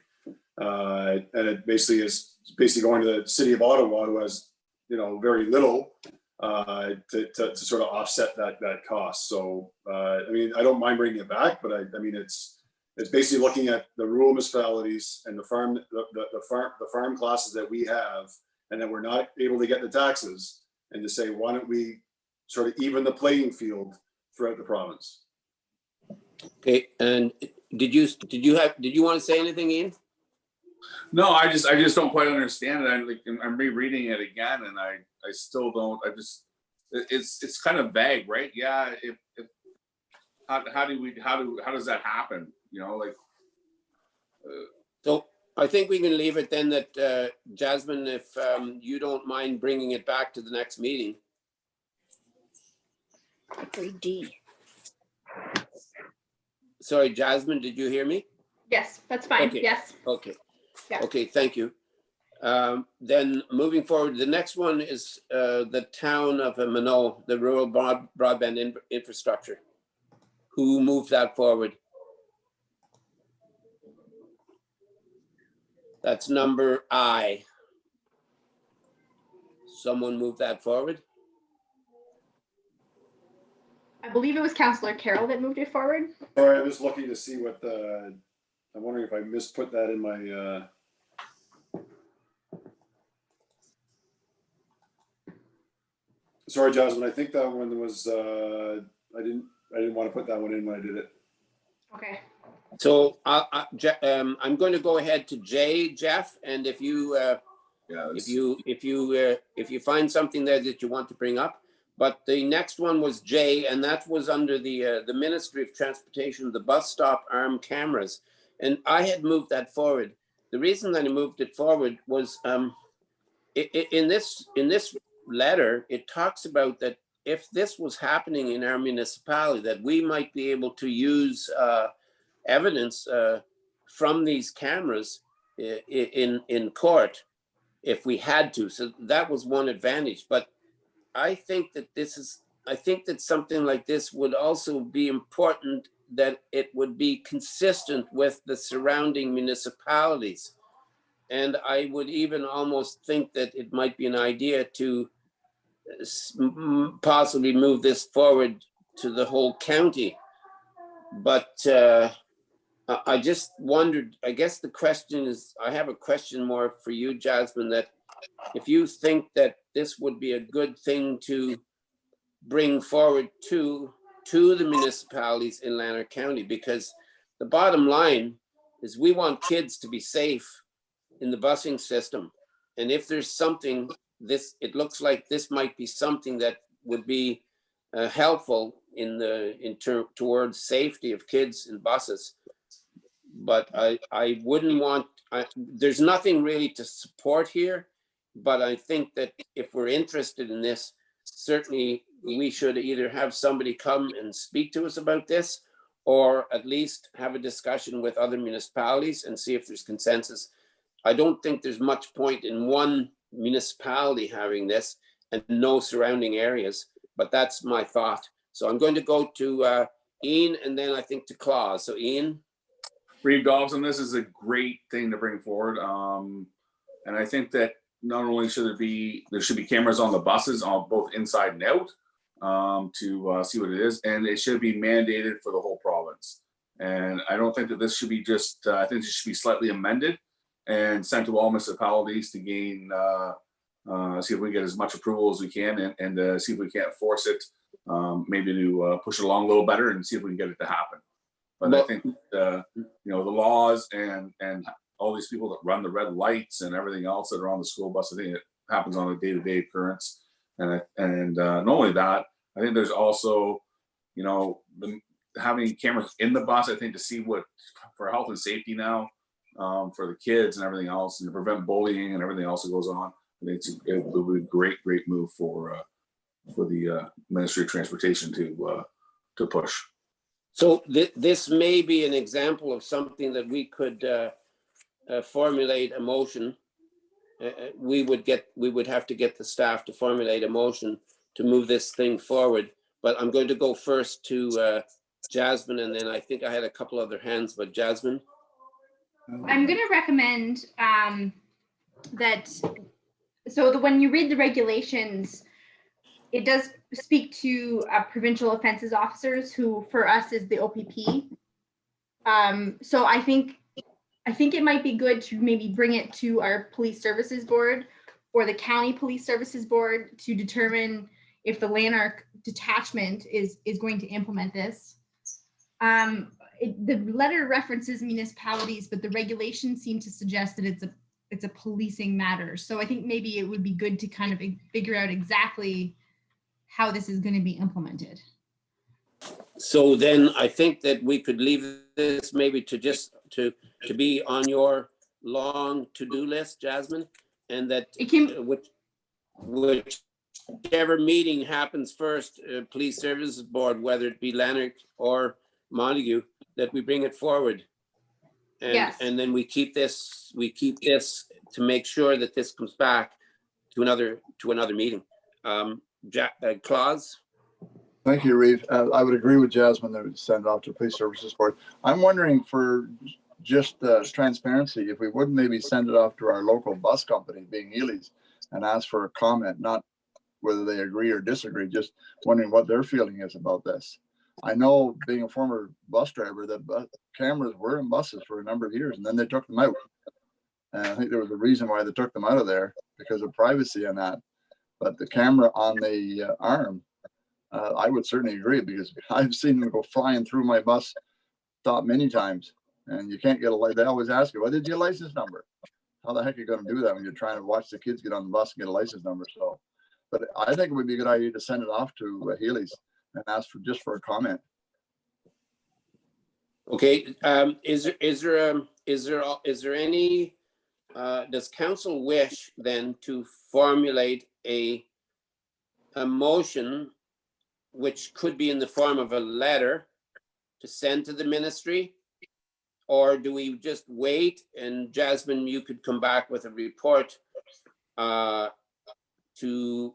And it basically is going to the city of Ottawa, who has, very little to sort of offset that cost. So, I mean, I don't mind bringing it back, but I mean, it's basically looking at the rural municipalities and the farm classes that we have, and that we're not able to get the taxes, and to say, why don't we sort of even the playing field throughout the province? Okay, and did you want to say anything, Ian? No, I just don't quite understand it. I'm rereading it again, and I still don't. It's kind of vague, right? Yeah. How does that happen? So I think we can leave it then that Jasmine, if you don't mind bringing it back to the next meeting. D. Sorry, Jasmine, did you hear me? Yes, that's fine. Okay. Yes. Okay. Yeah. Okay, thank you. Then moving forward, the next one is the town of Minot, the rural broadband infrastructure. Who moved that forward? That's number I. Someone move that forward? I believe it was Councillor Carroll that moved it forward. Sorry, I'm just looking to see what I'm wondering if I misput that in my, sorry, Jasmine, I think that one was, I didn't want to put that one in when I did it. Okay. So I'm going to go ahead to J, Jeff, and if you if you find something there that you want to bring up. But the next one was J, and that was under the Ministry of Transportation, the bus stop arm cameras, and I had moved that forward. The reason that I moved it forward was in this letter, it talks about that if this was happening in our municipality, that we might be able to use evidence from these cameras in court if we had to. So that was one advantage. But I think that something like this would also be important, that it would be consistent with the surrounding municipalities. And I would even almost think that it might be an idea to possibly move this forward to the whole county. But I just wondered, I guess the question is, I have a question more for you, Jasmine, that if you think that this would be a good thing to bring forward to the municipalities in Lanark County, because the bottom line is we want kids to be safe in the busing system. And if there's something, it looks like this might be something that would be helpful towards safety of kids in buses. But I wouldn't want, there's nothing really to support here, but I think that if we're interested in this, certainly we should either have somebody come and speak to us about this, or at least have a discussion with other municipalities and see if there's consensus. I don't think there's much point in one municipality having this and no surrounding areas, but that's my thought. So I'm going to go to Ian and then I think to Claus. So Ian. Reeve Dobson, this is a great thing to bring forward. And I think that not only should there should be cameras on the buses on both inside and out to see what it is, and it should be mandated for the whole province. And I don't think that this should be just, I think it should be slightly amended and sent to all municipalities to gain, see if we get as much approval as we can and see if we can't force it, maybe to push it along a little better and see if we can get it to happen. But I think, the laws and all these people that run the red lights and everything else that are on the school bus, I think it happens on a day-to-day occurrence. And not only that, I think there's also, having cameras in the bus, I think to see what, for health and safety now, for the kids and everything else, and to prevent bullying and everything else that goes on. I think it would be a great move for the Ministry of Transportation to push. So this may be an example of something that we could formulate a motion. We would have to get the staff to formulate a motion to move this thing forward. But I'm going to go first to Jasmine, and then I think I had a couple other hands, but Jasmine. I'm going to recommend when you read the regulations, it does speak to provincial offenses officers, who for us is the OPP. So I think it might be good to maybe bring it to our police services board or the county police services board to determine if the Lanark detachment is going to implement this. The letter references municipalities, but the regulations seem to suggest that it's a policing matter. So I think maybe it would be good to kind of figure out exactly how this is going to be implemented. So then I think that we could leave this maybe to just to be on your long to-do list, Jasmine, and that it can, whichever meeting happens first, police services board, whether it be Lanark or Montague, that we bring it forward. And, yes. And then we keep this to make sure that this comes back to another meeting. Claus? Thank you, Reeve. I would agree with Jasmine that we send it off to Police Services Board. I'm wondering, for just transparency, if we wouldn't maybe send it off to our local bus company, being Ely's, and ask for a comment, not whether they agree or disagree, just wondering what their feeling is about this. I know, being a former bus driver, that cameras were in buses for a number of years, and then they took them out. And I think there was a reason why they took them out of there, because of privacy and that. But the camera on the arm, I would certainly agree, because I've seen them go flying through my bus stop many times, and you can't get a license. They always ask you, "What is your license number?" How the heck are you going to do that when you're trying to watch the kids get on the bus and get a license number? So, but I think it would be a good idea to send it off to Healy's and ask for a comment. Okay. Is there any? Does council wish then to formulate a motion, which could be in the form of a letter to send to the ministry? Or do we just wait, and Jasmine, you could come back with a report to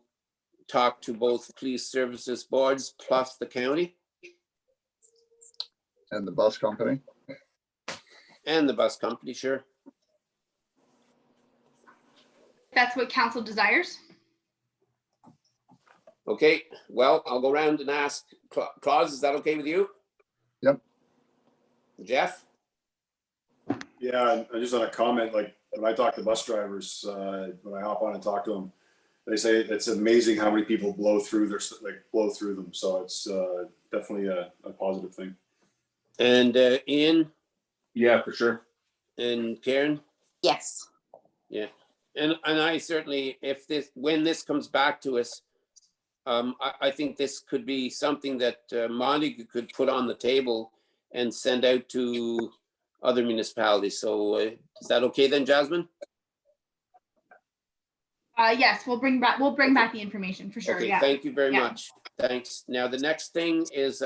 talk to both police services boards plus the county? And the bus company? And the bus company, sure. That's what council desires. Okay, well, I'll go around and ask. Claus, is that okay with you? Yep. Jeff? Yeah, and just on a comment, like when I talk to bus drivers, when I hop on and talk to them, they say it's amazing how many people blow through them. So it's definitely a positive thing. And Ian Yeah, for sure. and Karen? Yes. Yeah, and I certainly, when this comes back to us, I think this could be something that Montague could put on the table and send out to other municipalities. So is that okay then, Jasmine? Yes, we'll bring back the information for sure. Okay, Yeah. thank you very Yeah. much. Thanks. Now, the next thing is,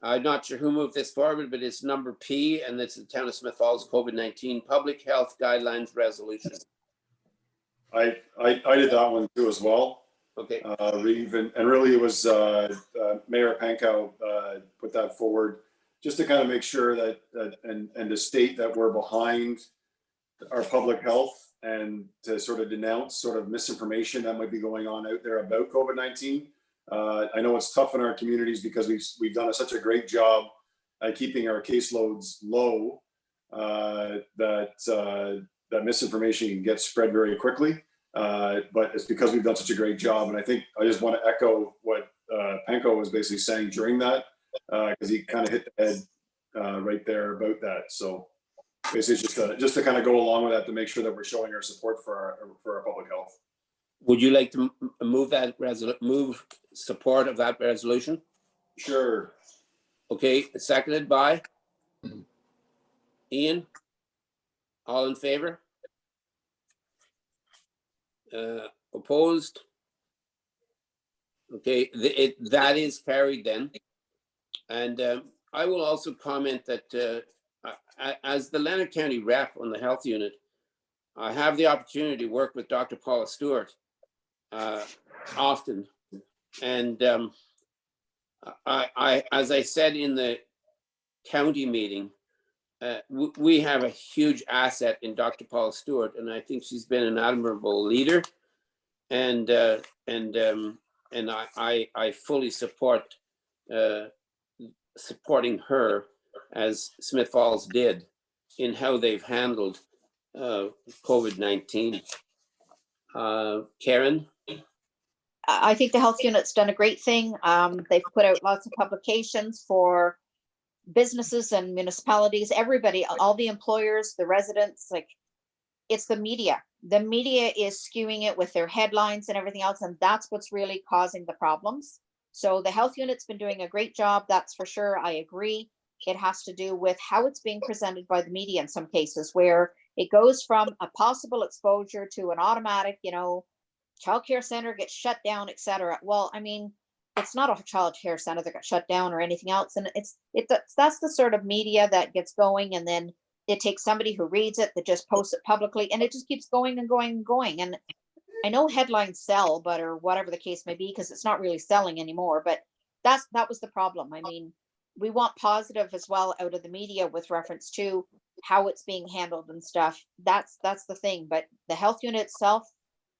I'm not sure who moved this forward, but it's number P, and it's the Town of Smith Falls COVID-19 Public Health Guidelines Resolution. I did that one too as well. Okay, Reeve, and really it was Mayor Pankow put that forward just to kind of make sure that and to state that we're behind our public health and to sort of denounce sort of misinformation that might be going on out there about COVID-19. I know it's tough in our communities because we've done such a great job at keeping our caseloads low that misinformation can get spread very quickly. But it's because we've done such a great job. And I think I just want to echo what Pankow was basically saying during that, because he kind of hit the head right there about that. So basically just to kind of go along with that, to make sure that we're showing our support for our public health. would you like to move support of that resolution? Sure. Okay, seconded by Ian. All in favor? Opposed? Okay, that is carried then. And I will also comment that as the Leonard County rep on the health unit, I have the opportunity to work with Dr. Paula Stewart often. And as I said in the county meeting, we have a huge asset in Dr. Paula Stewart, and I think she's been an admirable leader. And I fully support supporting her, as Smith Falls did, in how they've handled COVID-19. Karen? I think the health unit's done a great thing. They've put out lots of publications for businesses and municipalities, everybody, all the employers, the residents. Like, it's the media. The media is skewing it with their headlines and everything else, and that's what's really causing the problems. So the health unit's been doing a great job, that's for sure. I agree. It has to do with how it's being presented by the media in some cases, where it goes from a possible exposure to an automatic, childcare center gets shut down, etc. Well, I mean, it's not a child care center that got shut down or anything else. And that's the sort of media that gets going, and then it takes somebody who reads it that just posts it publicly, and it just keeps going and going and going. And I know headlines sell, or whatever the case may be, because it's not really selling anymore. But that was the problem. I mean, we want positive as well out of the media with reference to how it's being handled and stuff. That's the thing. But the health unit itself,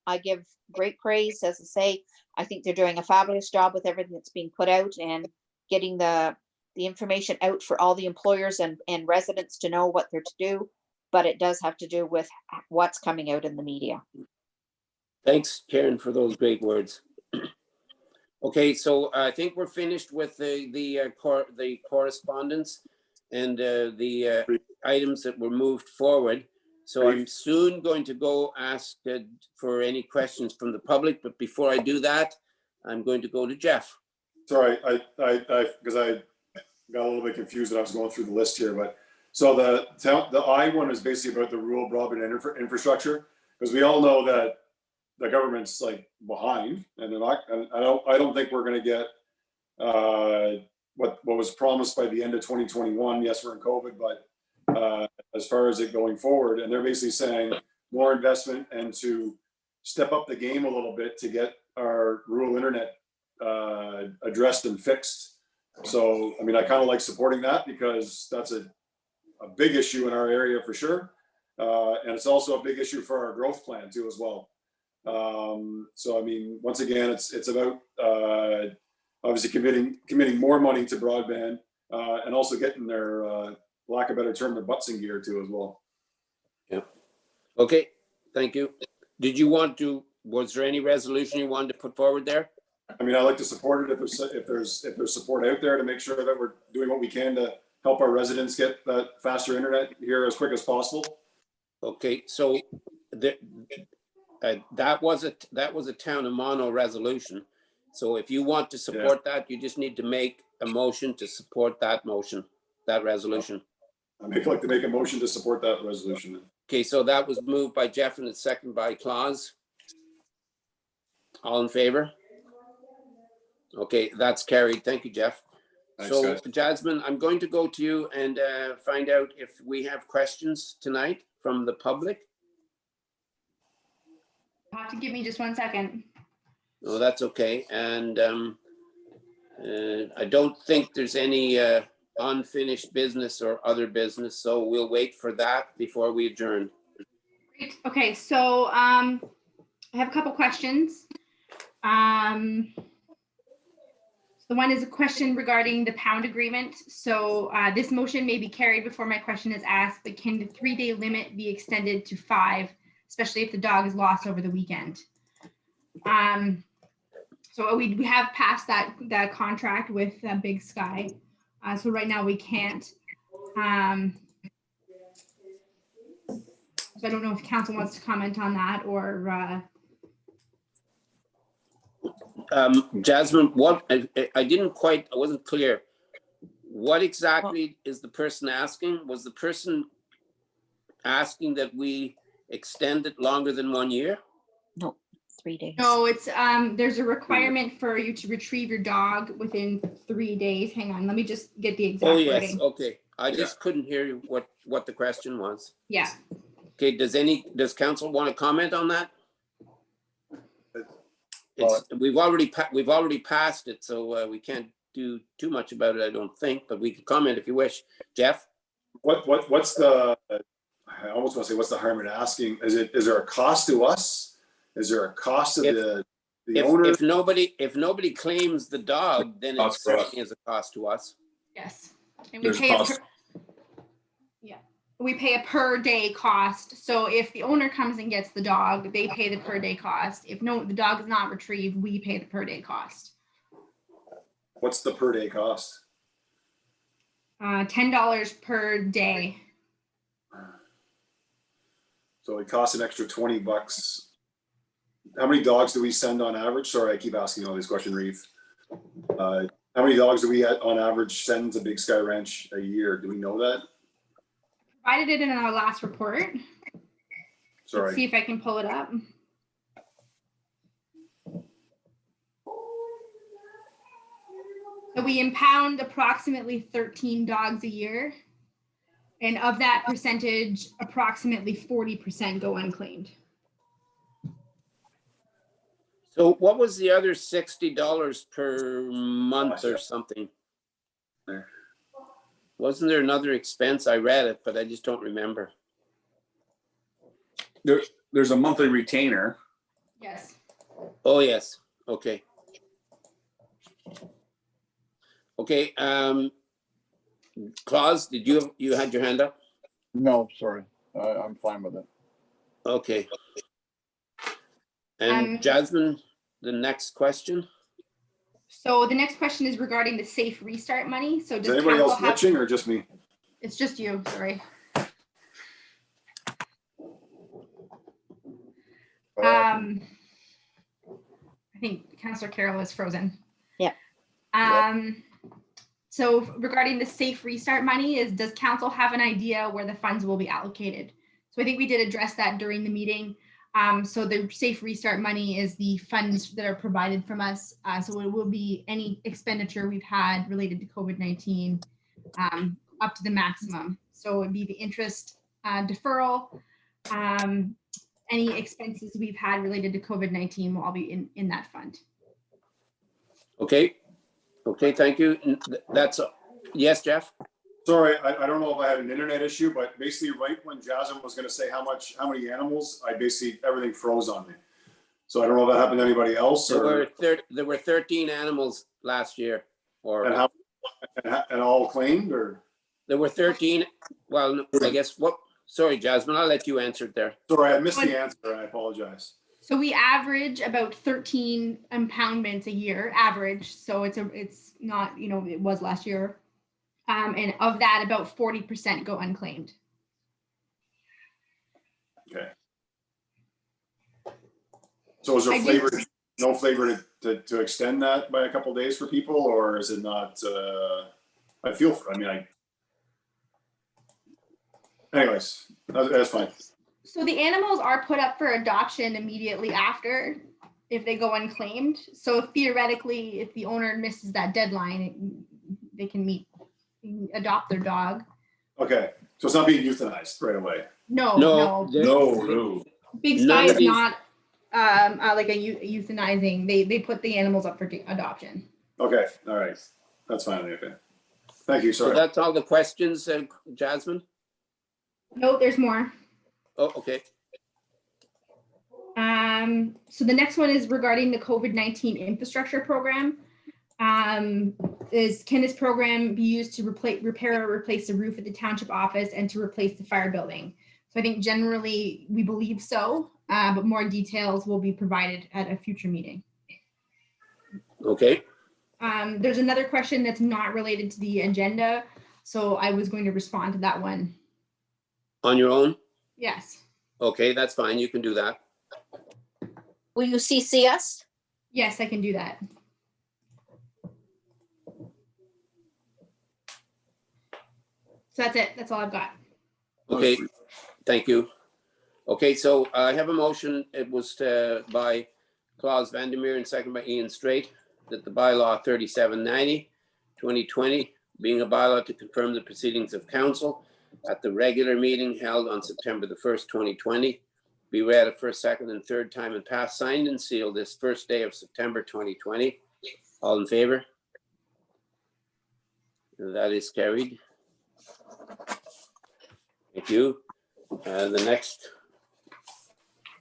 I give great praise. As I say, I think they're doing a fabulous job with everything that's being put out and getting the information out for all the employers and residents to know what they're to do. But it does have to do with what's coming out in the media. Thanks, Karen, for those great words. Okay, so I think we're finished with the correspondence and the items that were moved forward. So I'm soon going to go ask for any questions from the public, but before I do that, I'm going to go to Jeff. Sorry, because I got a little bit confused when I was going through the list here, but so the I one is basically about the rural broadband infrastructure, because we all know that the government's like behind, and they're not. And I don't think we're going to get what was promised by the end of 2021. Yes, we're in COVID, but as far as it going forward, and they're basically saying more investment and to step up the game a little bit to get our rural internet addressed and fixed. So, I mean, I kind of like supporting that because that's a big issue in our area for sure. And it's also a big issue for our growth plan too, as well. So, I mean, once again, it's about obviously committing more money to broadband and also getting their lack of a better term, their butts in gear too as well. Okay, thank you. Did you want to, was there any resolution you wanted to put forward there? I mean, I like to support it if there's support out there to make sure that we're doing what we can to help our residents get that faster internet here as quick as possible. Okay, so that was a town of Mono resolution. So if you want to support that, you just need to make a motion to support that motion, that resolution. I'd like to make a motion to support that resolution. Okay, so that was moved by Jeff and it's seconded by Claus. All in favor? Okay, that's carried. Thank you, Jeff. Thanks, So guys. Jasmine, I'm going to go to you and find out if we have questions tonight from the public. You have to give me just 1 second. No, that's okay. And I don't think there's any unfinished business or other business, so we'll wait for that before we adjourn. Great. Okay, so I have a couple questions. The one is a question regarding the pound agreement. So this motion may be carried before my question is asked, but can the 3-day limit be extended to 5, especially if the dog is lost over the weekend? So we have passed that contract with Big Sky. So right now we can't. So I don't know if council wants to comment on that or. Jasmine, what I wasn't clear. What exactly is the person asking? Was the person asking that we extend it longer than 1 year? No, 3 days. No, it's there's a requirement for you to retrieve your dog within 3 days. Hang on, let me just get the exact Oh, yes, wording. okay. I just couldn't hear you what the question was. Yeah. Okay, does council want to comment on that? We've already passed it, so we can't do too much about it, I don't think, but we can comment if you wish. Jeff? What's the, I almost want to say, what's the harm in asking? Is there a cost to us? Is there a cost to the owner? If nobody claims the dog, then it certainly is a cost to us. Yes. And There's cost. We pay a per day cost. So if the owner comes and gets the dog, they pay the per day cost. If the dog is not retrieved, we pay the per day cost. What's the per day cost? $10 per day. So it costs an extra $20. How many dogs do we send on average? Sorry, I keep asking all these questions, Reeve. How many dogs do we on average send to Big Sky Ranch a year? Do we know that? Provided it in our last report. Sorry. Let's see if I can pull it up. So we impound approximately 13 dogs a year. And of that percentage, approximately 40% go unclaimed. So what was the other $60 per month or something? There. Wasn't there another expense? I read it, but I just don't remember. There's a monthly retainer. Yes. Oh, yes. Okay. Okay. Claus, did you had your hand up? No, sorry. I'm fine with it. Okay. And Jasmine, the next question. So the next question is regarding the safe restart money. So Is does anybody else council have, glitching or just me? it's just you, sorry. I think Councillor Carroll is frozen. Yeah. So regarding the safe restart money, does council have an idea where the funds will be allocated? So I think we did address that during the meeting. So the safe restart money is the funds that are provided from us. So it will be any expenditure we've had related to COVID-19 up to the maximum. So it'd be the interest deferral. Any expenses we've had related to COVID-19 will all be in that fund. Okay. Okay, thank you. That's yes, Jeff. Sorry, I don't know if I had an internet issue, but basically right when Jasmine was going to say how many animals, everything froze on me. So I don't know if that happened to anybody else. There were 13 animals last year, or and all claimed, or There were 13. Well, no, I guess sorry, Jasmine, I'll let you answer it there. Sorry, I missed the answer. I apologize. So we average about 13 impoundments a year, average. So it's not, it was last year. And of that, about 40% go unclaimed. Okay. So is there no flavor to extend that by a couple of days for people, or is it not? Anyways, that's fine. So the animals are put up for adoption immediately after if they go unclaimed. So theoretically, if the owner misses that deadline, they can adopt their dog. Okay, so it's not being euthanized right away. No. No. Big Sky is not like a euthanizing. They put the animals up for adoption. Okay, all right, that's fine. Okay, thank you. So Sorry. that's all the questions, Jasmine? No, there's more. Oh, okay. So the next one is regarding the COVID-19 infrastructure program. Can this program be used to repair or replace the roof at the township office and to replace the fire building? So I think generally we believe so, but more details will be provided at a future meeting. Okay. There's another question that's not related to the agenda, so I was going to respond to that one. On your own? Yes. Okay, that's fine. You can do that. Will you CC us? Yes, I can do that. So that's it. That's all I've got. Okay, thank you. Okay, so I have a motion. It was by Klaus Vandermeer and second by Ian Straight that the bylaw 3790, 2020, being a bylaw to confirm the proceedings of council at the regular meeting held on September the 1st, 2020, be read a first, second, and third time and passed, signed, and sealed this first day of September 2020. All in favor? That is carried. Thank you. The next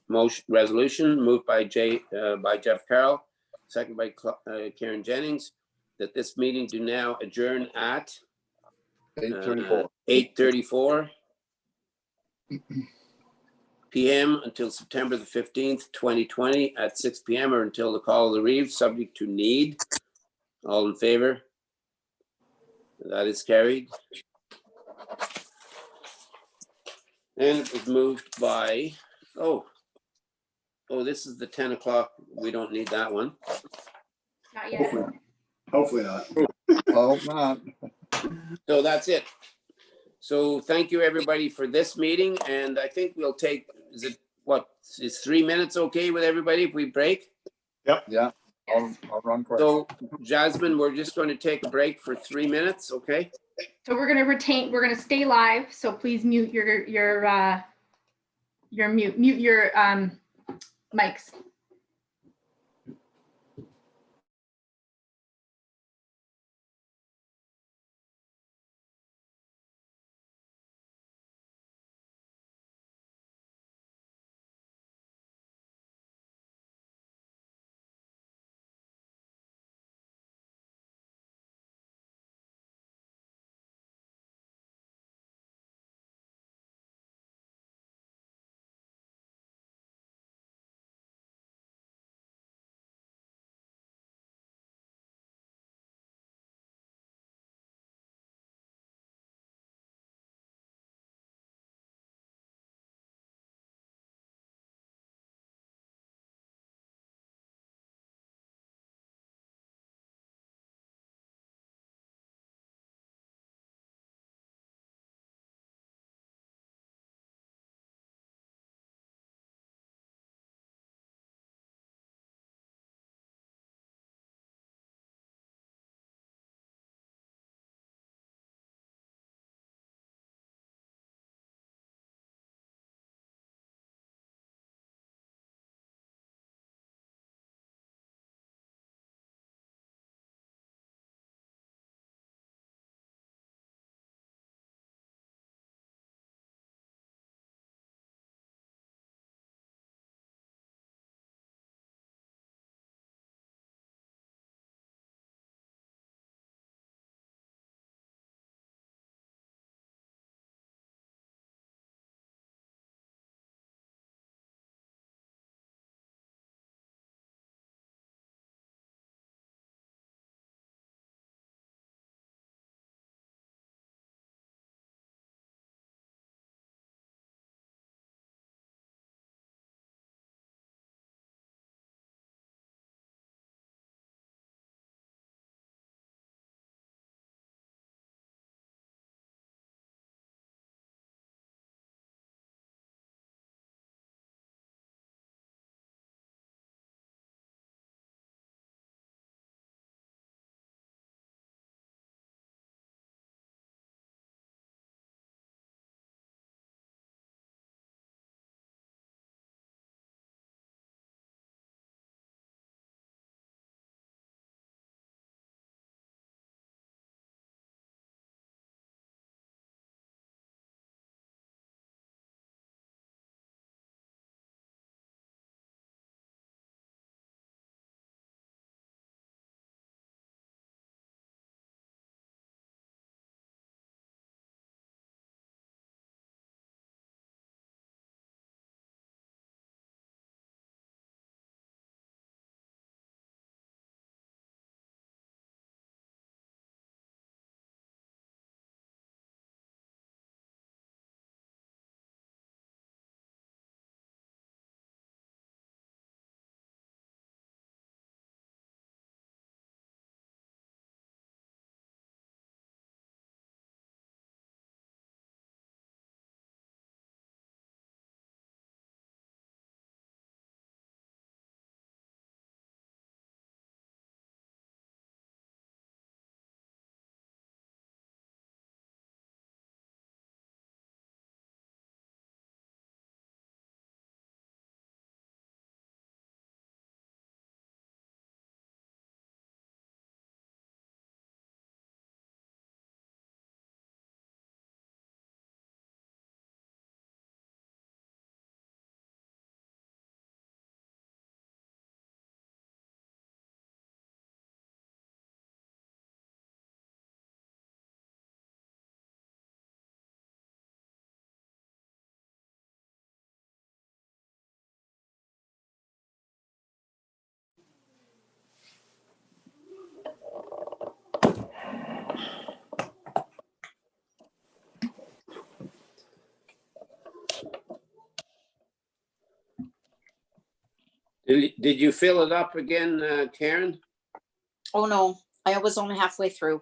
motion resolution moved by Jeff Carroll, second by Karen Jennings, that this meeting do now adjourn at 8:34 p.m. until September the 15th, 2020 at 6 p.m. or until the call of the Reeve, subject to need. All in favor? That is carried. And it was moved by, oh, this is the 10 o'clock. We don't need that one. Not yet. Hopefully not. Oh, not. So that's it. So thank you, everybody, for this meeting. And I think we'll take, is 3 minutes okay with everybody if we break? Yeah, I'll run quick. So Jasmine, we're just going to take a break for 3 minutes, okay? So we're going to stay live. So please mute your mics. Did you fill it up again, Karen? Oh, no, I was only halfway through.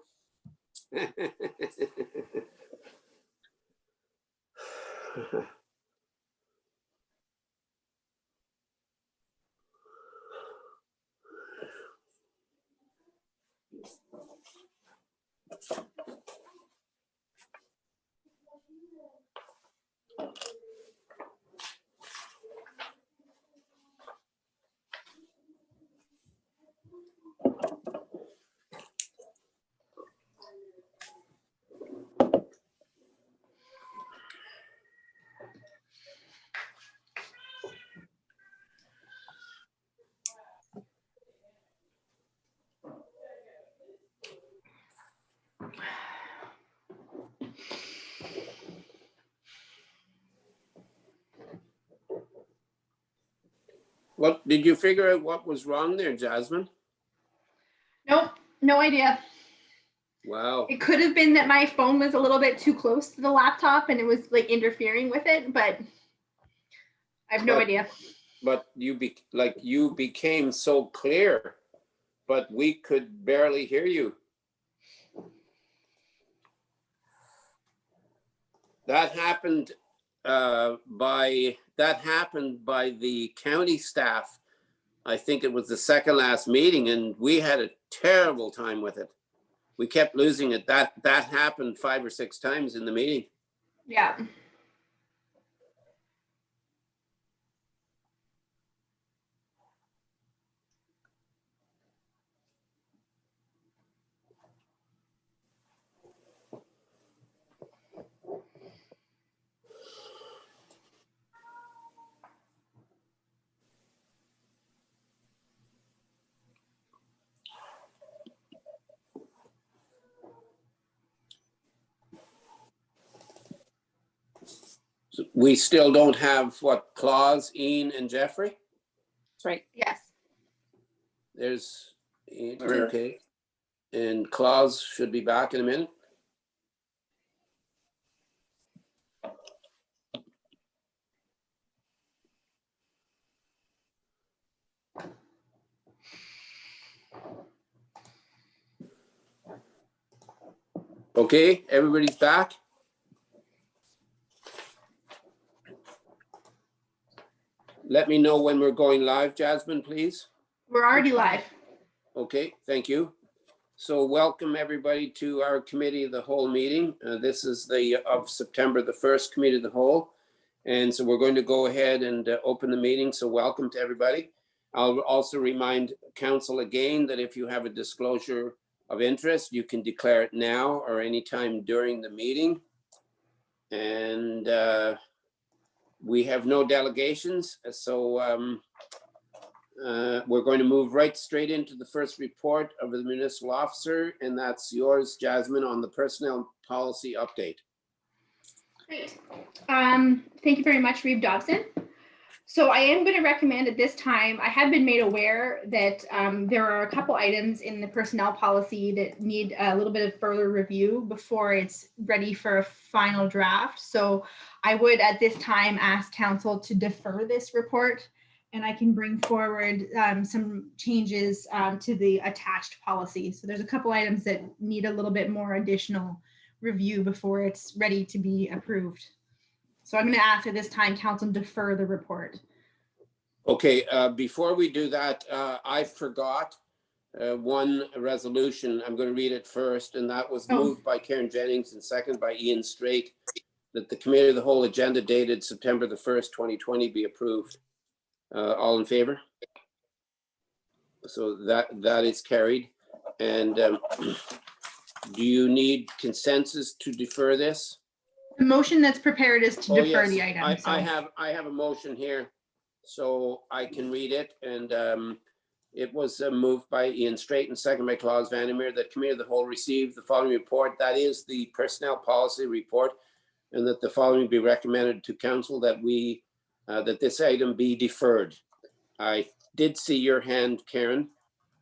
What, did you figure out what was wrong there, Jasmine? Nope, no idea. Wow. It could have been that my phone was a little bit too close to the laptop and it was like interfering with it, but I have no But- idea. But you became so clear, but we could barely hear you. That happened by the county staff. I think it was the second last meeting, and we had a terrible time with it. We kept losing it. That happened 5 or 6 times in the meeting. Yeah. We still don't have what, Claus, Ian, and Jeffrey? That's right. Yes. There's Ian, They're here. okay. And Claus should be back in a minute. Okay, everybody's back? Let me know when we're going live, Jasmine, please. We're already live. Okay, thank you. So welcome everybody to our committee of the whole meeting. This is the of September the 1st committee of the whole. And so we're going to go ahead and open the meeting. So welcome to everybody. I'll also remind council again that if you have a disclosure of interest, you can declare it now or anytime during the meeting. And we have no delegations, so we're going to move right straight into the first report of the municipal officer, and that's yours, Jasmine, on the personnel policy update. Great. Thank you very much, Reeve Dobson. So I am going to recommend at this time, I have been made aware that there are a couple items in the personnel policy that need a little bit of further review before it's ready for a final draft. So I would at this time ask council to defer this report, and I can bring forward some changes to the attached policy. So there's a couple items that need a little bit more additional review before it's ready to be approved. So I'm going to ask at this time, council defer the report. Okay, before we do that, I forgot one resolution. I'm going to read it first, and that was moved by Karen Jennings and seconded by Ian Straight, that the committee of the whole agenda dated September the 1st, 2020 be approved. All in favor? So that is carried. And do you need consensus to defer this? The motion that's prepared is to Oh, defer yes. the item. I have a motion here, so I can read it. And it was moved by Ian Straight and seconded by Claus Vandermeer that committee of the whole received the following report. That is the personnel policy report, and that the following be recommended to council that we that this item be deferred. I did see your hand, Karen.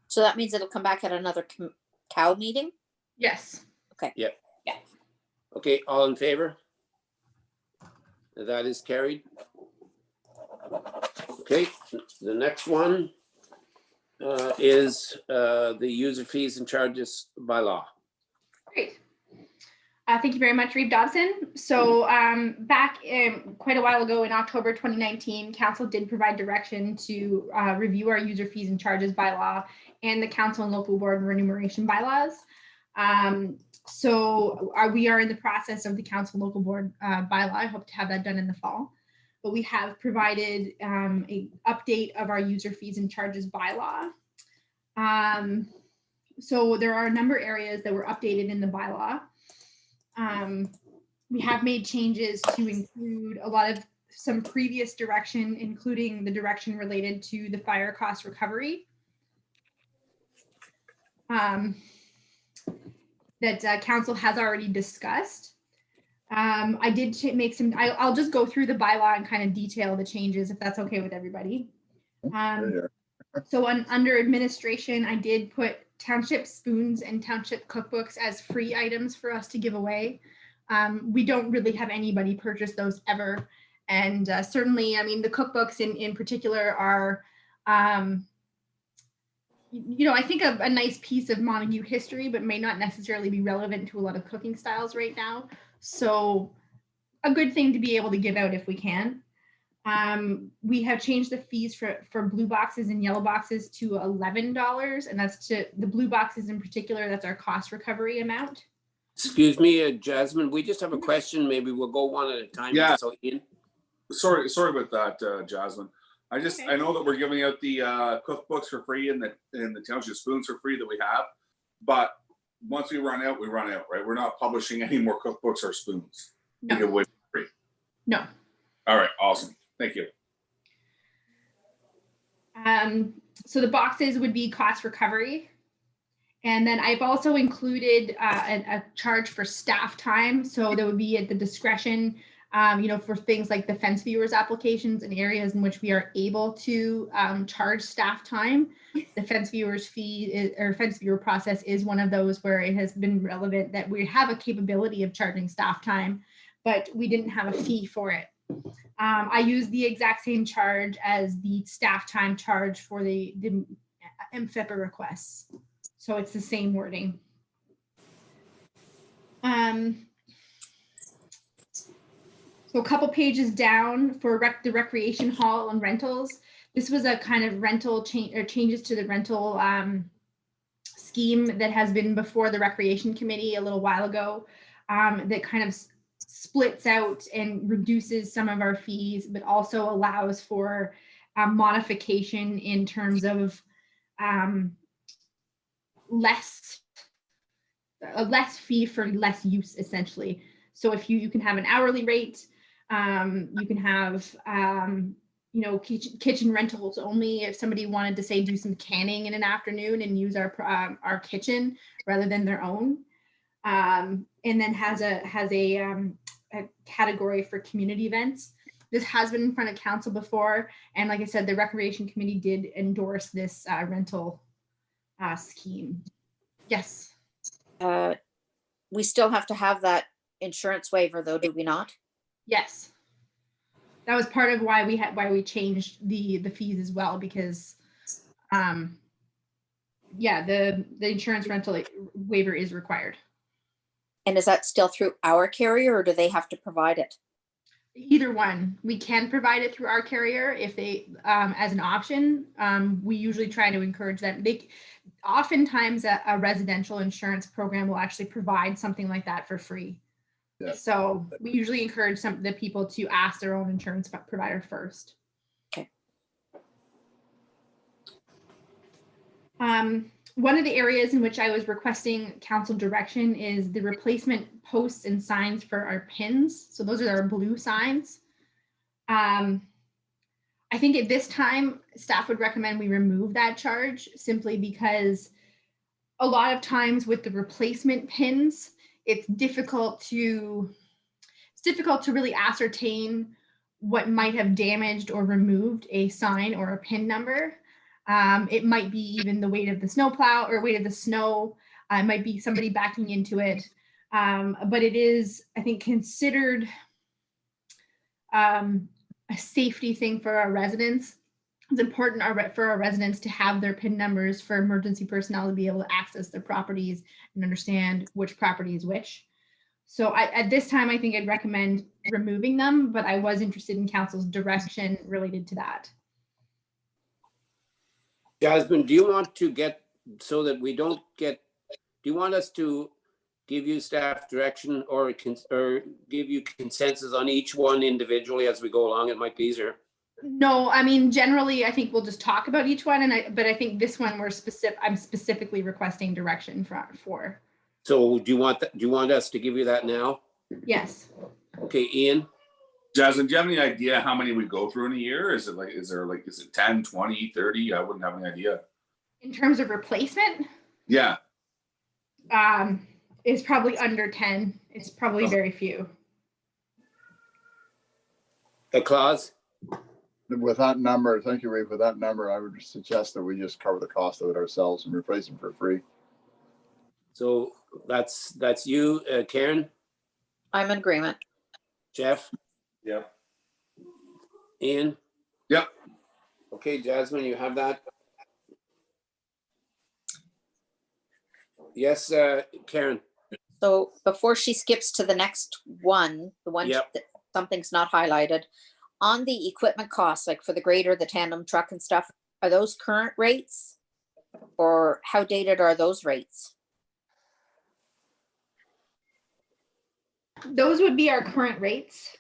So that means it'll come back at another cow meeting? Yes. Okay, all in favor? That is carried. Okay, the next one is the user fees and charges by law. Great. Thank you very much, Reeve Dobson. So back quite a while ago in October 2019, Council did provide direction to review our user fees and charges bylaw and the Council and Local Board remuneration bylaws. We are in the process of the Council and Local Board bylaw. I hope to have that done in the fall. But we have provided a update of our user fees and charges bylaw. So there are a number of areas that were updated in the bylaw. We have made changes to include a lot of some previous direction, including the direction related to the fire cost recovery. That Council has already discussed. I did make some, I'll just go through the bylaw and kind of detail the changes if that's okay with everybody. So under administration, I did put township spoons and township cookbooks as free items for us to give away. We don't really have anybody purchase those ever. And certainly, I mean, the cookbooks in particular are, I think a nice piece of Montague history, but may not necessarily be relevant to a lot of cooking styles right now. So a good thing to be able to give out if we can. We have changed the fees for blue boxes and yellow boxes to $11, and that's to the blue boxes in particular. That's our cost recovery amount. Excuse me, Jasmine, we just have a question. Maybe we'll go one at a time. Yeah. So Ian. Sorry about that, Jasmine. Okay. I know that we're giving out the cookbooks for free and the township spoons for free that we have, but once we run out, right? We're not publishing any more cookbooks or spoons. No. We give away for free. No. All right, awesome. Thank you. So the boxes would be cost recovery. And then I've also included a charge for staff time. So that would be at the discretion, for things like the fence viewers applications and areas in which we are able to charge staff time. The fence viewers fee or fence viewer process is one of those where it has been relevant that we have a capability of charging staff time, but we didn't have a fee for it. I use the exact same charge as the staff time charge for the MFIPA requests. So it's the same wording. So a couple pages down for the recreation hall and rentals. This was a kind of rental change or changes to the rental scheme that has been before the recreation committee a little while ago, that kind of splits out and reduces some of our fees, but also allows for modification in terms of less fee for less use, essentially. So if you can have an hourly rate, you can have kitchen rentals only. If somebody wanted to say do some canning in an afternoon and use our kitchen rather than their own, and then has a category for community events. This has been in front of council before, and like I said, the recreation committee did endorse this rental scheme. Yes. We still have to have that insurance waiver though, do we not? Yes. That was part of why we changed the fees as well, because the insurance rental waiver is required. And is that still through our carrier or do they have to provide it? Either one. We can provide it through our carrier if they, as an option. We usually try to encourage them. Oftentimes a residential insurance program will actually provide something like that for free. Yeah. So we usually encourage the people to ask their own insurance provider first. Okay. One of the areas in which I was requesting council direction is the replacement posts and signs for our pins. So those are our blue signs. I think at this time, staff would recommend we remove that charge simply because a lot of times with the replacement pins, it's difficult to really ascertain what might have damaged or removed a sign or a pin number. It might be even the weight of the snowplow or weight of the snow. It might be somebody backing into it. But it is, I think, considered a safety thing for our residents it's important for our residents to have their PIN numbers for emergency personnel to be able to access their properties and understand which property is which. So at this time, I think I'd recommend removing them, but I was interested in council's direction related to that. Jasmine, do you want to get, so that we don't get, do you want us to give you staff direction or give you consensus on each one individually as we go along? It might be easier. No, I mean, generally, I think we'll just talk about each one, but I think this one I'm specifically requesting direction for. So do you want us to give you that now? Yes. Okay, Ian? Jasmine, do you have any idea how many we go through in a year? Is it 10, 20, 30? I wouldn't have any idea. In terms of replacement, Yeah. it's probably under 10. It's probably very few. A clause? With that number, thank you, Reeve. With that number, I would suggest that we just cover the cost of it ourselves and replace them for free. So that's you, Karen, I'm in agreement. Jeff, Yeah. Ian? Yep. Okay, Jasmine, you have that? Yes, Karen? So before she skips to the next one, the one Yep. that something's not highlighted, on the equipment costs, like for the grader, the tandem truck and stuff, are those current rates? Or how dated are those rates? Those would be our current rates.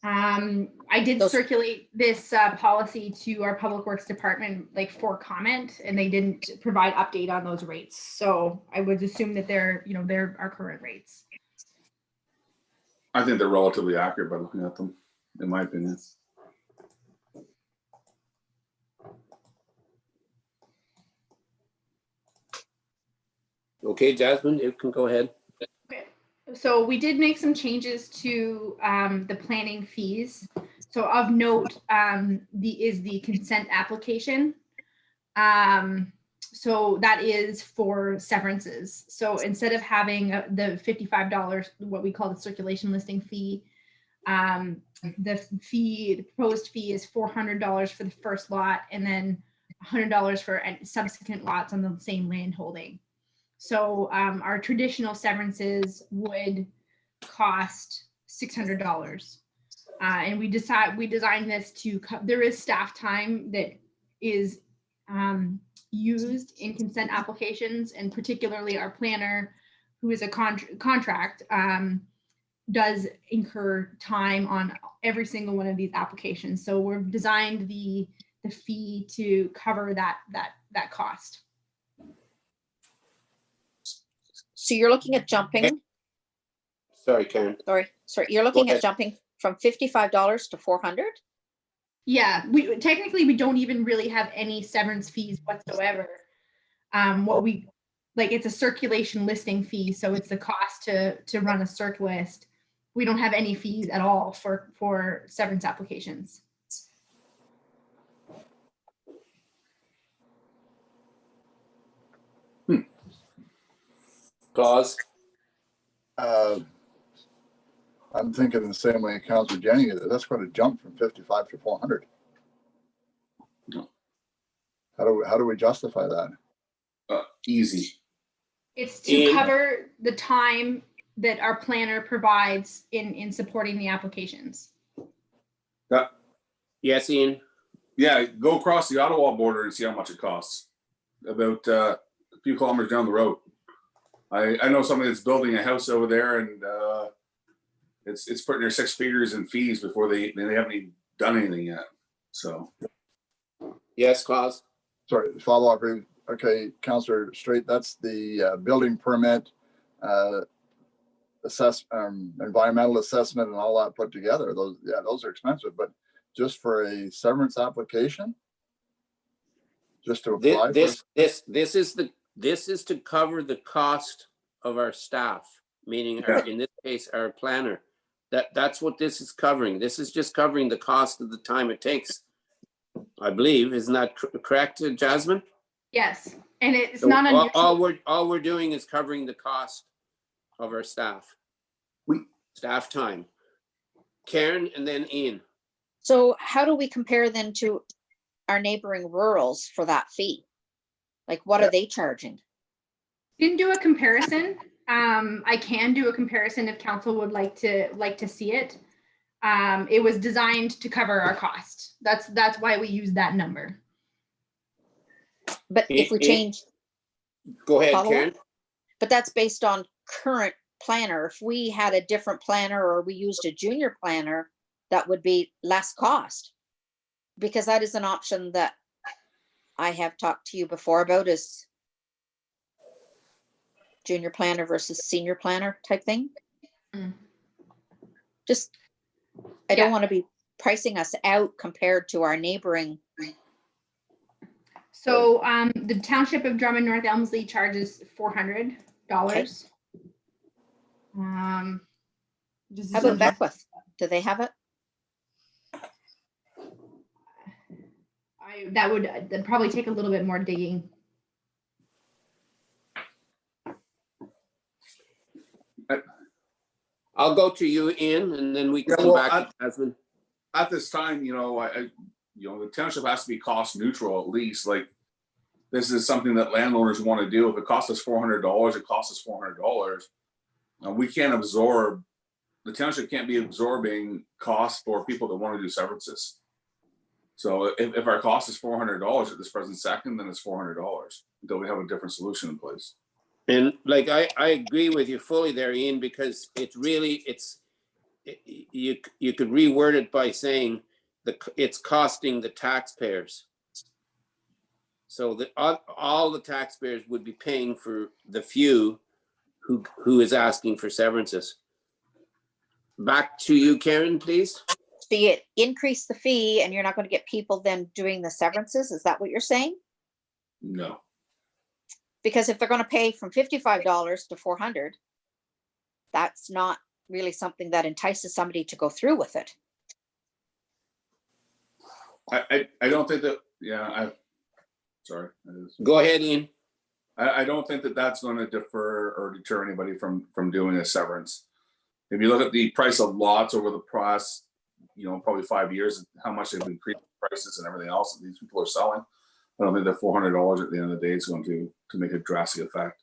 I did circulate this policy to our Public Works Department, like for comment, and they didn't provide update on those rates. So I would assume that they're our current rates. I think they're relatively accurate by looking at them, in my opinion. Okay, Jasmine, you can go ahead. Okay. So we did make some changes to the planning fees. So of note, the consent application. So that is for severances. So instead of having the $55, what we call the circulation listing fee, the proposed fee is $400 for the first lot, and then $100 for subsequent lots on the same land holding. So our traditional severances would cost $600. And we designed this to, there is staff time that is used in consent applications, and particularly our planner, who is a contract, does incur time on every single one of these applications. So we've designed the fee to cover that cost. So you're looking at jumping. Sorry, Karen. Sorry. You're looking at jumping from $55 to $400. Yeah, we technically don't even really have any severance fees whatsoever. It's a circulation listing fee, so it's the cost to run a circ list. We don't have any fees at all for severance applications. Clause? I'm thinking the same way Councilor Jenny is. That's quite a jump from 55 to 400. How do we justify that? Easy. It's to cover the time that our planner provides in supporting the applications. Yes, Ian? Yeah, go across the Ottawa border and see how much it costs. About a few kilometers down the road. I know somebody that's building a house over there, and it's putting their 6 figures in fees before they haven't even done anything yet. So. Yes, Claus? Sorry, follow up. Okay, Councilor Straight, that's the building permit, environmental assessment and all that put together. Those are expensive, but just for a severance application? Just to apply? This is to cover the cost of our staff, meaning in this case, our planner. That's what this is covering. This is just covering the cost of the time it takes, I believe. Isn't that correct, Jasmine? Yes, and it's So not unusual. all we're doing is covering the cost of our staff. Staff time. Karen and then Ian. So how do we compare then to our neighboring rurals for that fee? Like, what are they charging? Didn't do a comparison. I can do a comparison if council would like to see it. It was designed to cover our cost. That's why we use that number. But if we change, Go ahead, Follow-up? Karen. but that's based on current planner. If we had a different planner or we used a junior planner, that would be less cost. Because that is an option that I have talked to you before about, is junior planner versus senior planner type thing. Mm. Just, I don't Yeah. want to be pricing us out compared to our neighboring. So the township of Drummond North Elmsley charges $400. Just How about Beckwith? Do they have it? that'd probably take a little bit more digging. I'll go to you, Ian, and then we can Yeah, come well, back to Jasmine. At this time, the township has to be cost neutral at least. Like, this is something that landowners want to do. If it costs us $400, it costs us $400. We can't absorb, the township can't be absorbing costs for people that want to do severances. So if our cost is $400 at this present second, then it's $400 until we have a different solution in place. And like, I agree with you fully there, Ian, because you could reword it by saying it's costing the taxpayers. So that all the taxpayers would be paying for the few who is asking for severances. Back to you, Karen, please. So you increase the fee and you're not going to get people then doing the severances? Is that what you're saying? No. Because if they're going to pay from $55 to $400, that's not really something that entices somebody to go through with it. I don't think that, sorry. Go ahead, Ian. I don't think that that's going to defer or deter anybody from doing a severance. If you look at the price of lots over the past, probably 5 years, how much they've increased prices and everything else that these people are selling, I don't think that $400 at the end of the day is going to make a drastic effect.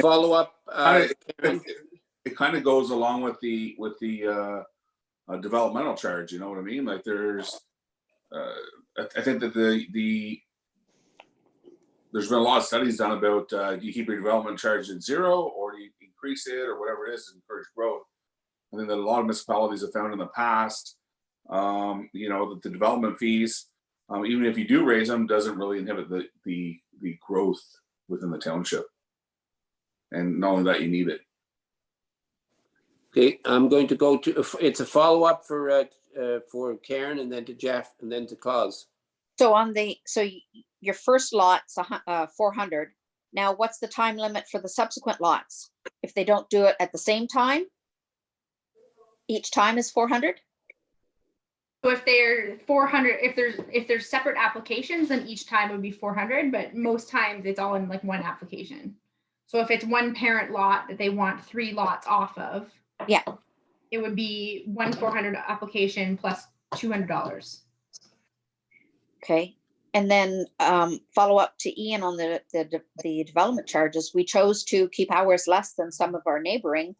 Follow up, Karen. It kind of goes along with the developmental charge. You know what I mean? Like, there's, I think that there's been a lot of studies done about do you keep your development charge at zero or do you increase it or whatever it is to encourage growth. I think that a lot of municipalities have found in the past, that the development fees, even if you do raise them, doesn't really inhibit the growth within the township. And not only that, you need it. Okay, I'm going to go to, it's a follow-up for Karen, and then to Jeff, and then to Claus. So your first lot's 400. Now, what's the time limit for the subsequent lots? If they don't do it at the same time, each time is 400? So if they're 400, if there's separate applications, then each time would be 400, but most times it's all in like one application. So if it's one parent lot that they want 3 lots off of, yeah, it would be one 400 application plus $200. Okay. And then follow up to Ian on the development charges. We chose to keep ours less than some of our neighboring.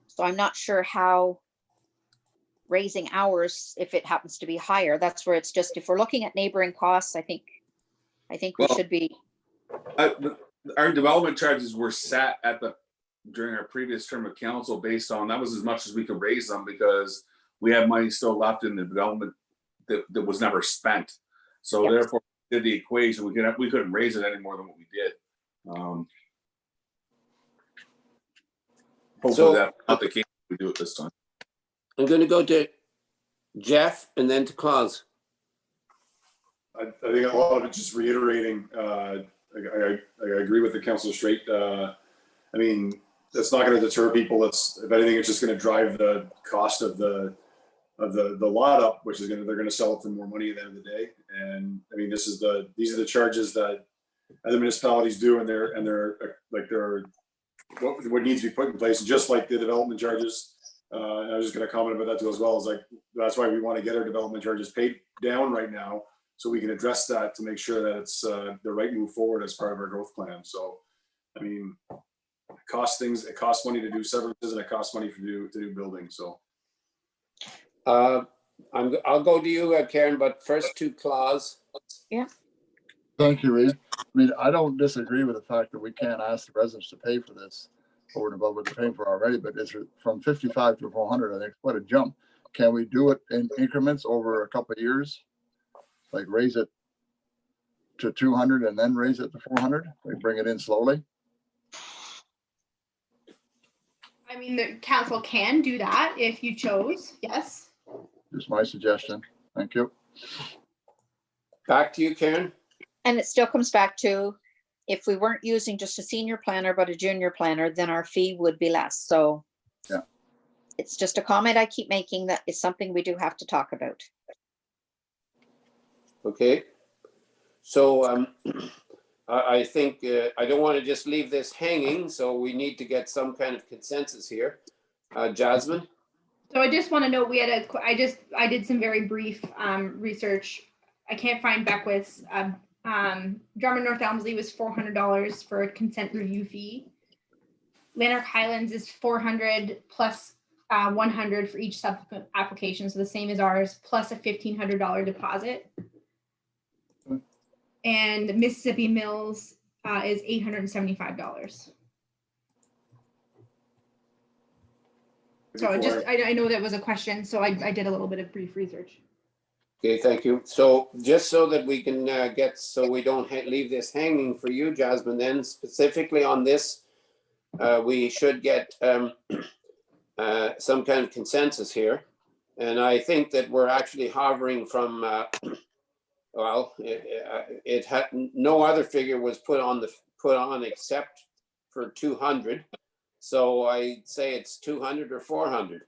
So I'm not sure how raising ours, if it happens to be higher, that's where it's just, if we're looking at neighboring costs, I think we should be. Our development charges were set during our previous term of council based on, that was as much as we could raise them because we had money still left in the development that was never spent. So therefore, we did the equation. We couldn't raise it any more than what we did. Hopefully that's not the case. We do it this time. I'm going to go to Jeff and then to Claus. I think a lot of it just reiterating, I agree with the council straight. I mean, that's not going to deter people. If anything, it's just going to drive the cost of the lot up, which is they're going to sell it for more money at the end of the day. And I mean, these are the charges that other municipalities do, and they're what needs to be put in place. And just like the development charges, And I was just gonna comment about that too as well. Is like, that's why we want to get our development charges paid down right now, so we can address that to make sure that it's the right move forward as part of our growth plan. So, I mean, it costs money to do severances, and it costs money to do buildings, so. I'll go to you, Karen, but first to Claus. Thank you, Reed. I mean, I don't disagree with the fact that we can't ask the residents to pay for this over and above what they're paying for already, but it's from 55 to 400, I think, quite a jump. Can we do it in increments over a couple of years? Like raise it to 200 and then raise it to 400? We bring it in slowly? I mean, the council can do that if you chose, yes. Just my suggestion. Thank you. Back to you, Karen. And it still comes back to, if we weren't using just a senior planner, but a junior planner, then our fee would be less. So yeah, it's just a comment I keep making that is something we do have to talk about. Okay. So I think I don't want to just leave this hanging, so we need to get some kind of consensus here. Jasmine? So I just want to note, I did some very brief research. I can't find Beckwith's. Drummond North Elmsley was $400 for a consent review fee. Lanark Highlands is $400 plus 100 for each subsequent application, so the same as ours, plus a $1,500 deposit. And Mississippi Mills is $875. So I know that was a question, so I did a little bit of brief research. Okay, thank you. So just so that we can so we don't leave this hanging for you, Jasmine, then specifically on this, we should get some kind of consensus here. And I think that we're actually hovering from, well, it had no other figure was put on except for 200. So I'd say it's 200 or 400.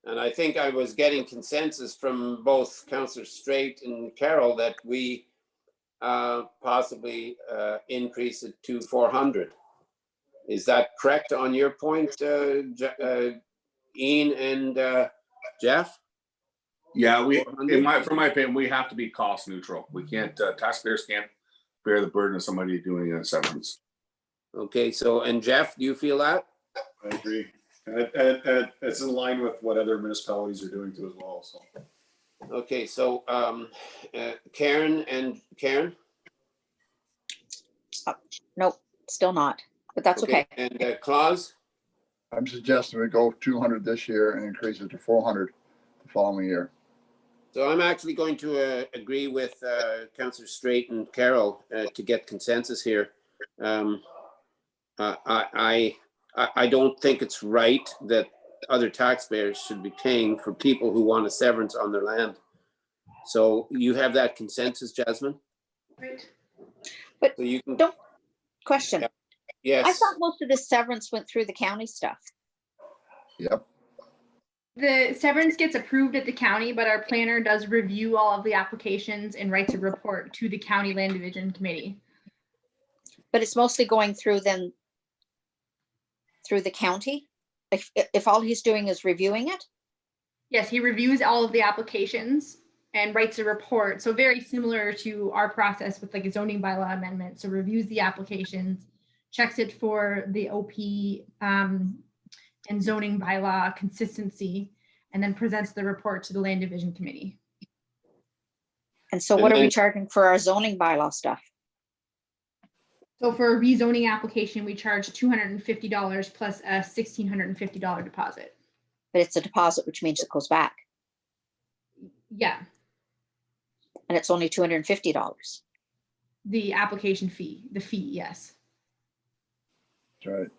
And I think I was getting consensus from both Councillor Straight and Carol that we possibly increase it to 400. Is that correct on your point, Ian and Jeff? Yeah, from my opinion, we have to be cost neutral. We can't, taxpayers can't bear the burden of somebody doing a severance. Okay, so, and Jeff, do you feel that? I agree. And it's in line with what other municipalities are doing too as well, so. Okay, so Karen? Nope, still not, but that's okay. And Claus? I'm suggesting we go 200 this year and increase it to 400 the following year. So I'm actually going to agree with Councillor Straight and Carol to get consensus here. I don't think it's right that other taxpayers should be paying for people who want a severance on their land. So you have that consensus, Jasmine? Right. But so you can, don't question. Yeah. Yes. I thought most of this severance went through the county stuff. Yep. The severance gets approved at the county, but our planner does review all of the applications and writes a report to the county land division committee. But it's mostly going through then through the county? If all he's doing is reviewing it? Yes, he reviews all of the applications and writes a report. So very similar to our process with like a zoning bylaw amendment. So reviews the applications, checks it for the OP and zoning bylaw consistency, and then presents the report to the land division committee. And so what are we charging for our zoning bylaw stuff? So for a rezoning application, we charge $250 plus a $1,650 deposit. But it's a deposit, which means it goes back. Yeah. And it's only $250. The application fee, the fee, yes. That's right.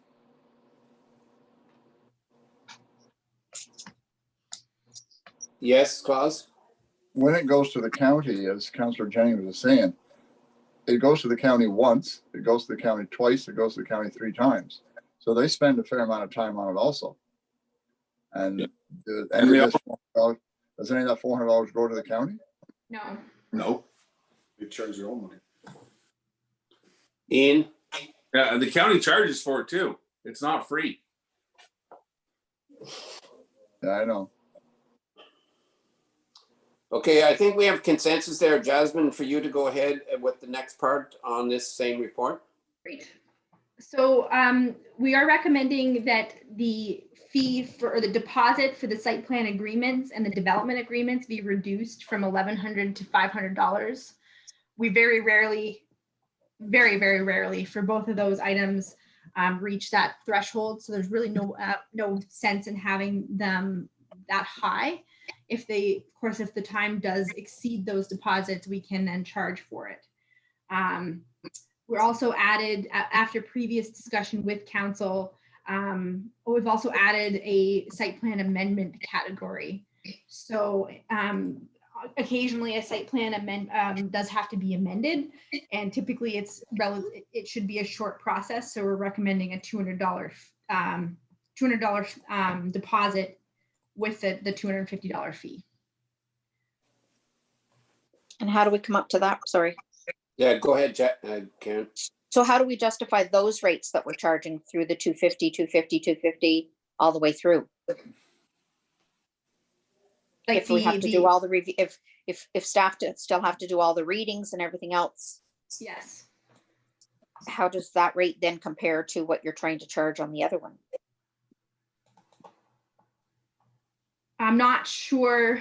Yes, Claus? When it goes to the county, as Councillor Jennings was saying, it goes to the county once, it goes to the county twice, it goes to the county 3 times. So they spend a fair amount of time on it also. And does any of that $400 go to the county? No. No. They charge their own money. Ian? Yeah, and the county charges for it too. It's not free. Yeah, I know. Okay, I think we have consensus there, Jasmine, for you to go ahead with the next part on this same report. Great. So we are recommending that the fee for, or the deposit for the site plan agreements and the development agreements be reduced from $1,100 to $500. We very rarely, very rarely for both of those items reach that threshold. So there's really no sense in having them that high. If they, of course, if the time does exceed those deposits, we can then charge for it. We're also added, after previous discussion with council, we've also added a site plan amendment category. So occasionally a site plan does have to be amended, and typically it should be a short process. So we're recommending a $200 deposit with the $250 fee. And how do we come up to that? Sorry. Yeah, go ahead, Karen. So how do we justify those rates that we're charging through the 250, 250, 250 all the way through? Like if we have to do all the review, if staff still have to do all the readings and everything else, yes. How does that rate then compare to what you're trying to charge on the other one? I'm not sure.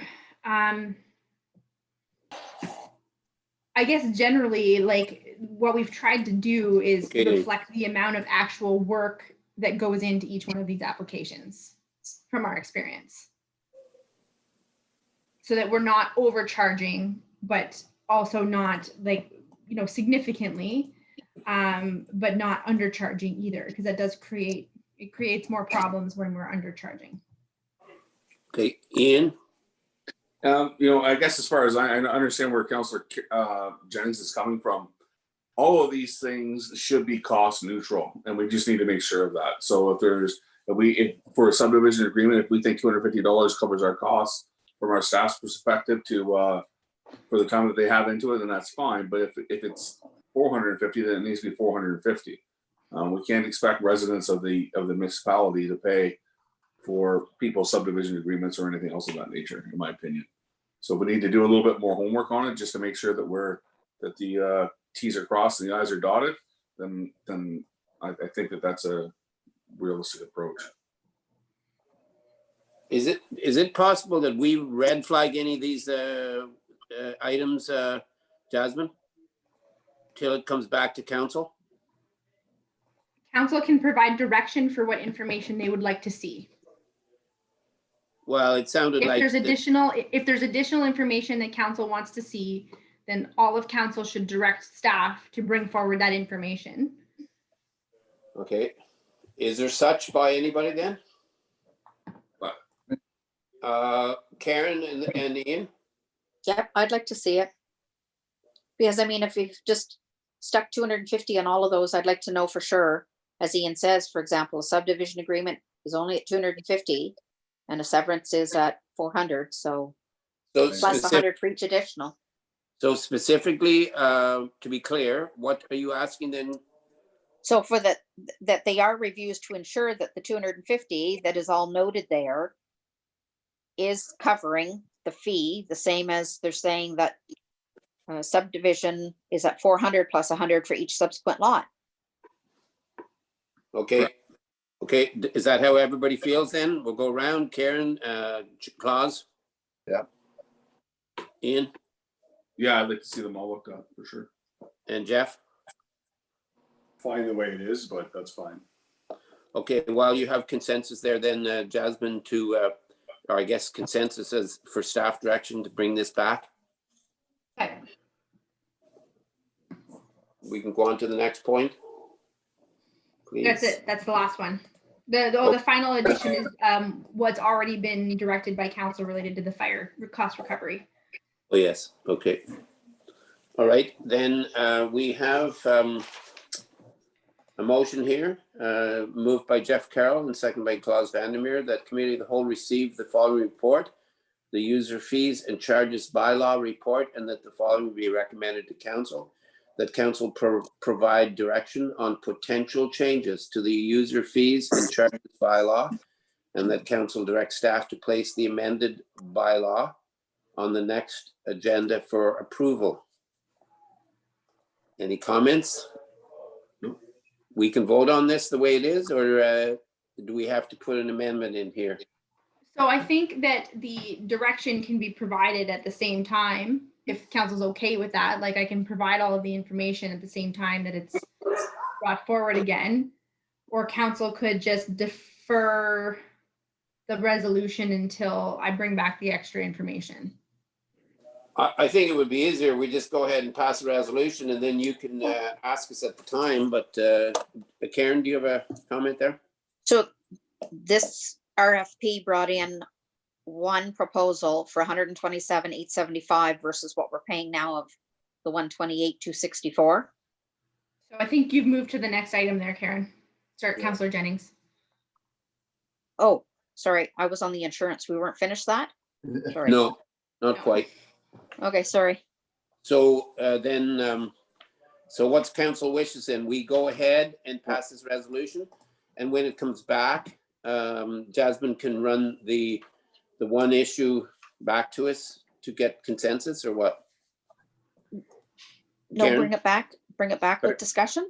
I guess generally, like what we've tried to do is reflect the amount of actual work that goes into each one of these applications from our experience, so that we're not overcharging, but also not significantly, but not undercharging either, because that does creates more problems when we're undercharging. Okay, Ian. I guess as far as I understand where Councillor Jennings is coming from, all of these things should be cost neutral, and we just need to make sure of that. So if for a subdivision agreement, if we think $250 covers our costs from our staff's perspective for the time that they have into it, then that's fine. But if it's $450, then it needs to be $450. We can't expect residents of the municipality to pay for people's subdivision agreements or anything else of that nature, in my opinion. So we need to do a little bit more homework on it just to make sure that the T's are crossed and the I's are dotted. Then I think that's a realistic approach. Is it possible that we red flag any of these items, Jasmine, till it comes back to council? Council can provide direction for what information they would like to see. Well, it sounded if like there's additional information that council wants to see, then all of council should direct staff to bring forward that information. Okay. Is there such by anybody then? Karen and Ian? Yep, I'd like to see it. Because I mean, if we've just stuck 250 on all of those, I'd like to know for sure. As Ian says, for example, a subdivision agreement is only at 250 and a severance is at 400. So plus 100 for each additional. So specifically, to be clear, what are you asking then? So for that they are reviews to ensure that the 250 that is all noted there is covering the fee, the same as they're saying that subdivision is at 400 plus 100 for each subsequent lot. Okay. Okay, is that how everybody feels then? We'll go around. Karen, Claus? Yeah. Ian? Yeah, I'd like to see them all looked at for sure. And Jeff? Fine the way it is, but that's fine. Okay, well, you have consensus there then, Jasmine, or I guess consensus as for staff direction to bring this back. Okay. We can go on to the next point. Please. That's it. That's the last one. The final addition is what's already been directed by council related to the fire cost recovery. Oh, yes. Okay. All right. Then we have a motion here, moved by Jeff Carroll and seconded by Klaus Vandermeer, that Committee of the Whole receive the following report, the user fees and charges bylaw report, and that the following be recommended to council. That council provide direction on potential changes to the user fees and charges bylaw and that council direct staff to place the amended bylaw on the next agenda for approval. Any comments? We can vote on this the way it is, or do we have to put an amendment in here? So I think that the direction can be provided at the same time, if council's okay with that. Like, I can provide all of the information at the same time that it's brought forward again. Or council could just defer the resolution until I bring back the extra information. I think it would be easier, we just go ahead and pass a resolution and then you can ask us at the time, but Karen, do you have a comment there? So this RFP brought in one proposal for 127,875 versus what we're paying now of the 128,264. So I think you've moved to the next item there, Karen. Start, Councillor Jennings. Oh, sorry, I was on the insurance. We weren't finished that? Sorry. No, not quite. Okay, sorry. So so what's council wishes then? We go ahead and pass this resolution, and when it comes back, Jasmine can run the one issue back to us to get consensus, or what? No, Karen? bring it back with discussion.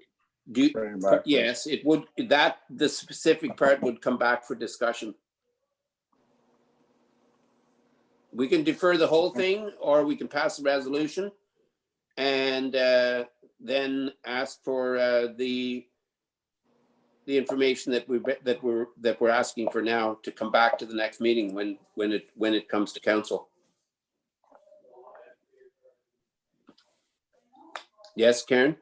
Do Bring it back, please. yes, it would, the specific part would come back for discussion. We can defer the whole thing, or we can pass a resolution and then ask for the information that we're asking for now to come back to the next meeting when it comes to council. Yes, Karen?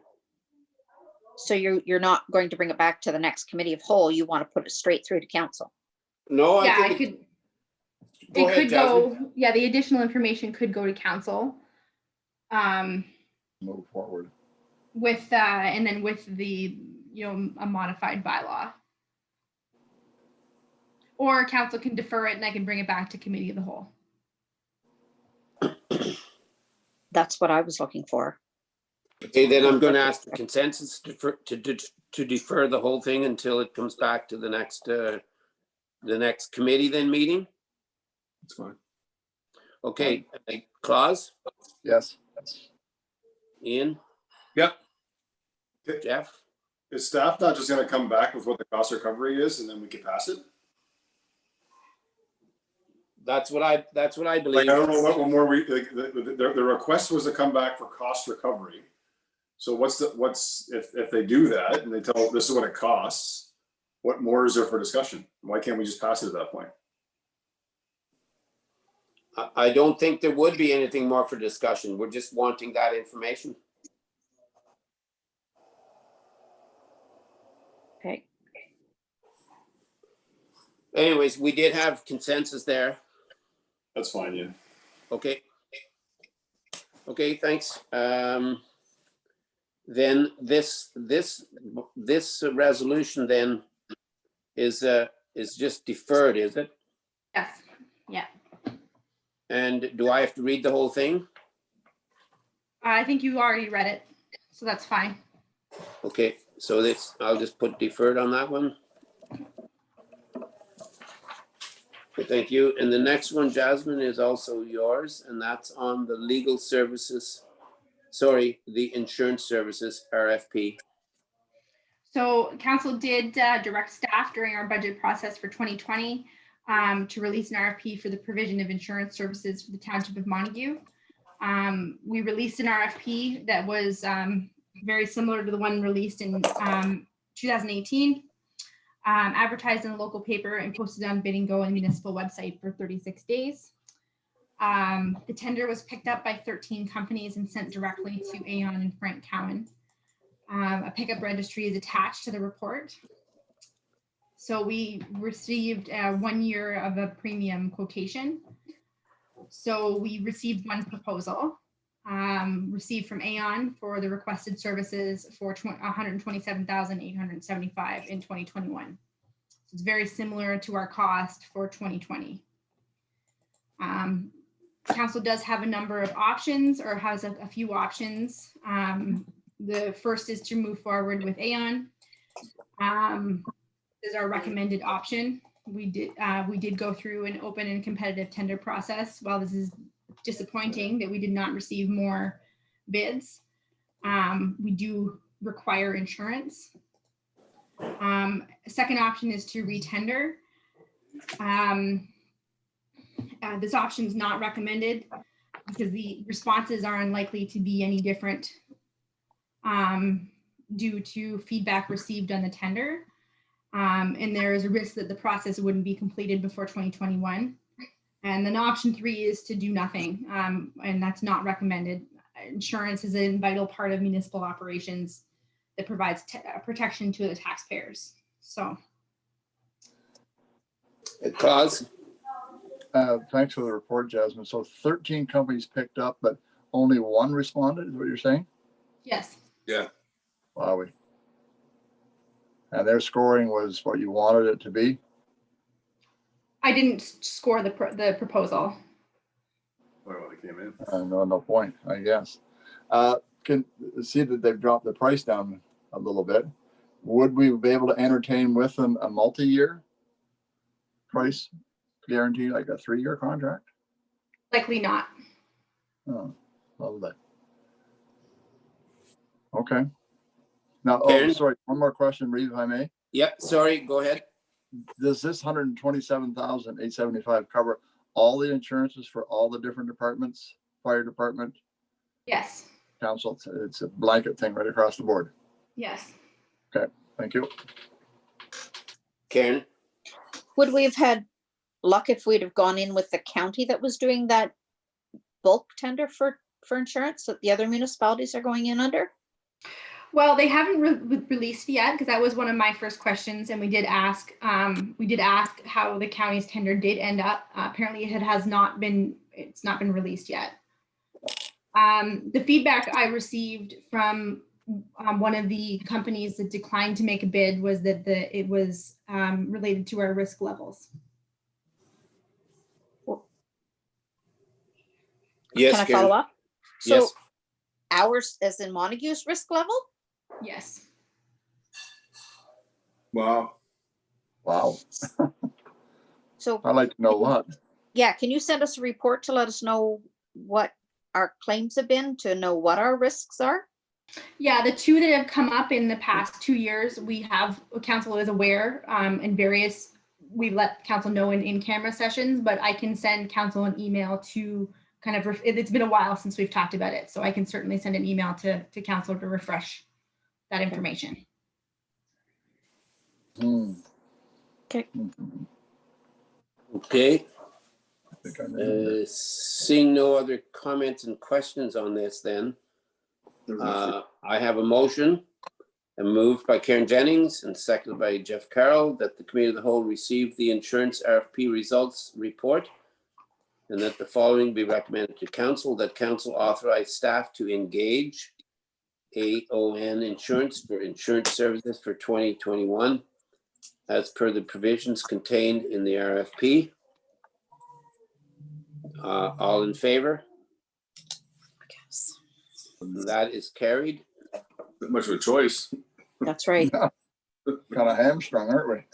So you're not going to bring it back to the next committee of whole. You want to put it straight through to council. No, Yeah, I think it ahead, could Jasmine. go, yeah, the additional information could go to council. Move forward. With and then with the, a modified bylaw. Or council can defer it and I can bring it back to committee of the whole. That's what I was looking for. Okay, then I'm going to ask for consensus to defer the whole thing until it comes back to the next committee then meeting. That's fine. Okay, Claus, Yes. Ian, Yep. Jeff, Is staff not just gonna come back with what the cost recovery is and then we can pass it? that's what I Like, believe. I don't know what more the request was to come back for cost recovery. So if they do that and they tell this is what it costs, what more is there for discussion? Why can't we just pass it at that point? I don't think there would be anything more for discussion. We're just wanting that information. Okay. Anyways, we did have consensus there. That's fine, yeah. Okay. Okay, thanks. Then this resolution then is just deferred, is it? Yes, yeah. And do I have to read the whole thing? I think you already read it, so that's fine. Okay, so I'll just put deferred on that one. Okay, thank you. And the next one, Jasmine, is also yours, and that's on the legal services, the insurance services RFP. So council did direct staff during our budget process for 2020 to release an RFP for the provision of insurance services for the Township of Montague. We released an RFP that was very similar to the one released in 2018, advertised in a local paper and posted on Bidding Go and municipal website for 36 days. The tender was picked up by 13 companies and sent directly to Aon and Frank Cowan. A pickup registry is attached to the report. So we received 1 year of a premium quotation. So we received one proposal, received from Aon for the requested services for $127,875 in 2021. So it's very similar to our cost for 2020. Council does have a number of options, or has a few options. The first is to move forward with Aon. Is our recommended option. We did go through an open and competitive tender process. While this is disappointing that we did not receive more bids, we do require insurance. Second option is to retender. This option is not recommended because the responses are unlikely to be any different due to feedback received on the tender. And there is a risk that the process wouldn't be completed before 2021. And then option 3 is to do nothing, and that's not recommended. Insurance is a vital part of municipal operations that provides protection to the taxpayers. So. Claus? Thanks for the report, Jasmine. So 13 companies picked up, but only one responded, is what you're saying? Yes. Yeah. Wowie. And their scoring was what you wanted it to be? I didn't score the proposal. Well, they came in. No point, I guess. Can see that they've dropped the price down a little bit. Would we be able to entertain with them a multi-year price guarantee, like a 3-year contract? Likely not. Oh, lovely. Okay. Now, Karen? sorry, one more question, Reeve, if I may. Yep, sorry, go ahead. Does this 127,875 cover all the insurances for all the different departments, fire department, Yes. council? It's a blanket thing right across the board. Yes. Thank you. Karen? Would we have had luck if we'd have gone in with the county that was doing that bulk tender for insurance that the other municipalities are going in under? Well, they haven't released yet, because that was one of my first questions, and we did ask how the county's tender did end up. Apparently, it's not been released yet. The feedback I received from one of the companies that declined to make a bid was that it was related to our risk levels. Yes, Can I Karen. follow up? So Yes. ours, as in Montague's risk level? Yes. Wow. Wow. So I'd like to know what. yeah, can you send us a report to let us know what our claims have been, to know what our risks are? Yeah, the 2 that have come up in the past 2 years, council is aware, and we let council know in camera sessions, but I can send council an email to kind of, it's been a while since we've talked about it, so I can certainly send an email to council to refresh that information. Okay. Okay. I think I remember. Seeing no other comments and questions on this, then I have a motion, moved by Karen Jennings and seconded by Jeff Carroll, that the Committee of the Whole receive the insurance RFP results report, and that the following be recommended to council: that council authorize staff to engage AON Insurance for insurance services for 2021 as per the provisions contained in the RFP. All in favor? That is carried. Not much of a choice. That's right. Kind of hamstrung, aren't we?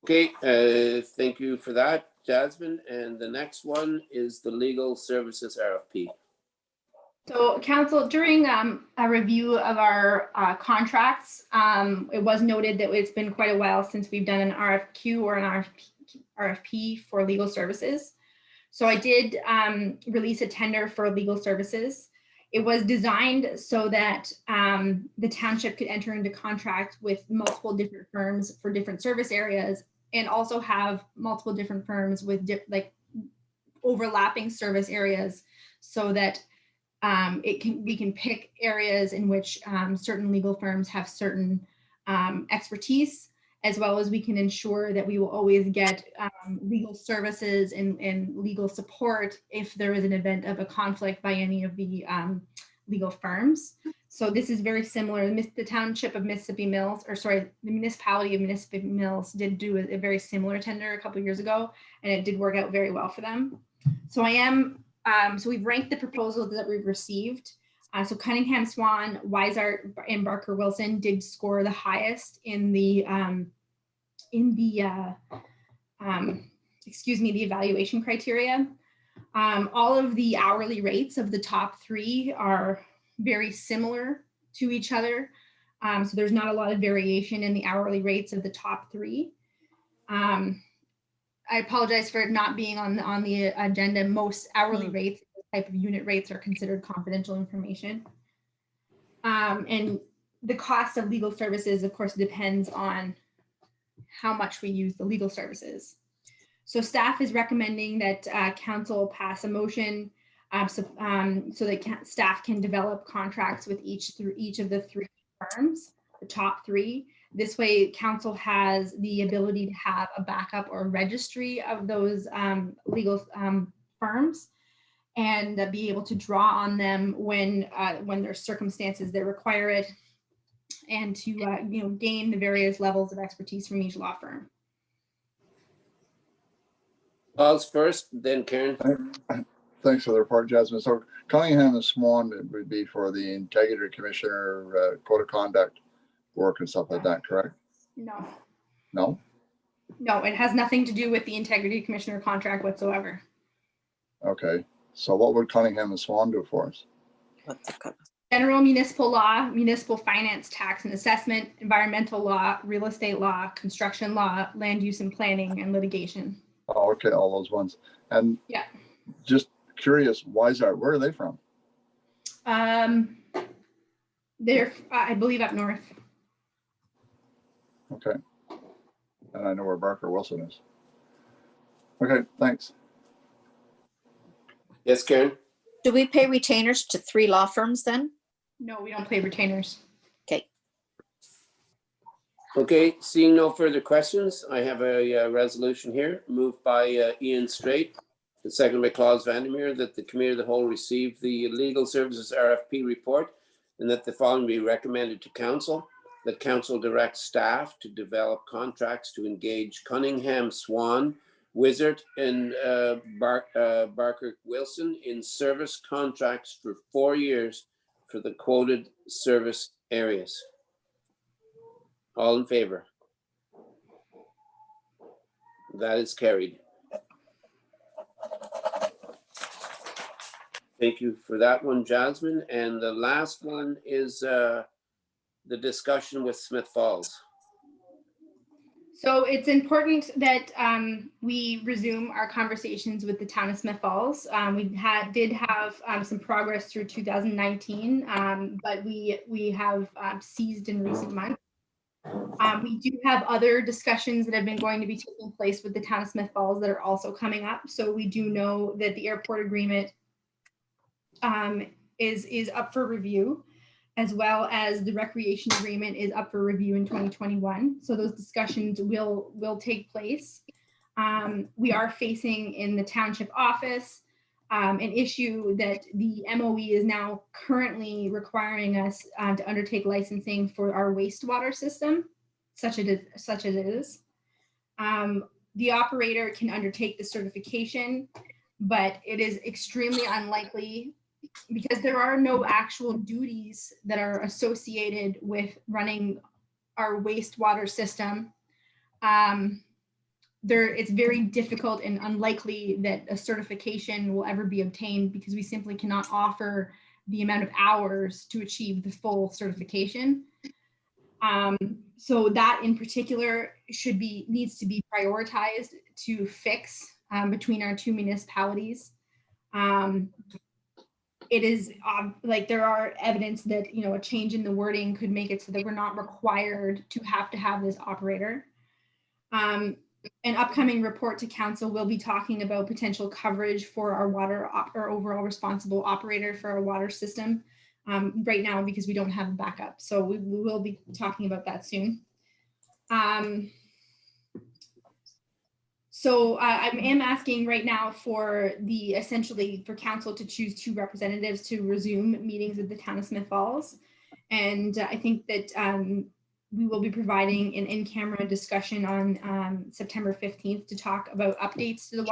Okay, thank you for that, Jasmine. And the next one is the legal services RFP. So council, during a review of our contracts, it was noted that it's been quite a while since we've done an RFQ or an RFP for legal services. So I did release a tender for legal services. It was designed so that the township could enter into contract with multiple different firms for different service areas, and also have multiple different firms with overlapping service areas, so that we can pick areas in which certain legal firms have certain expertise, as well as we can ensure that we will always get legal services and legal support if there is an event of a conflict by any of the legal firms. So this is very similar. The township of Mississippi Mills, the municipality of Mississippi Mills did do a very similar tender a couple of years ago, and it did work out very well for them. So so we've ranked the proposals that we've received. So Cunningham Swan, Weisart, and Barker Wilson did score the highest in the the evaluation criteria. All of the hourly rates of the top 3 are very similar to each other. So there's not a lot of variation in the hourly rates of the top 3. I apologize for it not being on the agenda. Most hourly rates, type of unit rates, are considered confidential information. And the cost of legal services, of course, depends on how much we use the legal services. So staff is recommending that council pass a motion so that staff can develop contracts with each of the 3 firms, the top 3. This way, council has the ability to have a backup or registry of those legal firms, and be able to draw on them when there's circumstances that require it, and to gain the various levels of expertise from each law firm. Paul's first, then Karen. Thanks for the report, Jasmine. So Cunningham and Swan would be for the Integrity Commissioner, code of conduct work and stuff like that, correct? No. No? No, it has nothing to do with the Integrity Commissioner contract whatsoever. Okay. So what would Cunningham and Swan do for us? General municipal law, municipal finance, tax and assessment, environmental law, real estate law, construction law, land use and planning, and litigation. Oh, okay, all those ones. And yeah, just curious, Wysart, where are they from? They're, I believe, up north. Okay. And I know where Barker Wilson is. Okay, thanks. Yes, Karen. Do we pay retainers to 3 law firms then? No, we don't pay retainers. Okay. Okay, seeing no further questions, I have a resolution here moved by Ian Straight and seconded by Claus Vandermeer that the Committee of the Whole receive the Legal Services RFP report, and that the following be recommended to Council: that Council direct staff to develop contracts to engage Cunningham, Swan, Wizard, and Barker Wilson in service contracts for 4 years for the quoted service areas. All in favor? That is carried. Thank you for that one, Jasmine. And the last one is the discussion with Smith Falls. So it's important that we resume our conversations with the town of Smith Falls. We did have some progress through 2019, but we have ceased in recent months. We do have other discussions that have been going to be taking place with the town of Smith Falls that are also coming up. So we do know that the airport agreement is up for review, as well as the recreation agreement is up for review in 2021. So those discussions will take place. We are facing in the township office an issue that the MOE is now currently requiring us to undertake licensing for our wastewater system, such as it is. The operator can undertake the certification, but it is extremely unlikely, because there are no actual duties that are associated with running our wastewater system. It's very difficult and unlikely that a certification will ever be obtained, because we simply cannot offer the amount of hours to achieve the full certification. So that in particular needs to be prioritized to fix between our 2 municipalities. It is like there are evidence that a change in the wording could make it so that we're not required to have this operator. An upcoming report to council will be talking about potential coverage for our overall responsible operator for our water system right now, because we don't have a backup. So we will be talking about that soon. So I am asking right now for essentially for council to choose 2 representatives to resume meetings with the town of Smith Falls. And I think that we will be providing an in-camera discussion on September 15th to talk about updates to the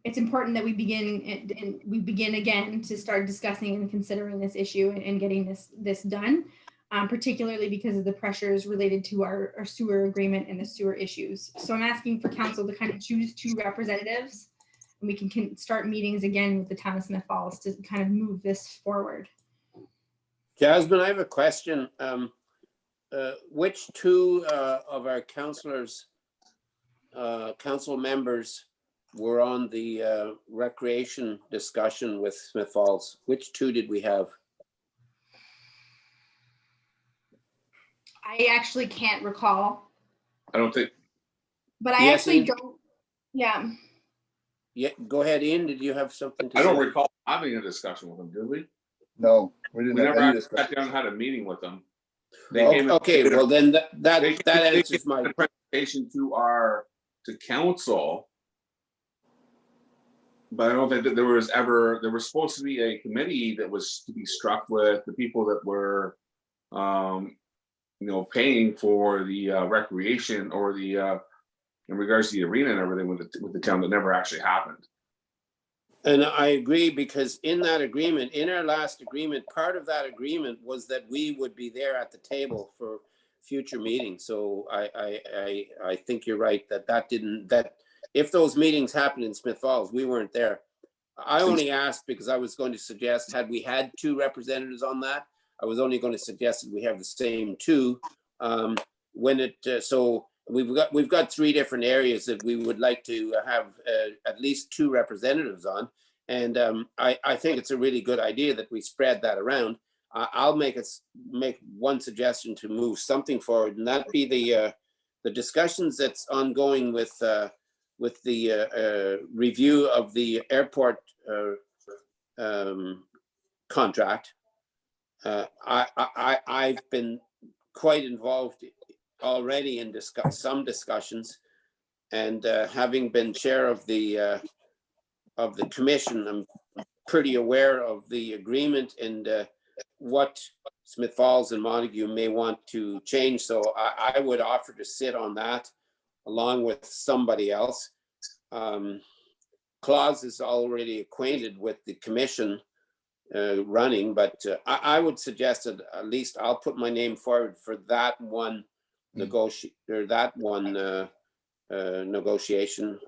it's important that we begin and we begin again to start discussing and considering this issue and getting this done, particularly because of the pressures related to our sewer agreement and the sewer issues. So I'm asking for council to kind of choose 2 representatives, and we can start meetings again with the town of Smith Falls to kind of move this forward. Jasmine, I have a question. Which 2 of our council members were on the recreation discussion with Smith Falls? Which 2 did we have? I actually can't recall, I don't think, but I Yes, actually Ian? don't. Yeah. Yeah, go ahead, Ian. Did you have something to I say? don't recall having a discussion with them, did we? No, we We didn't have never any actually sat discussion. down and had a meeting with them. No. came and Okay, did a- well then they that came- they answers did my, a presentation to council. But I don't think that there was supposed to be a committee that was to be struck with the people that were, paying for the recreation or the, in regards to the arena and everything with the town. That never actually happened. and I agree, because in that agreement, in our last agreement, part of that agreement was that we would be there at the table for future meetings. So I think you're right that if those meetings happened in Smith Falls, we weren't there. I only asked because I was going to suggest, had we had 2 representatives on that, I was only going to suggest that we have the same 2. So we've got 3 different areas that we would like to have at least 2 representatives on. And I think it's a really good idea that we spread that around. I'll make one suggestion to move something forward, and that be the discussions that's ongoing with the review of the airport contract. I've been quite involved already in some discussions, and having been chair of the commission, I'm pretty aware of the agreement and what Smith Falls and Montague may want to change. So I would offer to sit on that along with somebody else. Claus is already acquainted with the commission running, but I would suggest that at least I'll put my name forward for that one negotiation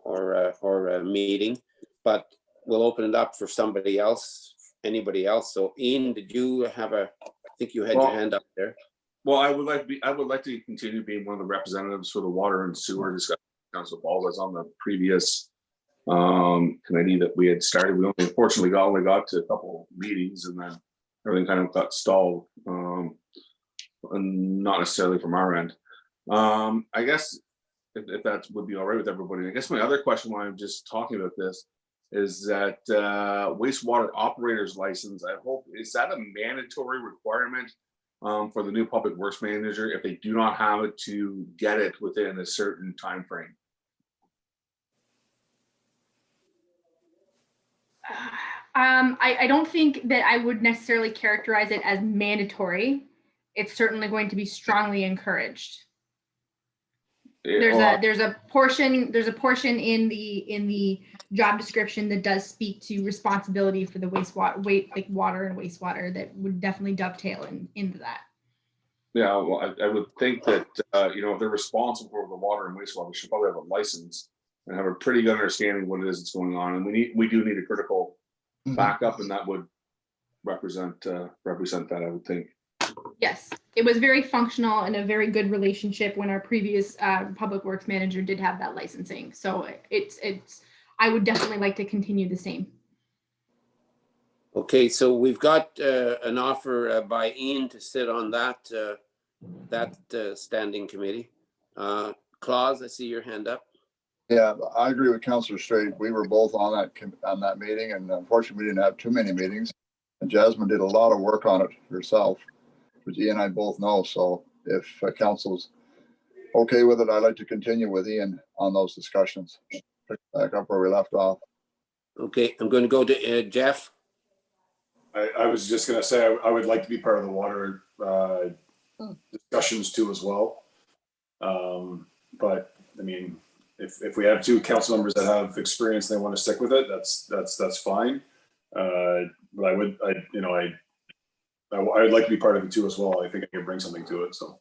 or a meeting, but we'll open it up for somebody else, anybody else. So Ian, did you have I think you had your hand up there. Well, I would like to continue being one of the representatives for the water and sewer discussion. Council Paul was on the previous committee that we had started. We unfortunately only got to a couple meetings, and then everything kind of got stalled, and not necessarily from our end. I guess if that would be all right with everybody. I guess my other question while I'm just talking about this is that wastewater operator's license, I hope, is that a mandatory requirement for the new public works manager if they do not have it to get it within a certain time frame? I don't think that I would necessarily characterize it as mandatory. It's certainly going to be strongly encouraged. There's a portion in the job description that does speak to responsibility for the water and wastewater that would definitely dovetail into that. Yeah, well, I would think that if they're responsible for the water and wastewater, they should probably have a license and have a pretty good understanding of what it is that's going on. And we do need a critical backup, and that would represent that, I would think. Yes, it was very functional and a very good relationship when our previous public works manager did have that licensing. So I would definitely like to continue the same. Okay, so we've got an offer by Ian to sit on that standing committee. Claus, I see your hand up. Yeah, I agree with Councillor Straight. We were both on that meeting, and unfortunately, we didn't have too many meetings. And Jasmine did a lot of work on it herself, which Ian and I both know. So if council's okay with it, I'd like to continue with Ian on those discussions. Pick back up where we left off. Okay, I'm going to go to Jeff. I was just going to say, I would like to be part of the water discussions too as well. But I mean, if we have two council members that have experience, and they want to stick with it, that's fine. But I would like to be part of it too as well. I think I can bring something to it, so.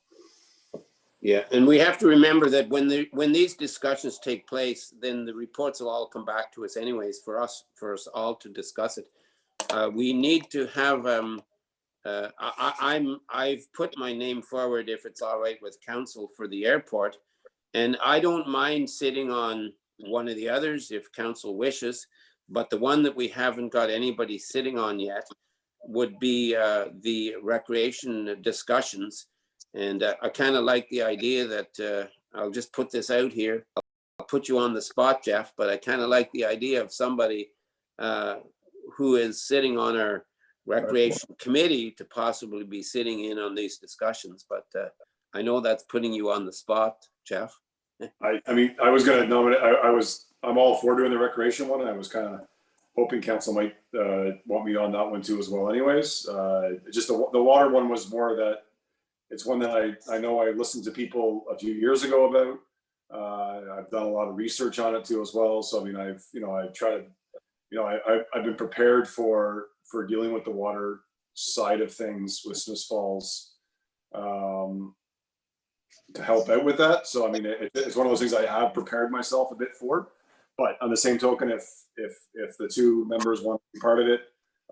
Yeah, and we have to remember that when these discussions take place, then the reports will all come back to us anyways for us all to discuss it. We need to have, I've put my name forward if it's all right with council for the airport. And I don't mind sitting on one of the others if council wishes, but the one that we haven't got anybody sitting on yet would be the recreation discussions. And I kind of like the idea that I'll just put this out here. I'll put you on the spot, Jeff, but I kind of like the idea of somebody who is sitting on our recreation committee to possibly be sitting in on these discussions. But I know that's putting you on the spot, Jeff. I mean, I was going to nominate, I'm all for doing the recreation one. I was kind of hoping council might want me on that one too as well anyways. Just the water one was more that it's one that I know I listened to people a few years ago about. I've done a lot of research on it too as well. So I mean, I've tried to, I've been prepared for dealing with the water side of things with Smiths Falls to help out with that. So I mean, it's one of those things I have prepared myself a bit for. But on the same token, if the two members want to be part of it,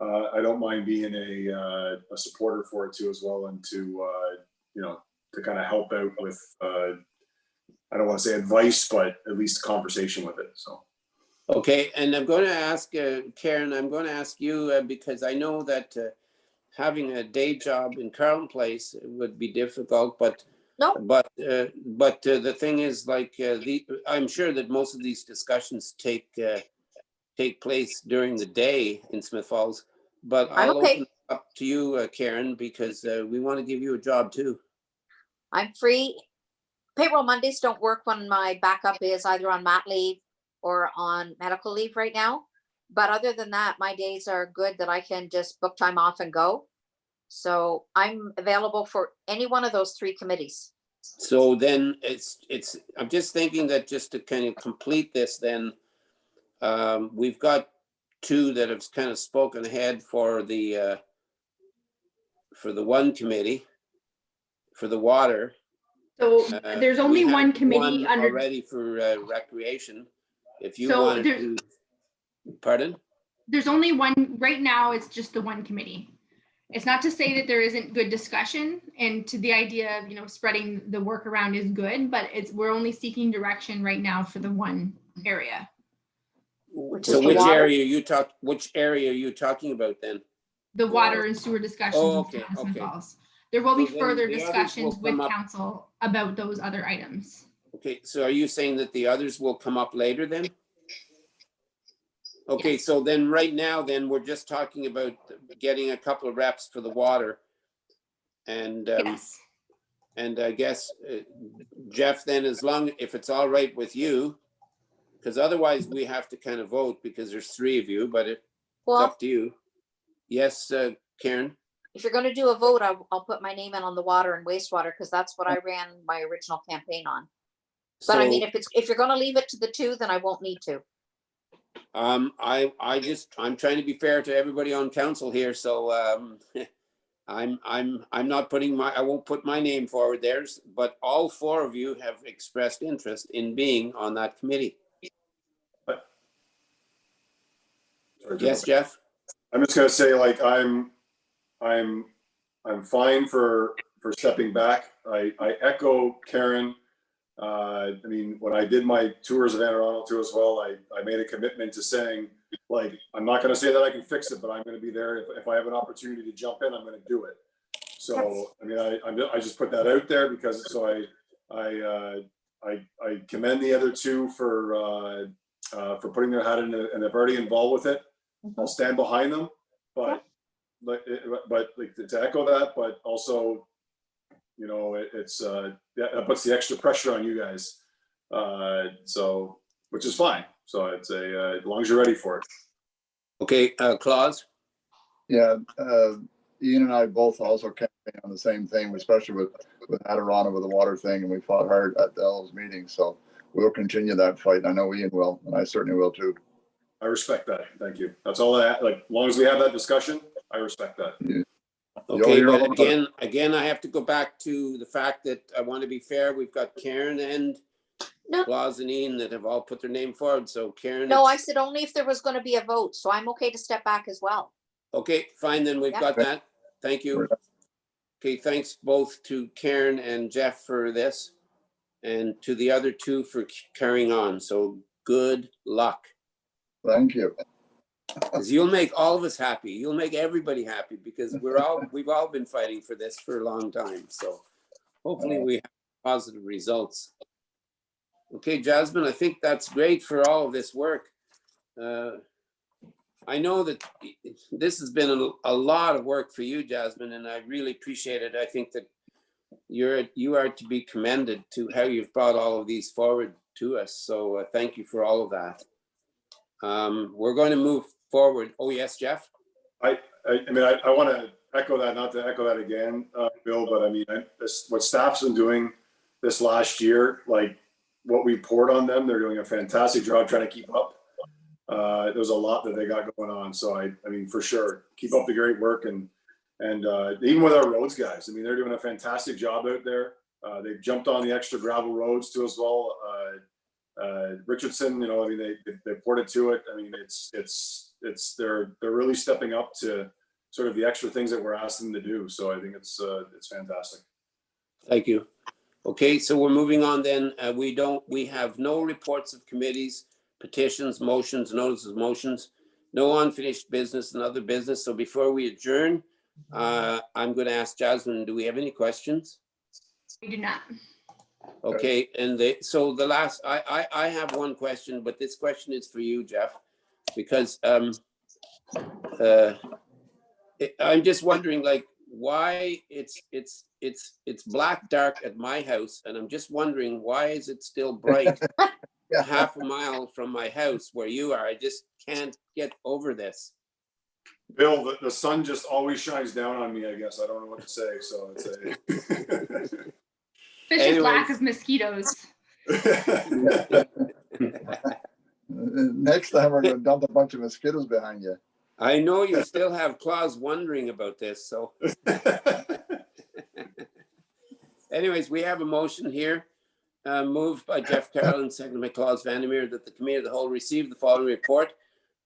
I don't mind being a supporter for it too as well, and to to kind of help out with I don't want to say advice, but at least a conversation with it. So. Okay, and I'm going to ask Karen, I'm going to ask you because I know that having a day job in Carleton Place would be difficult, but No. But the thing is, like, I'm sure that most of these discussions take place during the day in Smith Falls. But I'll open it up to you, Karen, because we want to give you a job too. I'm free. Payroll Mondays don't work when my backup is either on mat leave or on medical leave right now. But other than that, my days are good that I can just book time off and go. So I'm available for any one of those three committees. So then I'm just thinking that just to kind of complete this, then we've got two that have kind of spoken ahead for the one committee for the water. So there's only we have one committee one under already for recreation. If you So want to, pardon? There's only one right now. It's just the one committee. It's not to say that there isn't good discussion, and to the idea of spreading the work around is good, but we're only seeking direction right now for the one area. So which area are you talking about then? The water and sewer discussions. Oh, okay, in Smith okay. Falls. There will be So then further the others discussions will with come up. council about those other items. Okay, so are you saying that the others will come up later then? Okay, Yes. so then right now, then we're just talking about getting a couple of reps for the water. And Yes. and I guess Jeff, then if it's all right with you, because otherwise we have to kind of vote because there's three of you, but it's up to you. Yes, Karen? If you're going to do a vote, I'll put my name in on the water and wastewater because that's what I ran my original campaign on. But I mean, if you're going to leave it to the two, then I won't need to. I'm trying to be fair to everybody on council here, so I'm not I won't put my name forward there, but all four of you have expressed interest in being on that committee. Yes, Jeff? I'm just gonna say, like, I'm fine for stepping back. I echo Karen. I mean, when I did my tours of Anne Arundel too as well, I made a commitment to saying, like, I'm not going to say that I can fix it, but I'm going to be there. If I have an opportunity to jump in, I'm going to do it. So, I mean, I just put that out there because I commend the other two for putting their hat in, and they're already involved with it. I'll stand behind them, but like to echo that, but also, that puts the extra pressure on you guys. So, which is fine. So it's as long as you're ready for it. Okay, Claus? Yeah, Ian and I both also campaigned on the same thing, especially with Adirondack with the water thing, and we fought hard at those meetings. So we'll continue that fight. I know Ian will, and I certainly will too. I respect that. Thank you. That's all like, as long as we have that discussion, I respect that. You'll Okay, hear all but about it. again, I have to go back to the fact that I want to be fair. We've got Karen and No. Laws and Ian that have all put their name forward. So Karen. No, I it's- said only if there was going to be a vote, so I'm okay to step back as well. Okay, fine, then we've Yeah. got that. Thank you. Okay, thanks both to Karen and Jeff for this and to the other two for carrying on. So good luck. Thank you. Because you'll make all of us happy. You'll make everybody happy because we've all been fighting for this for a long time. So hopefully we have positive results. Okay, Jasmine, I think that's great for all of this work. I know that this has been a lot of work for you, Jasmine, and I really appreciate it. I think that you are to be commended to how you've brought all of these forward to us. So thank you for all of that. We're going to move forward. Oh, yes, Jeff? I mean, I want to echo that, not to echo that again, Bill, but I mean, what staff's been doing this last year, like what we poured on them, they're doing a fantastic job trying to keep up. There's a lot that they got going on. So I mean, for sure, keep up the great work. And even with our roads guys, I mean, they're doing a fantastic job out there. They've jumped on the extra gravel roads too as well. Richardson, you know, I mean, they poured it to it. I mean, they're really stepping up to sort of the extra things that we're asking them to do. So I think it's fantastic. Thank you. Okay, so we're moving on then. We have no reports of committees, petitions, motions, notices of motions, no unfinished business and other business. So before we adjourn, I'm going to ask Jasmine, do we have any questions? We do not. Okay, and so the last, I have one question, but this question is for you, Jeff, because I'm just wondering, like, why it's black dark at my house, and I'm just wondering why is it still bright half a mile from my house where you are? I just can't get over this. Bill, the sun just always shines down on me, I guess. I don't know what to say. So it's It's just lack of mosquitoes. Next time we're going to dump a bunch of mosquitoes behind you. I know you still have Claus wondering about this, so. Anyways, we have a motion here, moved by Jeff Carroll and seconded by Claus Vandermeer, that the committee of the whole receive the following report,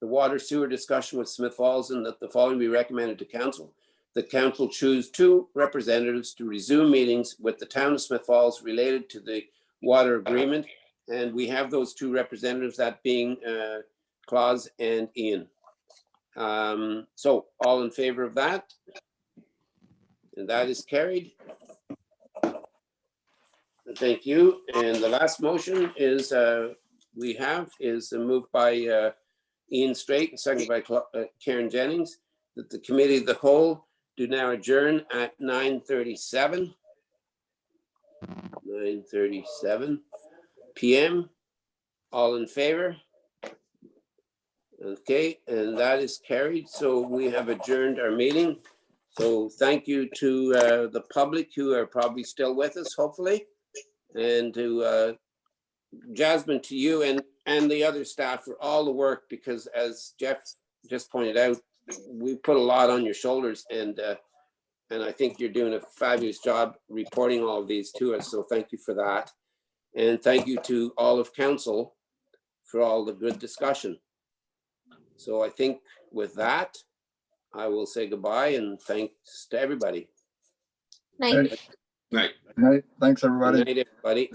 the water sewer discussion with Smith Falls, and that the following be recommended to council. The council choose 2 representatives to resume meetings with the town of Smith Falls related to the water agreement. And we have those 2 representatives, that being Claus and Ian. So all in favor of that? And that is carried. Thank you. And the last motion is moved by Ian Straight and seconded by Karen Jennings, that the committee of the whole do now adjourn at 9:37 p.m. All in favor? Okay, and that is carried. So we have adjourned our meeting. So thank you to the public who are probably still with us, hopefully, and to Jasmine, to you and the other staff for all the work, because as Jeff just pointed out, we put a lot on your shoulders, and I think you're doing a fabulous job reporting all of these to us. So thank you for that. And thank you to all of council for all the good discussion. So I think with that, I will say goodbye and thanks to everybody. Night. Night. Right. Thanks, everybody. Good night, everybody.